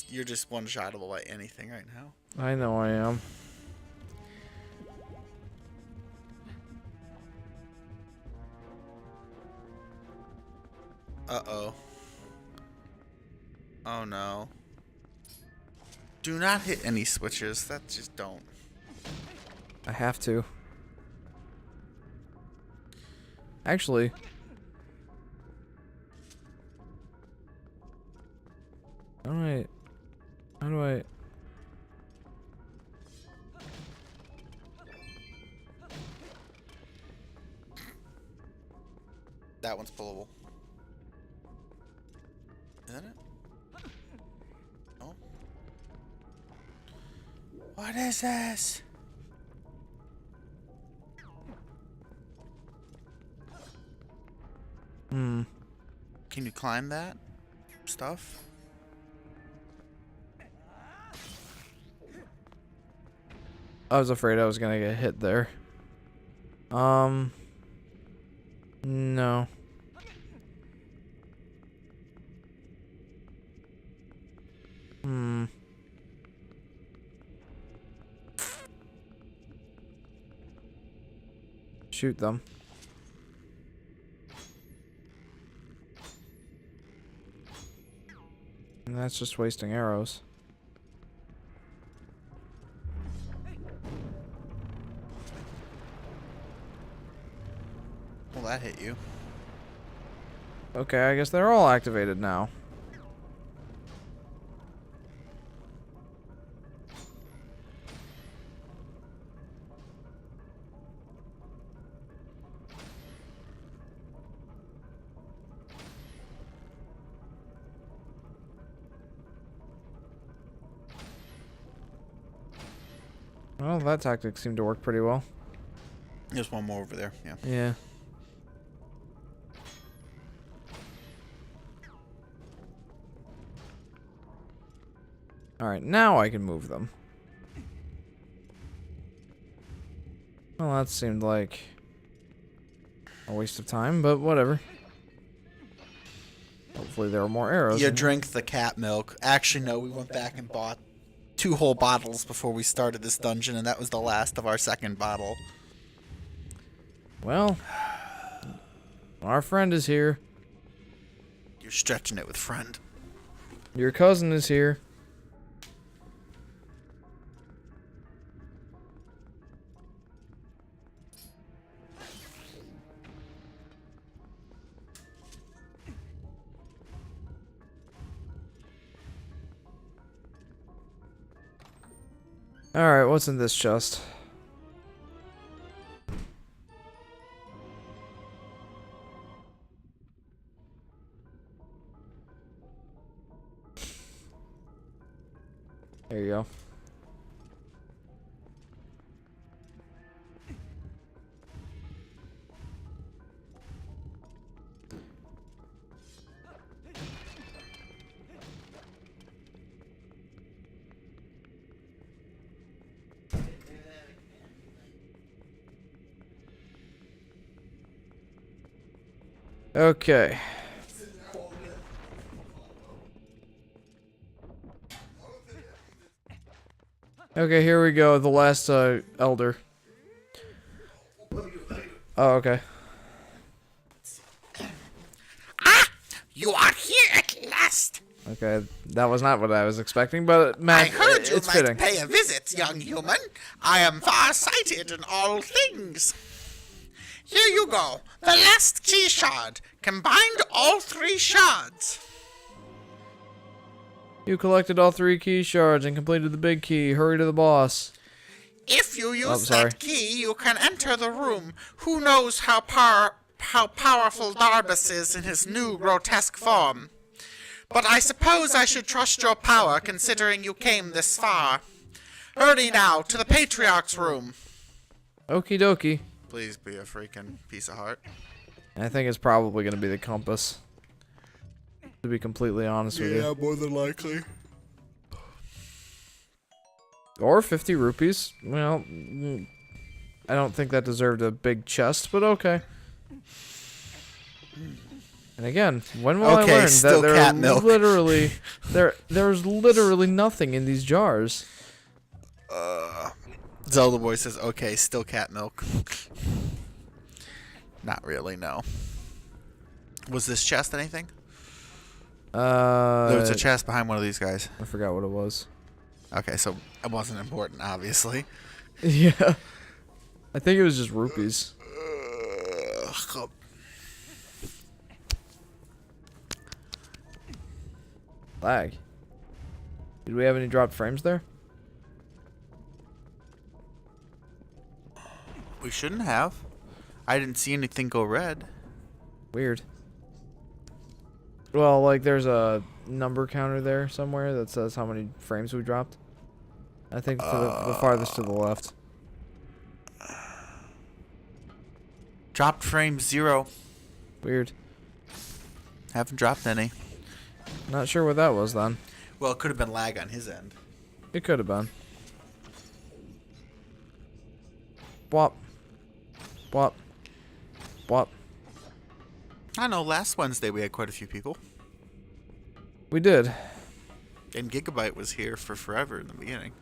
You're just 1 shot of anything right now. I know I am. Uh-oh. Oh no. Do not hit any switches. That just don't. I have to. Actually. How do I... That one's pullable. Isn't it? Oh. What is this? Can you climb that stuff? I was afraid I was gonna get hit there. No. Shoot them. And that's just wasting arrows. Well, that hit you. Okay, I guess they're all activated now. Well, that tactic seemed to work pretty well. There's one more over there. Yeah. Yeah. Alright, now I can move them. Well, that seemed like a waste of time, but whatever. Hopefully there are more arrows. You drank the cat milk. Actually, no, we went back and bought 2 whole bottles before we started this dungeon, and that was the last of our 2nd bottle. Well, our friend is here. You're stretching it with friend. Your cousin is here. Alright, what's in this chest? There you go. Okay. Okay, here we go. The last elder. Oh, okay. Ah! You are here at last! Okay, that was not what I was expecting, but Matt, I heard you it's might fitting. pay a visit, young human. I am far-sighted in all things. Here you go. The last key shard. Combined all 3 shards. You collected all 3 key shards and completed the big key. Hurry to the boss. If you use sorry. that key, you can enter the room. Who knows how how powerful Darbus is in his new grotesque form. But I suppose I should trust your power, considering you came this far. Hurry now, to the Patriarch's room. Okie dokie. Please be a freaking piece of heart. I think it's probably going to be the compass. To be completely honest with you. more than likely. Or 50 rupees. Well, I don't think that deserved a big chest, but okay. And again, when will I Okay, learn still that cat milk. there's literally nothing in these jars? Zelda boy says, okay, still cat milk. Not really, no. Was this chest anything? There was a chest behind one of these guys. I forgot what it was. Okay, so it wasn't important, obviously. Yeah. I think it was just rupees. Lag. Did we have any dropped frames there? We shouldn't have. I didn't see anything go red. Weird. Well, like there's a number counter there somewhere that says how many frames we dropped. I think to the farthest to the left. Dropped frame 0. Weird. Haven't dropped any. Not sure what that was then. Well, it could have been lag on his end. It could have been. Bwop. Bwop. Bwop. I know, last Wednesday we had quite a few people. We did. And Gigabyte was here for forever in the beginning.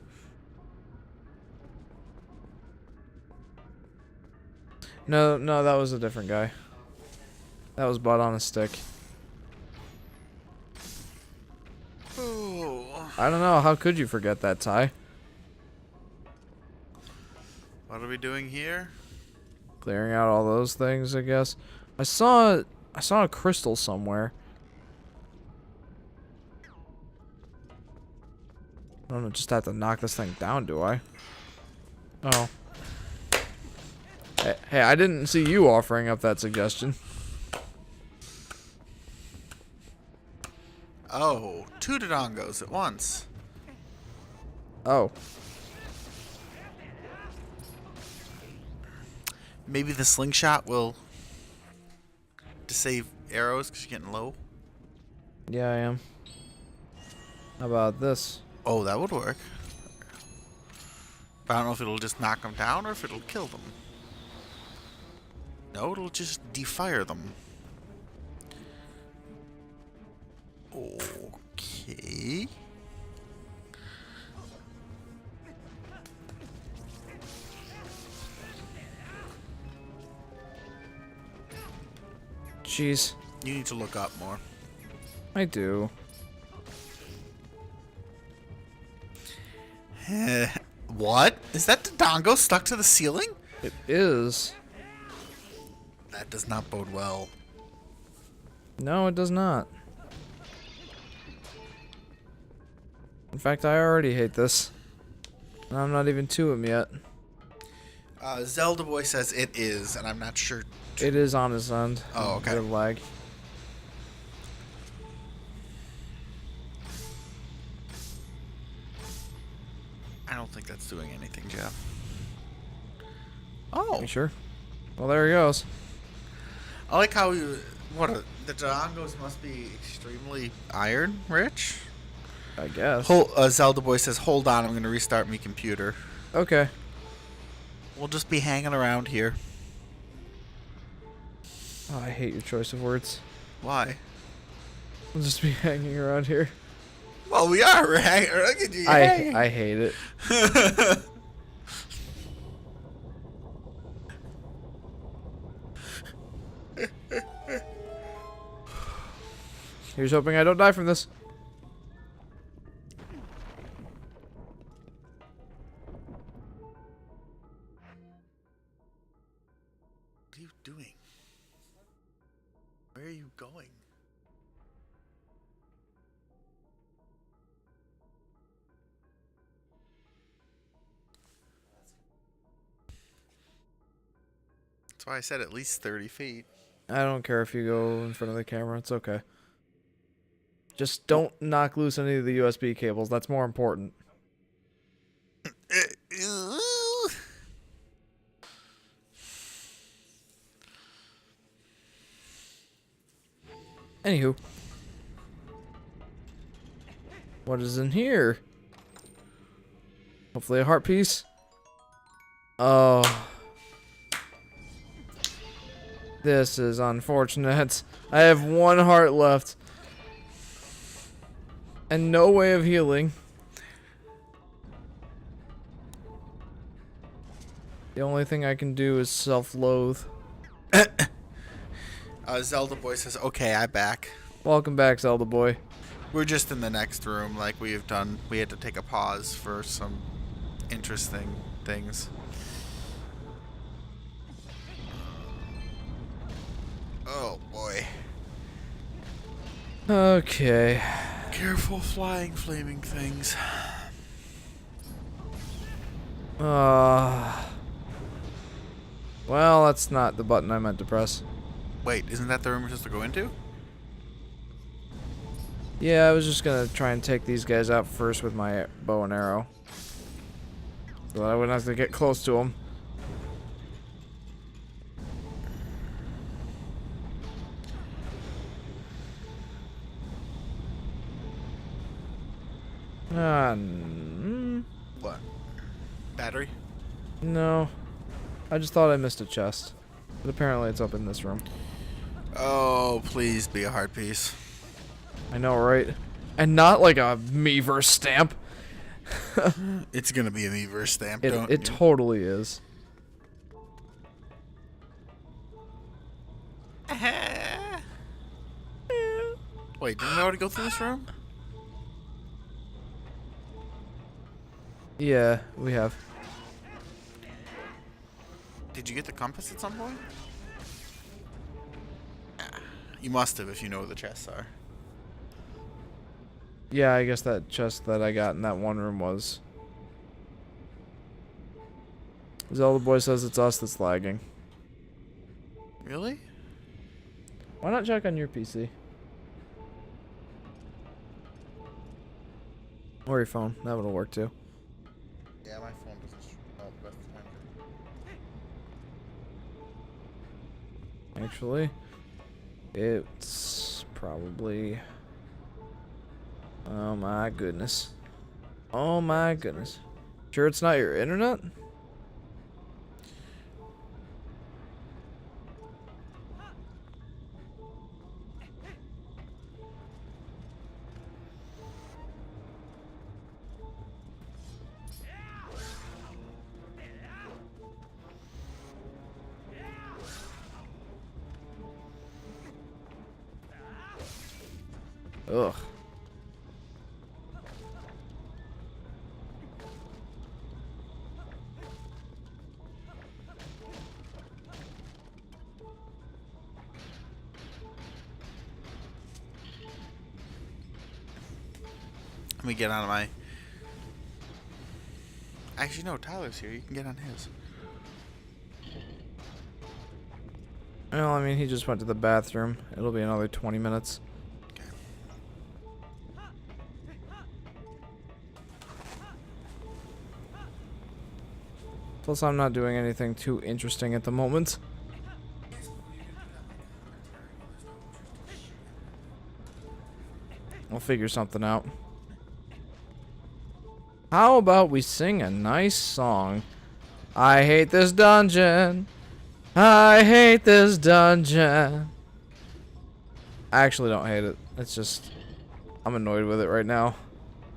No, that was a different guy. That was Butt on a Stick. Oh. I don't know. How could you forget that, Ty? What are we doing here? Clearing out all those things, I guess. I saw a crystal somewhere. I don't know, just have to knock this thing down, do I? Oh. Hey, I didn't see you offering up that suggestion. Oh, 2 Dodongos at once. Oh. Maybe the slingshot will save arrows because you're getting low. Yeah, I am. How about this? Oh, that would work. But I don't know if it'll just knock them down or if it'll kill them. No, it'll just defire them. Okay. Jeez. You need to look up more. I do. What? Is that Dodongo stuck to the ceiling? It is. That does not bode well. No, it does not. In fact, I already hate this. And I'm not even to him yet. Zelda Boy says it is, and I'm not sure. It is on his end. Oh, okay. The lag. I don't think that's doing anything, Jeff. Oh. You sure? Well, there he goes. I like how you. The Dodongos must be extremely iron rich? I guess. Zelda Boy says, hold on, I'm going to restart my computer. Okay. We'll just be hanging around here. Oh, I hate your choice of words. Why? We'll just be hanging around here. Well, we are. We're hanging. Look at you. I hate it. Here's hoping I don't die from this. What are you doing? Where are you going? That's why I said at least 30 feet. I don't care if you go in front of the camera. It's okay. Just don't knock loose any of the USB cables. That's more important. Anywho. What is in here? Hopefully a heart piece. Oh. This is unfortunate. I have one heart left. And no way of healing. The only thing I can do is self-loathe. Zelda Boy says, "Okay, I back." Welcome back, Zelda Boy. We're just in the next room, like we have done. We had to take a pause for some interesting things. Oh boy. Okay. Careful flying flaming things. Well, that's not the button I meant to press. Wait, isn't that the room we're supposed to go into? Yeah, I was just gonna try and take these guys out first with my bow and arrow. So that I wouldn't have to get close to them. What? Battery? No. I just thought I missed a chest. But apparently it's up in this room. Oh, please be a heart piece. I know, right? And not like a Meaver stamp. It's gonna be a Meaver stamp, It totally is. Wait, didn't we already go through this room? Yeah, we have. Did you get the compass at some point? You must have if you know where the chests are. Yeah, I guess that chest that I got in that one room was. Zelda Boy says it's us that's lagging. Really? Why not check on your PC? Or your phone. That would work too. Yeah, my phone doesn't. Oh, that's the time. Actually, it's probably. Oh my goodness. Oh my goodness. Sure it's not your internet? Ugh. Let me get on my. Actually, no, Tyler's here. You can get on his. Well, I mean, he just went to the bathroom. It'll be another 20 minutes. Okay. Plus, I'm not doing anything too interesting at the moment. I'll figure something out. How about we sing a nice song? I hate this dungeon. I hate this dungeon. I actually don't hate it. It's just, I'm annoyed with it right now.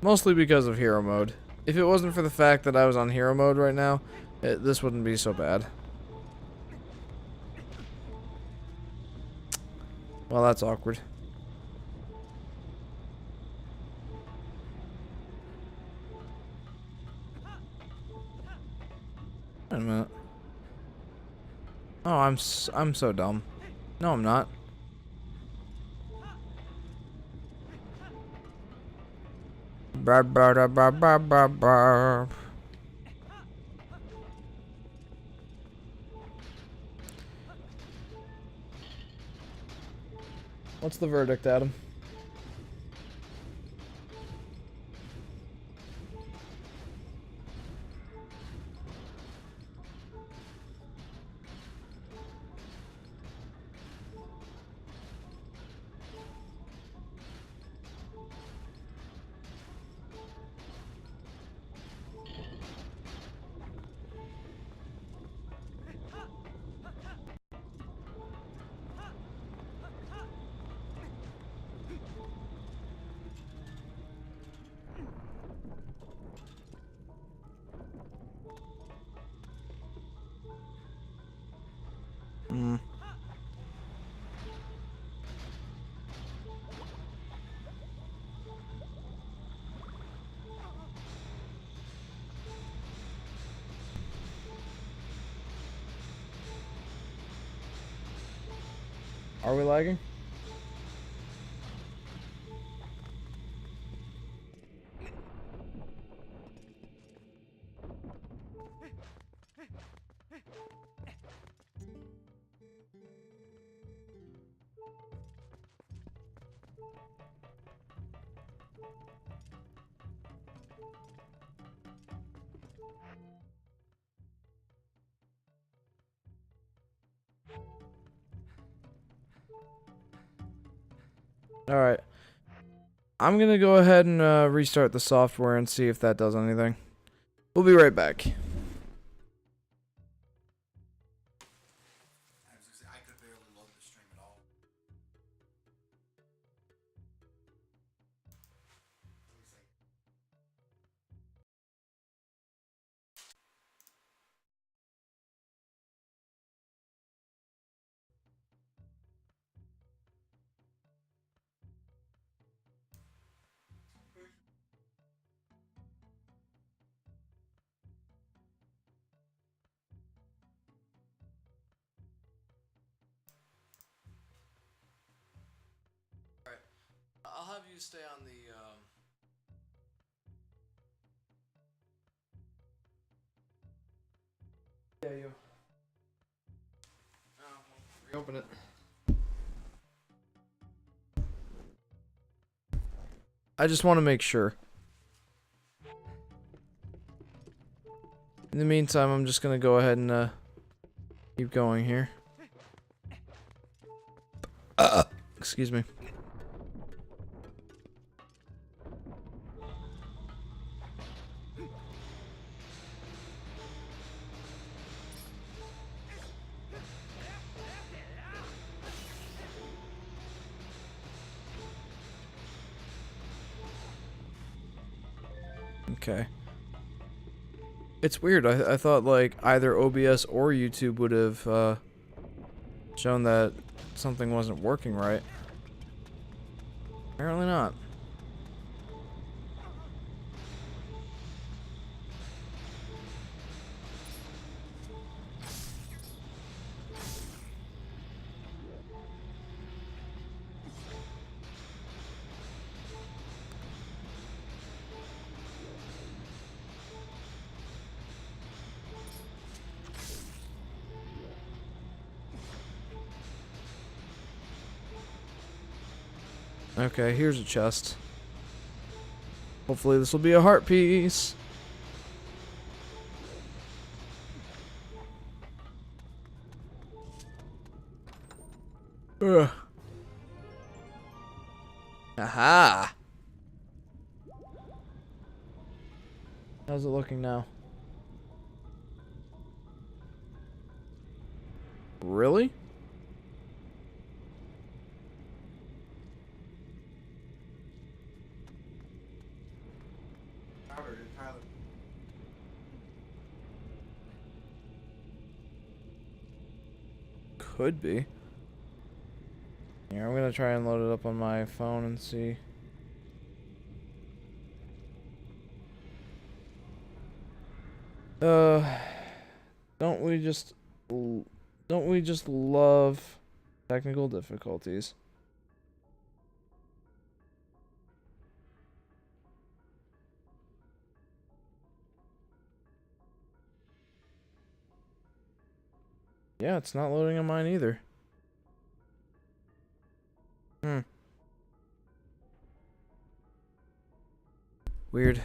Mostly because of hero mode. If it wasn't for the fact that I was on hero mode right now, this wouldn't be so bad. Well, that's awkward. Wait a minute. Oh, I'm so dumb. No, I'm not. Brr, brr, brr, brr, brr, brr. What's the verdict, Adam? Mm. Are we lagging? Alright. I'm gonna go ahead and restart the software and see if that does anything. We'll be right back. I could barely load the stream at all. I'll have you stay on the, Yeah, you. Reopen it. I just want to make sure. In the meantime, I'm just gonna go ahead and, keep going here. Excuse me. Okay. It's weird. I thought like either OBS or YouTube would have shown that something wasn't working right. Apparently not. Okay, here's a chest. Hopefully this will be a heart piece. Ugh. Aha! How's it looking now? Really? Could be. Here, I'm gonna try and load it up on my phone and see. Don't we just love technical difficulties? Yeah, it's not loading on mine either. Weird.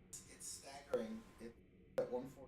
It's staggering. It's at 140.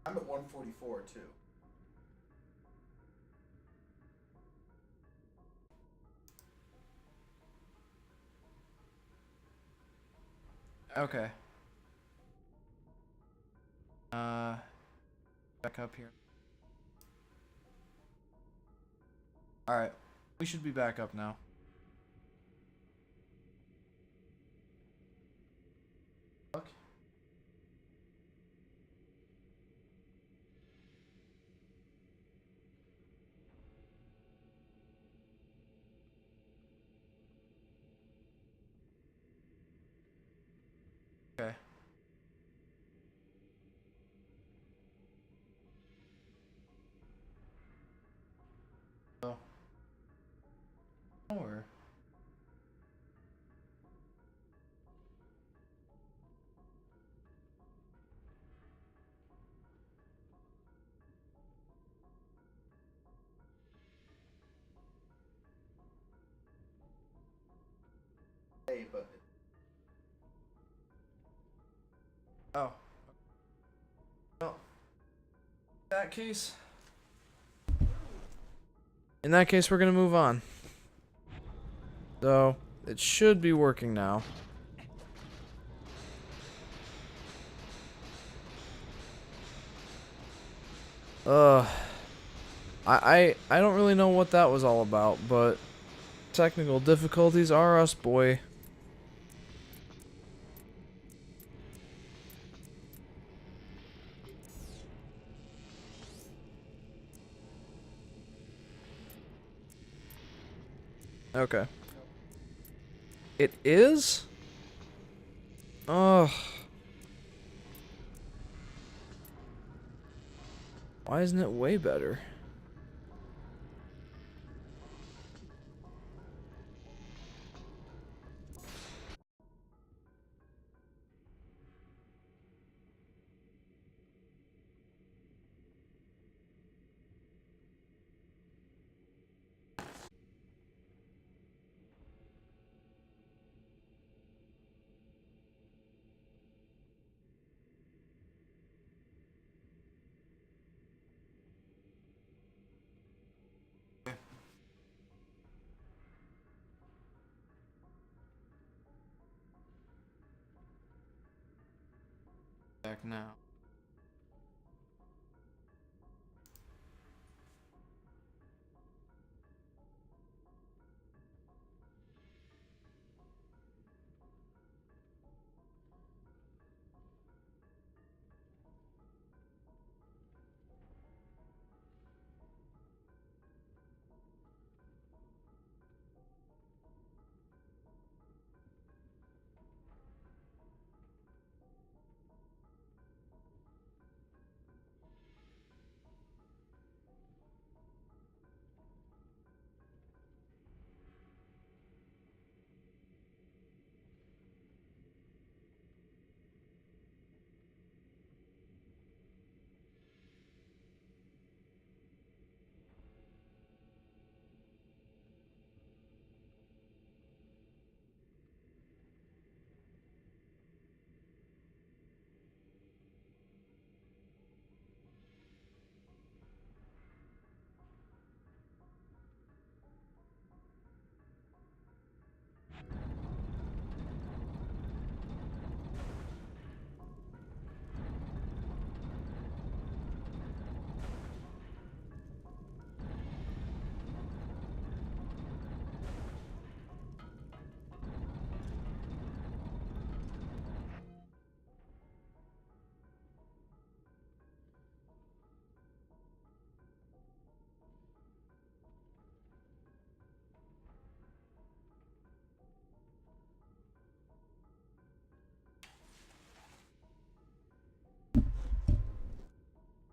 I'm at 144 too. Okay. Back up here. Alright. We should be back up now. Fuck. Okay. So. Or. Hey, but Oh. Well. That case. In that case, we're gonna move on. So, it should be working now. Uh, I don't really know what that was all about, but technical difficulties are us, boy. Okay. It is? Ugh. Why isn't it way better? Back now.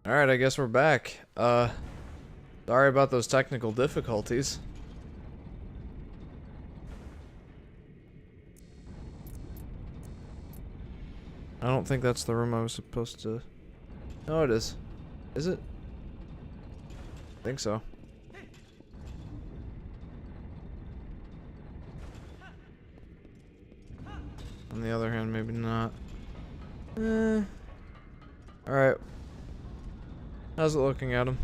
Alright, I guess we're back. Sorry about those technical difficulties. I don't think that's the room I was supposed to... No, it is. Is it? I think so. On the other hand, maybe not. Alright. How's it looking, Adam?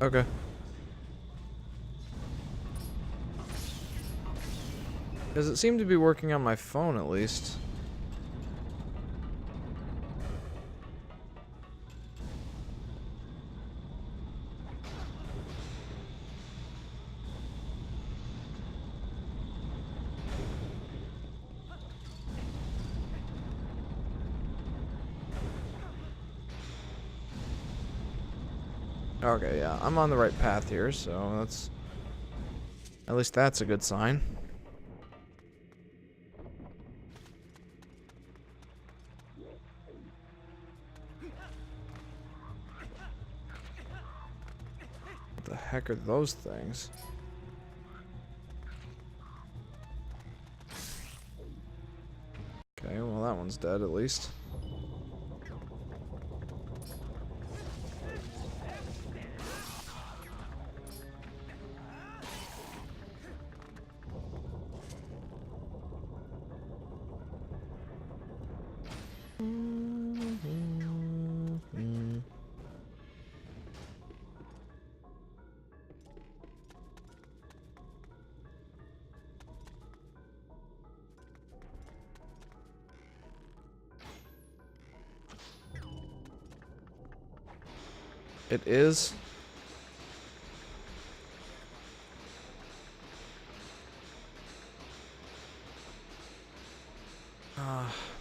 Okay. Does it seem to be working on my phone at least? Okay, yeah, I'm on the right path here, so that's... At least that's a good sign. What the heck are those things? Okay, well that one's dead at least. It is.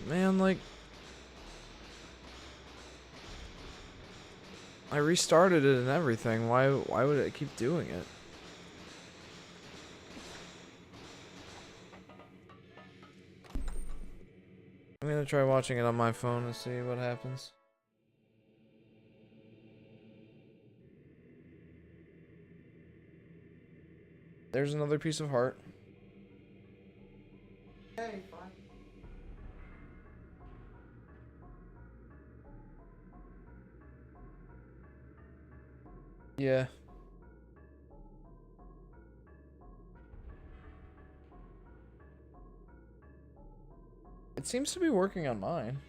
Man, like... I restarted it and everything. Why would it keep doing it? I'm gonna try watching it on my phone and see what happens. There's another piece of heart. Yeah. It seems to be working on mine.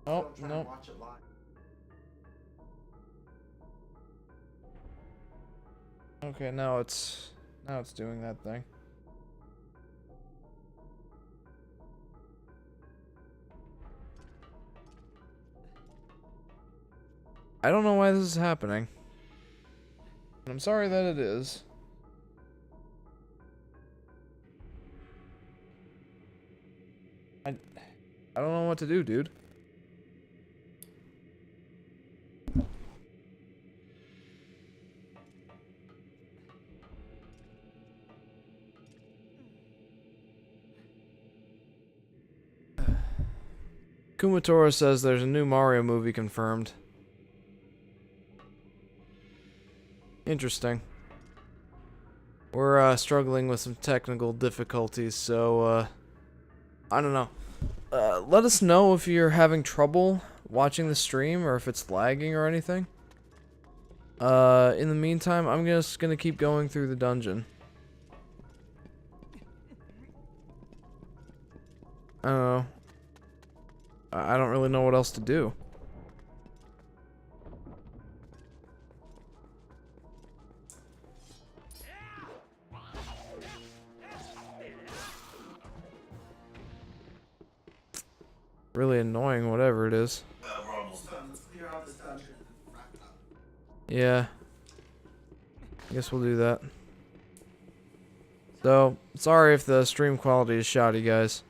Oh, no. Okay, now it's doing that thing. I don't know why this is happening. I'm sorry that it is. I don't know what to do, dude. Kumatora says there's a new Mario movie confirmed. Interesting. We're struggling with some technical difficulties, so I don't know. Let us know if you're having trouble watching the stream or if it's lagging or anything. In the meantime, I'm just gonna keep going through the dungeon. I don't know. I don't really know what else to do. Really annoying, whatever it is. Yeah. I guess we'll do that. So, sorry if the stream quality is shoddy, guys.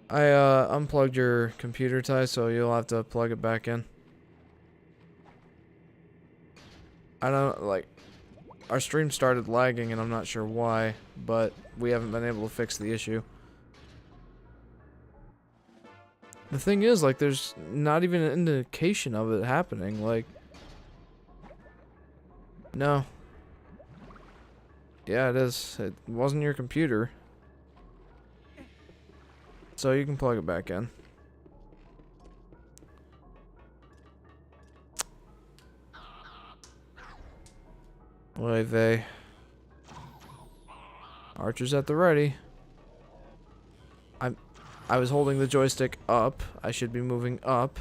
I unplugged your computer, Ty, so you'll have to plug it back in. I don't, like, our stream started lagging and I'm not sure why, but we haven't been able to fix the issue. The thing is, like, there's not even an indication of it happening, like... No. Yeah, it is. It wasn't your computer. So you can plug it back in. Oy vey. Archers at the ready. I was holding the joystick up. I should be moving up.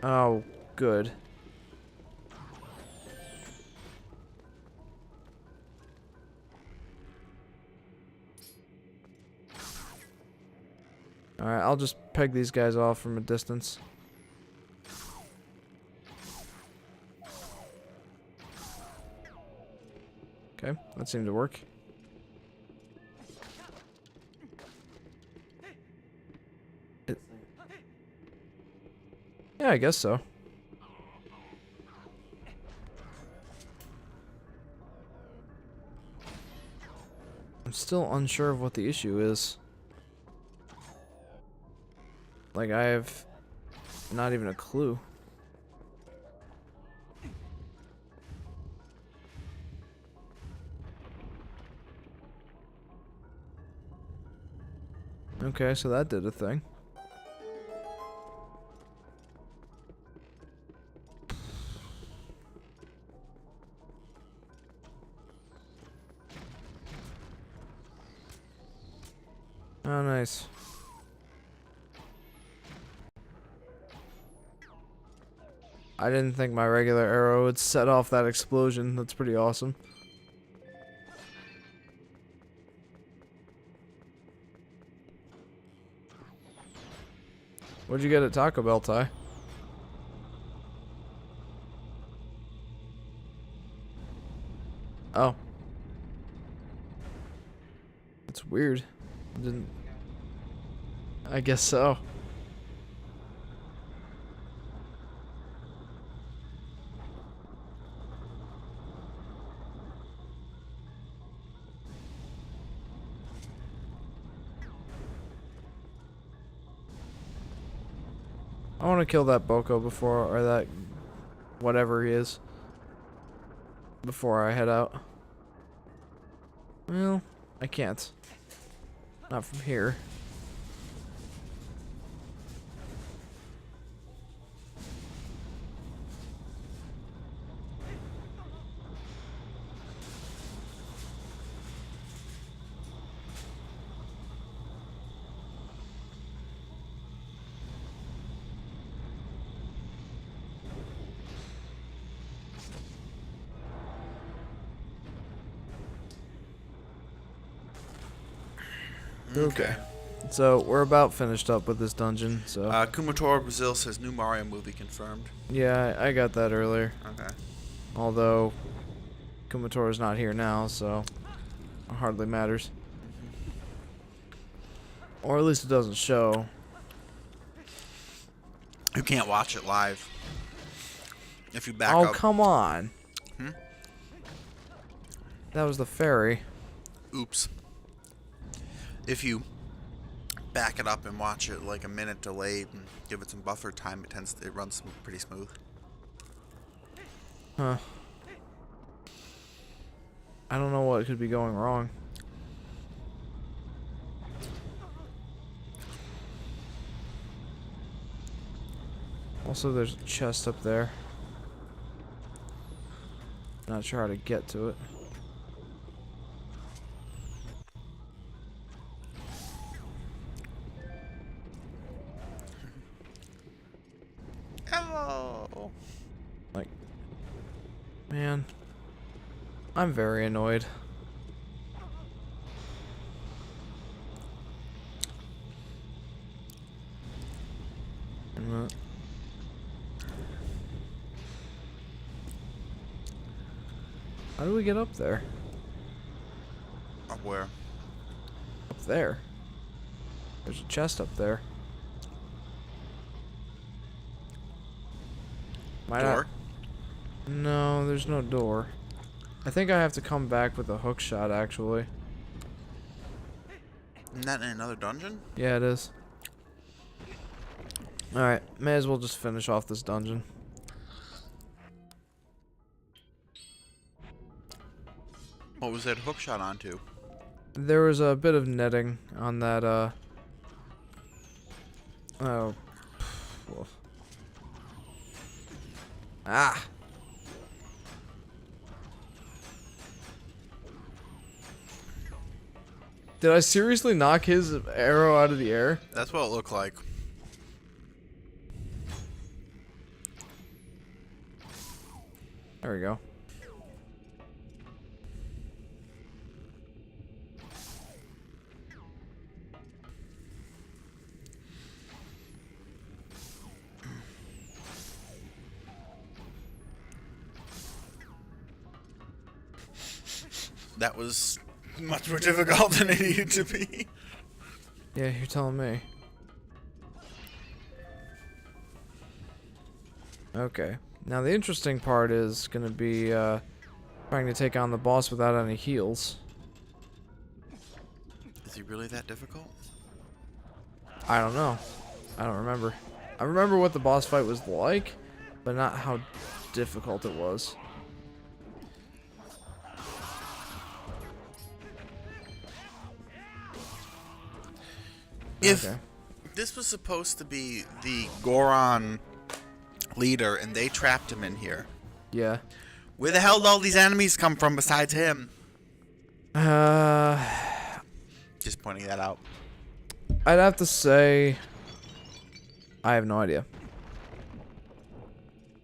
Oh, good. Alright, I'll just peg these guys off from a distance. Okay, that seemed to work. Yeah, I guess so. I'm still unsure of what the issue is. Like, I have not even a clue. Okay, so that did a thing. Oh, nice. I didn't think my regular arrow would set off that explosion. That's pretty awesome. What'd you get at Taco Bell, Ty? Oh. It's weird. Didn't. I guess so. I want to kill that Boko before, or that whatever he is, before I head out. Well, I can't. Not from here. Okay. So we're about finished up with this dungeon. So Kumatora Brazil says new Mario movie confirmed. yeah, I got that earlier. Okay. Although Kumatora's not here now, so it hardly matters. Or at least it doesn't show. You can't watch it live. If you back Oh, up. come on. Hmm? That was the ferry. Oops. If you back it up and watch it like a minute delayed and give it some buffer time, it runs pretty smooth. Huh. I don't know what could be going wrong. Also, there's a chest up there. Not sure how to get to it. Hello. Like, man, I'm very annoyed. How do we get up there? Up where? Up there. There's a chest up there. Might Door? No, there's no door. I think I have to come back with a hook shot, actually. Isn't that in another dungeon? Yeah, it is. Alright, may as well just finish off this dungeon. What was that hook shot onto? There was a bit of netting on that, oh. Well. Ah! Did I seriously knock his arrow out of the air? That's what it looked like. There we go. That was much more difficult than it needed to be. Yeah, you're telling me. Okay. Now the interesting part is gonna be trying to take on the boss without any heals. Is he really that difficult? I don't know. I don't remember. I remember what the boss fight was like, but not how difficult it was. If Okay. this was supposed to be the Goron leader and they trapped him in here, Yeah. where the hell did all these enemies come from besides him? Just pointing that out. I'd have to say I have no idea.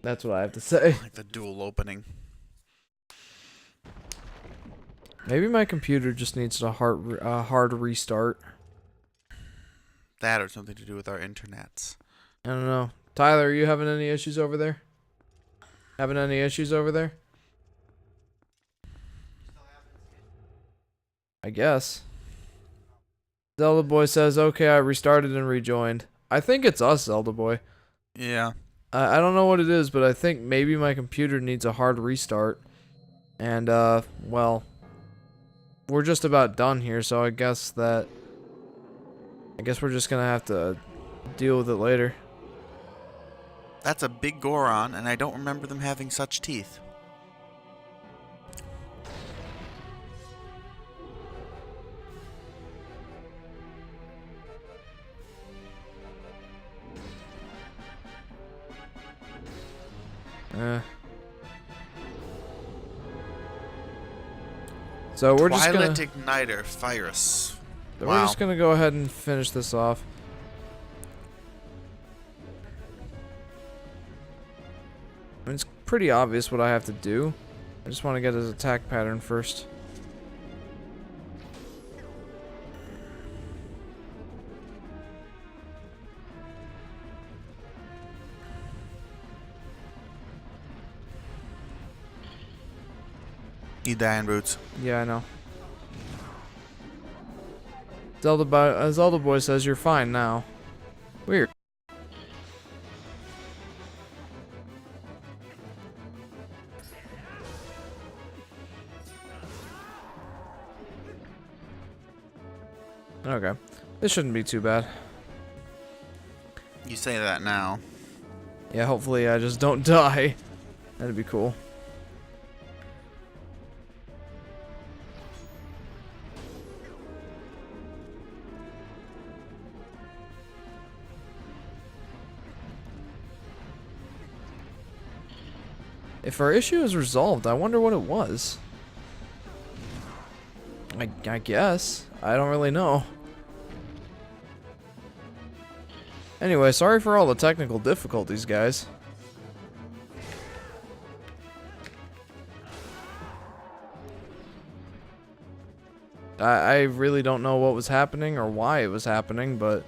That's what I have to say. Like the dual opening. Maybe my computer just needs a hard restart. That or something to do with our internets. I don't know. Tyler, are you having any issues over there? Having any issues over there? I guess. Zelda Boy says, okay, I restarted and rejoined. I think it's us, Zelda Boy. Yeah. I don't know what it is, but I think maybe my computer needs a hard restart. And, well, we're just about done here, so I guess we're just gonna have to deal with it later. That's a big Goron, and I don't remember them having such teeth. So we're just Twilight gonna Igniter, Virus. we're Wow. just gonna go ahead and finish this off. I mean, it's pretty obvious what I have to do. I just want to get his attack pattern first. You dying, Roots. Yeah, I know. Zelda Boy says you're fine now. Weird. Okay. This shouldn't be too bad. You say that now. Yeah, hopefully I just don't die. That'd be cool. If our issue is resolved, I wonder what it was. I guess. I don't really know. Anyway, sorry for all the technical difficulties, guys. I really don't know what was happening or why it was happening, but...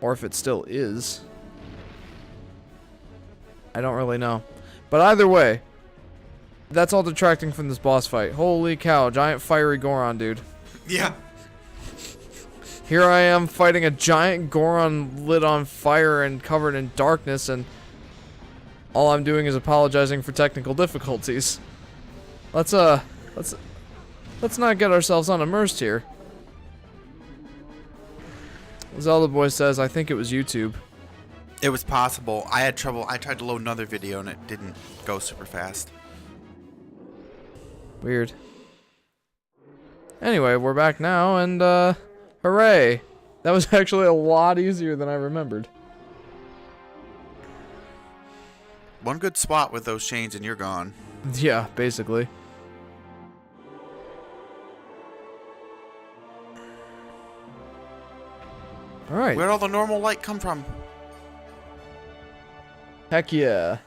or if it still is. I don't really know. But either way, that's all detracting from this boss fight. Holy cow, giant fiery Goron, dude. Yeah. Here I am fighting a giant Goron lit on fire and covered in darkness, and all I'm doing is apologizing for technical difficulties. Let's not get ourselves unimmersed here. Zelda Boy says, I think it was YouTube. It was possible. I had trouble. I tried to load another video and it didn't go super fast. Weird. Anyway, we're back now, and, hooray! That was actually a lot easier than I remembered. One good swat with those chains and you're gone. Yeah, basically. Alright. Where'd all the normal light come from? Heck yeah.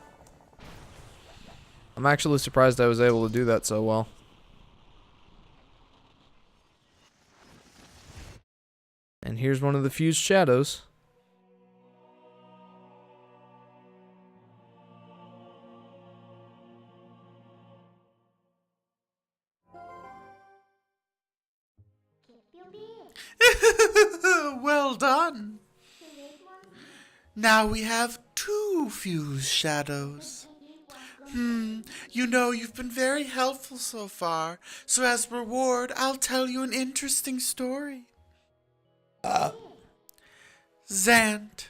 I'm actually surprised I was able to do that so well. And here's one of the fused shadows. Well done. Now we have 2 fused shadows. You know, you've been very helpful so far, so as reward, I'll tell you an interesting story. Zant.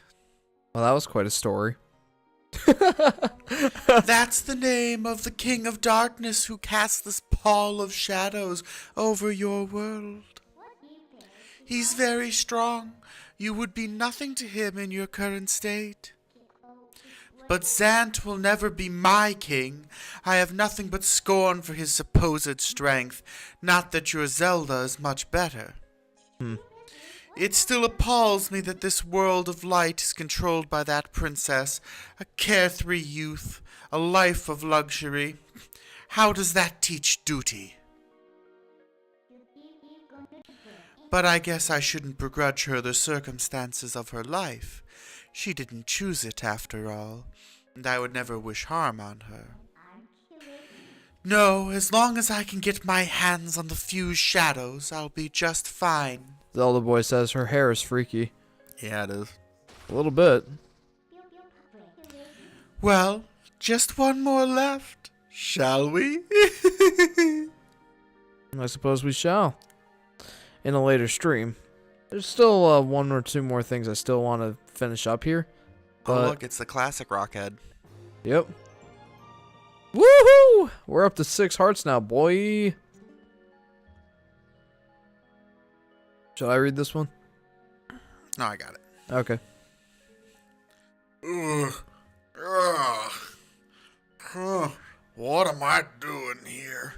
Well, that was quite a story. That's the name of the King of Darkness who casts this pall of shadows over your world. He's very strong. You would be nothing to him in your current state. But Zant will never be my king. I have nothing but scorn for his supposed strength. Not that your Zelda is much better. It still appalls me that this world of light is controlled by that princess, a carefree youth, a life of luxury. How does that teach duty? But I guess I shouldn't begrudge her the circumstances of her life. She didn't choose it after all, and I would never wish harm on her. No, as long as I can get my hands on the fused shadows, I'll be just fine. Zelda boy says her hair is freaky. Yeah, it is. A little bit. Well, just one more left, shall we? I suppose we shall. In a later stream. There's still one or two more things I still want to finish up here. Oh, But, look, it's the classic Rockhead. yep. Woohoo! We're up to 6 hearts now, boy. Should I read this one? No, I got it. Okay. Ugh. Ugh. Huh. What am I doing here?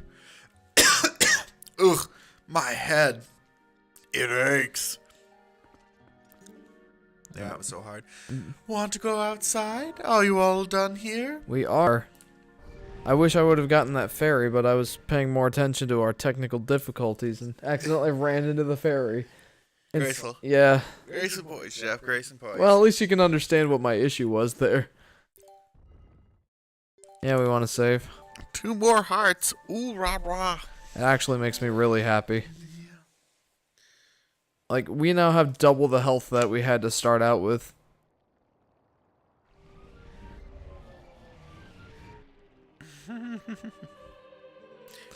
Ugh, my head. It aches. Yeah, that was so hard. Want to go outside? Are you all done here? We are. I wish I would have gotten that ferry, but I was paying more attention to our technical difficulties and accidentally ran into the ferry. And Graceful. Yeah. Grace and boys, Jeff. Grace and boys. Well, at least you can understand what my issue was there. Yeah, we want to save. 2 more hearts. Ooh, rah, rah. It actually makes me really happy. Like, we now have double the health that we had to start out with.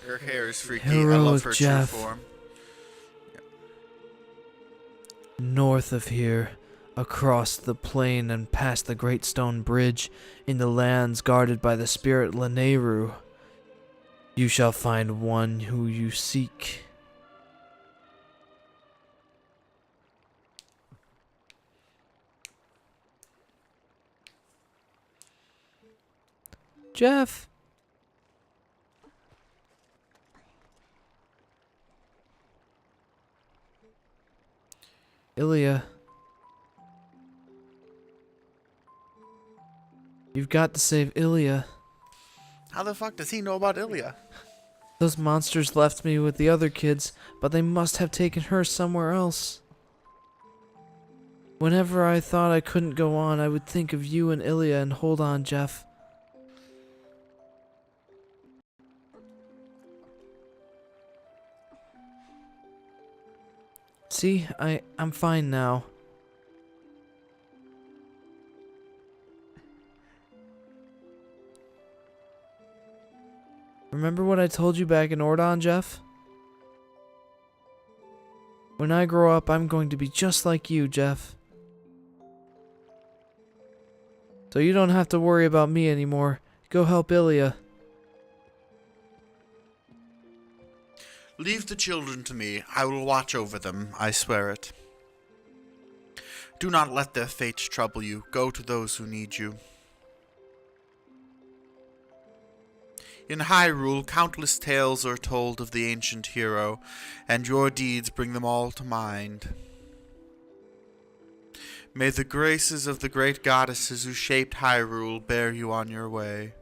Her hair is freaky. I Heroic love her Jeff. true form. North of here, across the plain and past the great stone bridge, in the lands guarded by the spirit Lanayru, you shall find one who you seek. Jeff. Ilya. You've got to save Ilya. How the fuck does he know about Ilya? Those monsters left me with the other kids, but they must have taken her somewhere else. Whenever I thought I couldn't go on, I would think of you and Ilya and hold on, Jeff. See, I'm fine now. Remember what I told you back in Ordon, Jeff? When I grow up, I'm going to be just like you, Jeff. So you don't have to worry about me anymore. Go help Ilya. Leave the children to me. I will watch over them. I swear it. Do not let their fates trouble you. Go to those who need you. In Hyrule, countless tales are told of the ancient hero, and your deeds bring them all to mind. May the graces of the great goddesses who shaped Hyrule bear you on your way.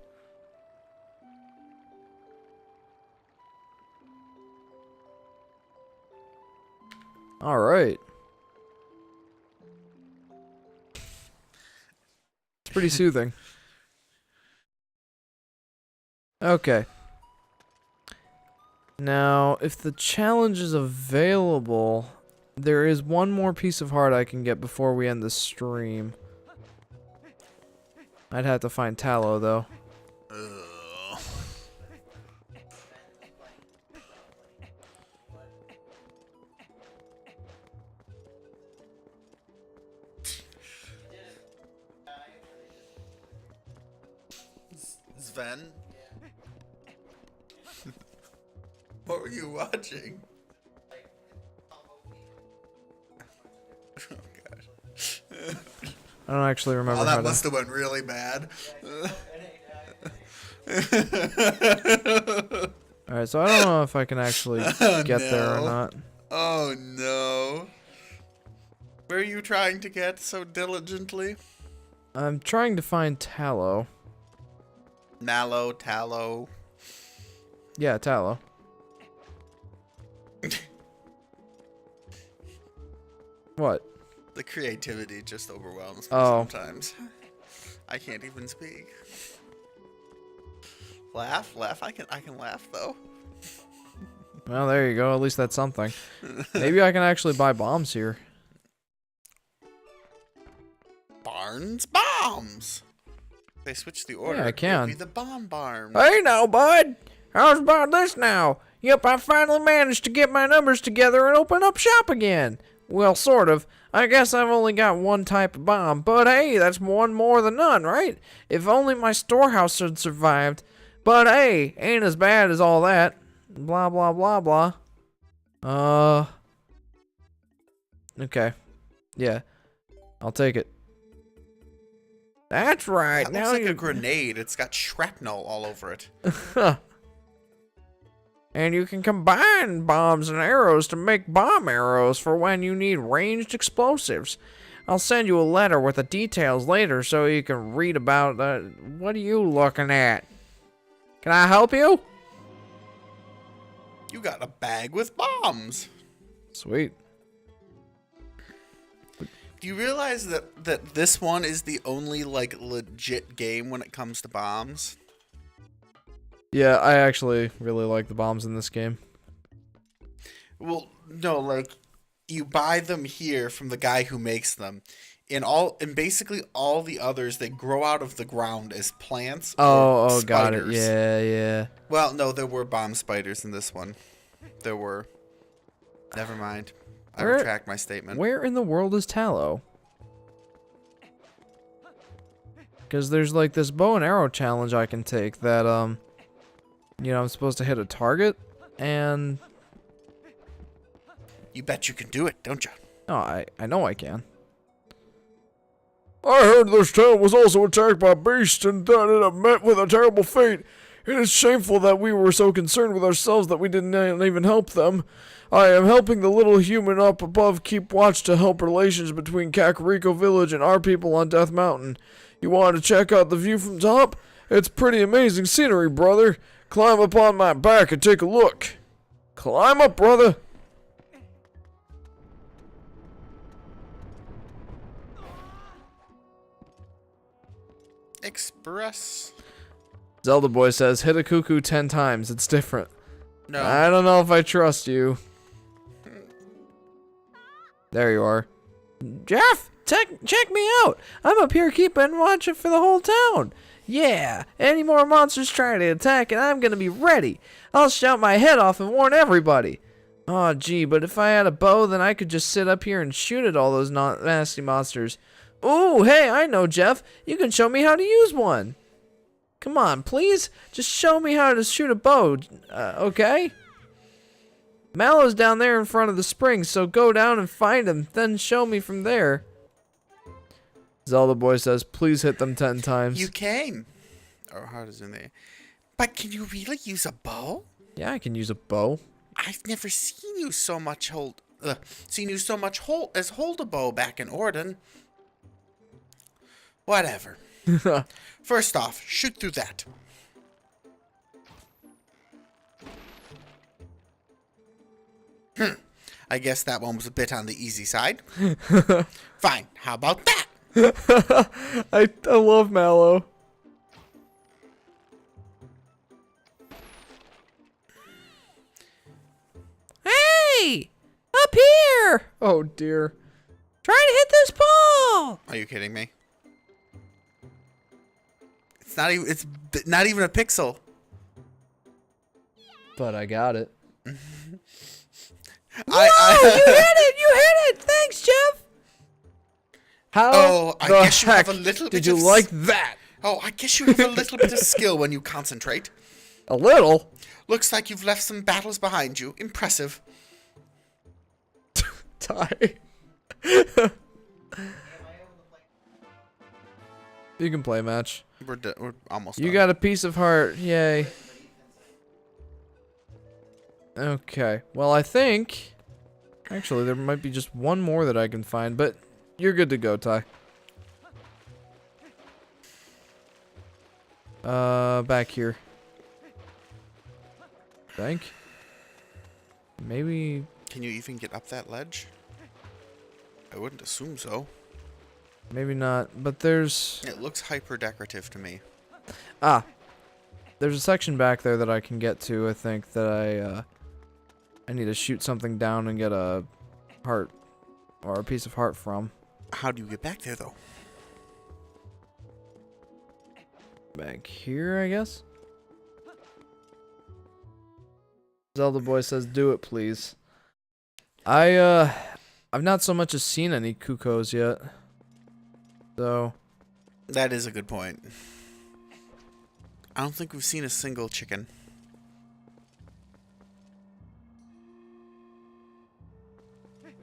Alright. It's pretty soothing. Okay. Now, if the challenge is available, there is one more piece of heart I can get before we end the stream. I'd have to find Tallow, though. Ugh. Sven? What were you watching? Oh gosh. I don't actually remember Oh, how that to... must have went really bad. Alright, so I don't know if I can actually get there or no. not. Oh no. Where are you trying to get so diligently? I'm trying to find Tallow. Mallow, tallow. Yeah, Tallow. What? The creativity just overwhelms me Oh. sometimes. I can't even speak. Laugh. I can laugh though. Well, there you go. At least that's something. Maybe I can actually buy bombs here. Barnes bombs. They switched the order. Yeah, I can. It'll be the bomb barn. Hey now, bud. How's about this now? Yep, I finally managed to get my numbers together and open up shop again. Well, sort of. I guess I've only got one type of bomb, but hey, that's one more than none, right? If only my storehouse had survived. But hey, ain't as bad as all that. Blah, blah, blah, blah. Okay. Yeah. I'll take it. That's right. That Now looks like you a grenade. It's got shrapnel all over it. And you can combine bombs and arrows to make bomb arrows for when you need ranged explosives. I'll send you a letter with the details later so you can read about what are you looking at? Can I help you? You got a bag with bombs. Sweet. Do you realize that this one is the only like legit game when it comes to bombs? Yeah, I actually really like the bombs in this game. Well, no, like you buy them here from the guy who makes them. In basically all the others, they grow out of the ground as plants. Oh, or got it. spiders. Yeah. Well, no, there were bomb spiders in this one. There were. Never mind. I Where- retract my statement. Where in the world is Tallow? Because there's like this bow and arrow challenge I can take that, I'm supposed to hit a target, and... You bet you can do it, don't you? No, I know I can. I heard this town was also attacked by beasts and that it met with a terrible fate. It is shameful that we were so concerned with ourselves that we didn't even help them. I am helping the little human up above keep watch to help relations between Kakariko Village and our people on Death Mountain. You want to check out the view from top? It's pretty amazing scenery, brother. Climb up on my back and take a look. Climb up, brother. Express. Zelda Boy says, hit a cuckoo 10 times. It's different. No. I don't know if I trust you. There you are. Jeff, check me out. I'm up here keeping watch for the whole town. Yeah, any more monsters try to attack and I'm gonna be ready. I'll shout my head off and warn everybody. Aw, gee, but if I had a bow, then I could just sit up here and shoot at all those nasty monsters. Ooh, hey, I know, Jeff. You can show me how to use one. Come on, please. Just show me how to shoot a bow, okay? Mallow's down there in front of the spring, so go down and find him, then show me from there. Zelda Boy says, please hit them 10 times. You came. Or how does it? But can you really use a bow? Yeah, I can use a bow. I've never seen you so much hold a bow back in Orden. Whatever. First off, shoot through that. I guess that one was a bit on the easy side. Fine. How about that? I love Mallow. Hey! Up here! Oh dear. Try to hit this ball! Are you kidding me? It's not even a pixel. But I got it. Whoa! You hit it! You hit it! Thanks, Jeff! How Oh, I the guess you heck have a little did bit you of like that? Oh, I guess you have a little bit of skill when you concentrate. A little? Looks like you've left some battles behind you. Impressive. Ty. You can play match. We're almost You done. got a piece of heart. Yay. Okay. Well, I think... Actually, there might be just one more that I can find, but you're good to go, Ty. Back here. Think? Maybe... Can you even get up that ledge? I wouldn't assume so. Maybe not, but there's... It looks hyper decorative to me. Ah. there's a section back there that I can get to. I think that I need to shoot something down and get a heart or a piece of heart from. How do you get back there, though? Back here, I guess. Zelda boy says, "Do it, please." I've not so much as seen any cuckoos yet. So. That is a good point. I don't think we've seen a single chicken.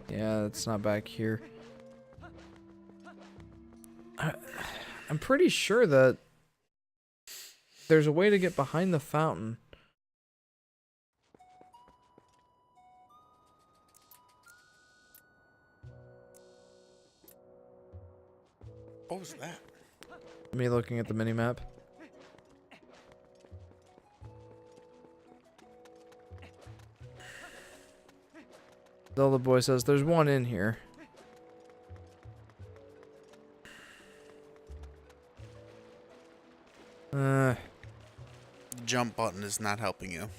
Yeah, it's not back here. I'm pretty sure that there's a way to get behind the fountain. What was that? Me looking at the minimap. Zelda boy says there's one in here. Jump button is not helping you.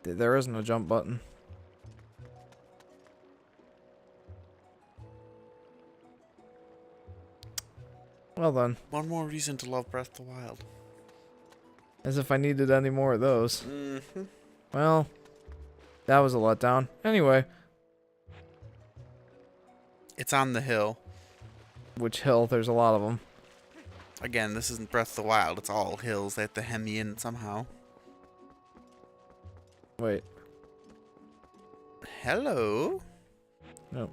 There isn't a jump button. Well then. One more reason to love Breath of the Wild. As if I needed any more of those. Mm-hmm. Well, that was a letdown. Anyway. It's on the hill. Which hill? There's a lot of them. Again, this isn't Breath of the Wild. It's all hills. They have to hem you in somehow. Wait. Hello? No.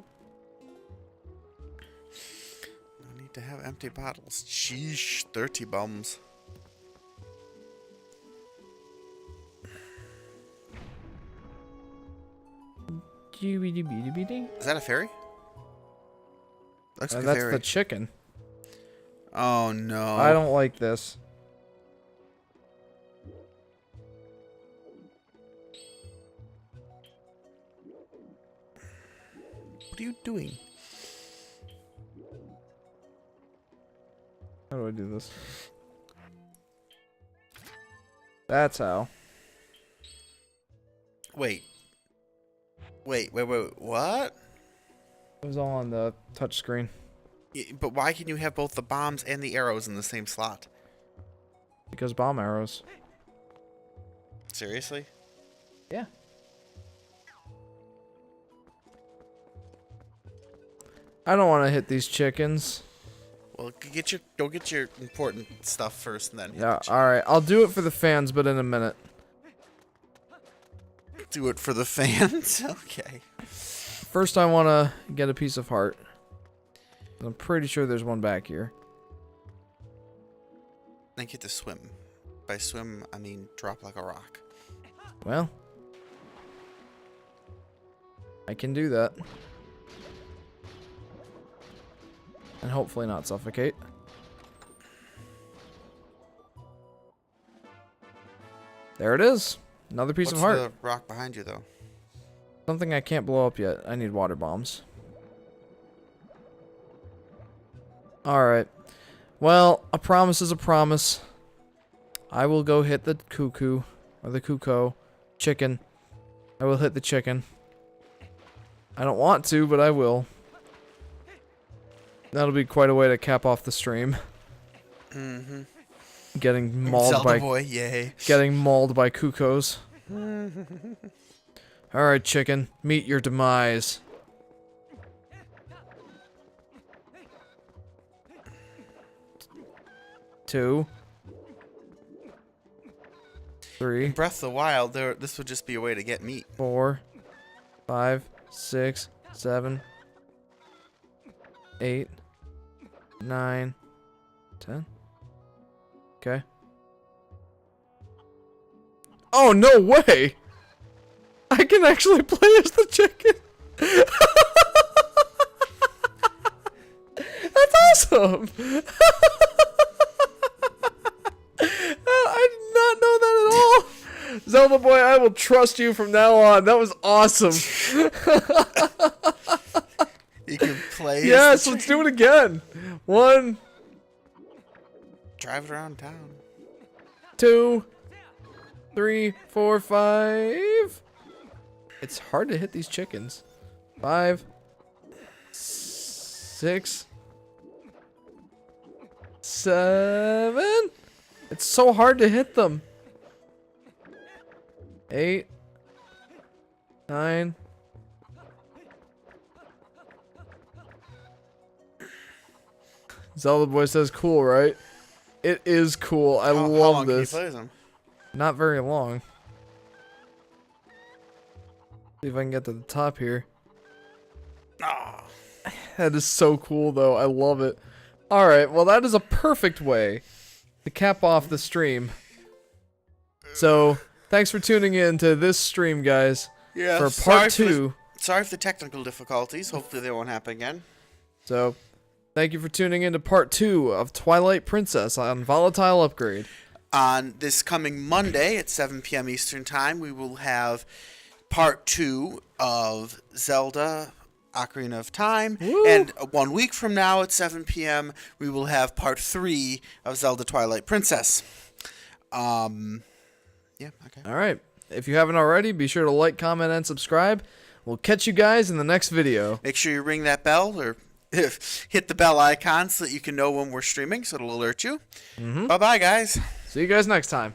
No need to have empty bottles. Sheesh, 30 bums. Is that a fairy? Looks like a That's fairy. the chicken. Oh no. I don't like this. What are you doing? How do I do this? That's how. Wait, what? It was all on the touch screen. But why can you have both the bombs and the arrows in the same slot? Because bomb arrows. Seriously? Yeah. I don't want to hit these chickens. Well, go get your important stuff first, and then hit Yeah, the chicken. alright. I'll do it for the fans, but in a minute. Do it for the fans. Okay. First, I want to get a piece of heart. I'm pretty sure there's one back here. Then get to swim. By swim, I mean drop like a rock. Well, I can do that. And hopefully not suffocate. There it is. Another piece of heart. What's the rock behind you, though? Something I can't blow up yet. I need water bombs. Alright. Well, a promise is a promise. I will go hit the cuckoo. Or the cuckoo. Chicken. I will hit the chicken. I don't want to, but I will. That'll be quite a way to cap off the stream. Mm-hmm. Getting mauled Zelda by boy, yay. getting mauled by cuckoos. Alright, chicken. Meet your demise. Two. Three. In Breath of the Wild, this would just be a way to get meat. 4, 5, 6, 7, 8, 9, 10. Okay. Oh, no way! I can actually play as the chicken! That's awesome! I did not know that at all! Zelda boy, I will trust you from now on. That was awesome. You can play. Yes, let's do it again. 1. Drive it around town. 2, 3, 4, 5. It's hard to hit these chickens. 5, 6, 7. It's so hard to hit them. 8, 9. Zelda Boy says cool, right? It is cool. I How love long this. Can you play them? Not very long. See if I can get to the top here. Ah. That is so cool, though. I love it. Alright, well, that is a perfect way to cap off the stream. So, thanks for tuning in to this stream, guys. Yeah. For part 2. Sorry for the technical difficulties. Hopefully they won't happen again. So, thank you for tuning in to part 2 of Twilight Princess on Volatile Upgrade. On this coming Monday at 7 p.m. Eastern Time, we will have part 2 of Zelda Ocarina of Time. Woo! And 1 week from now at 7 p.m., we will have part 3 of Zelda Twilight Princess. Yeah, okay. Alright, if you haven't already, be sure to like, comment, and subscribe. We'll catch you guys in the next video. Make sure you ring that bell or hit the bell icon so that you can know when we're streaming, so it'll alert you. Bye-bye, guys. See you guys next time.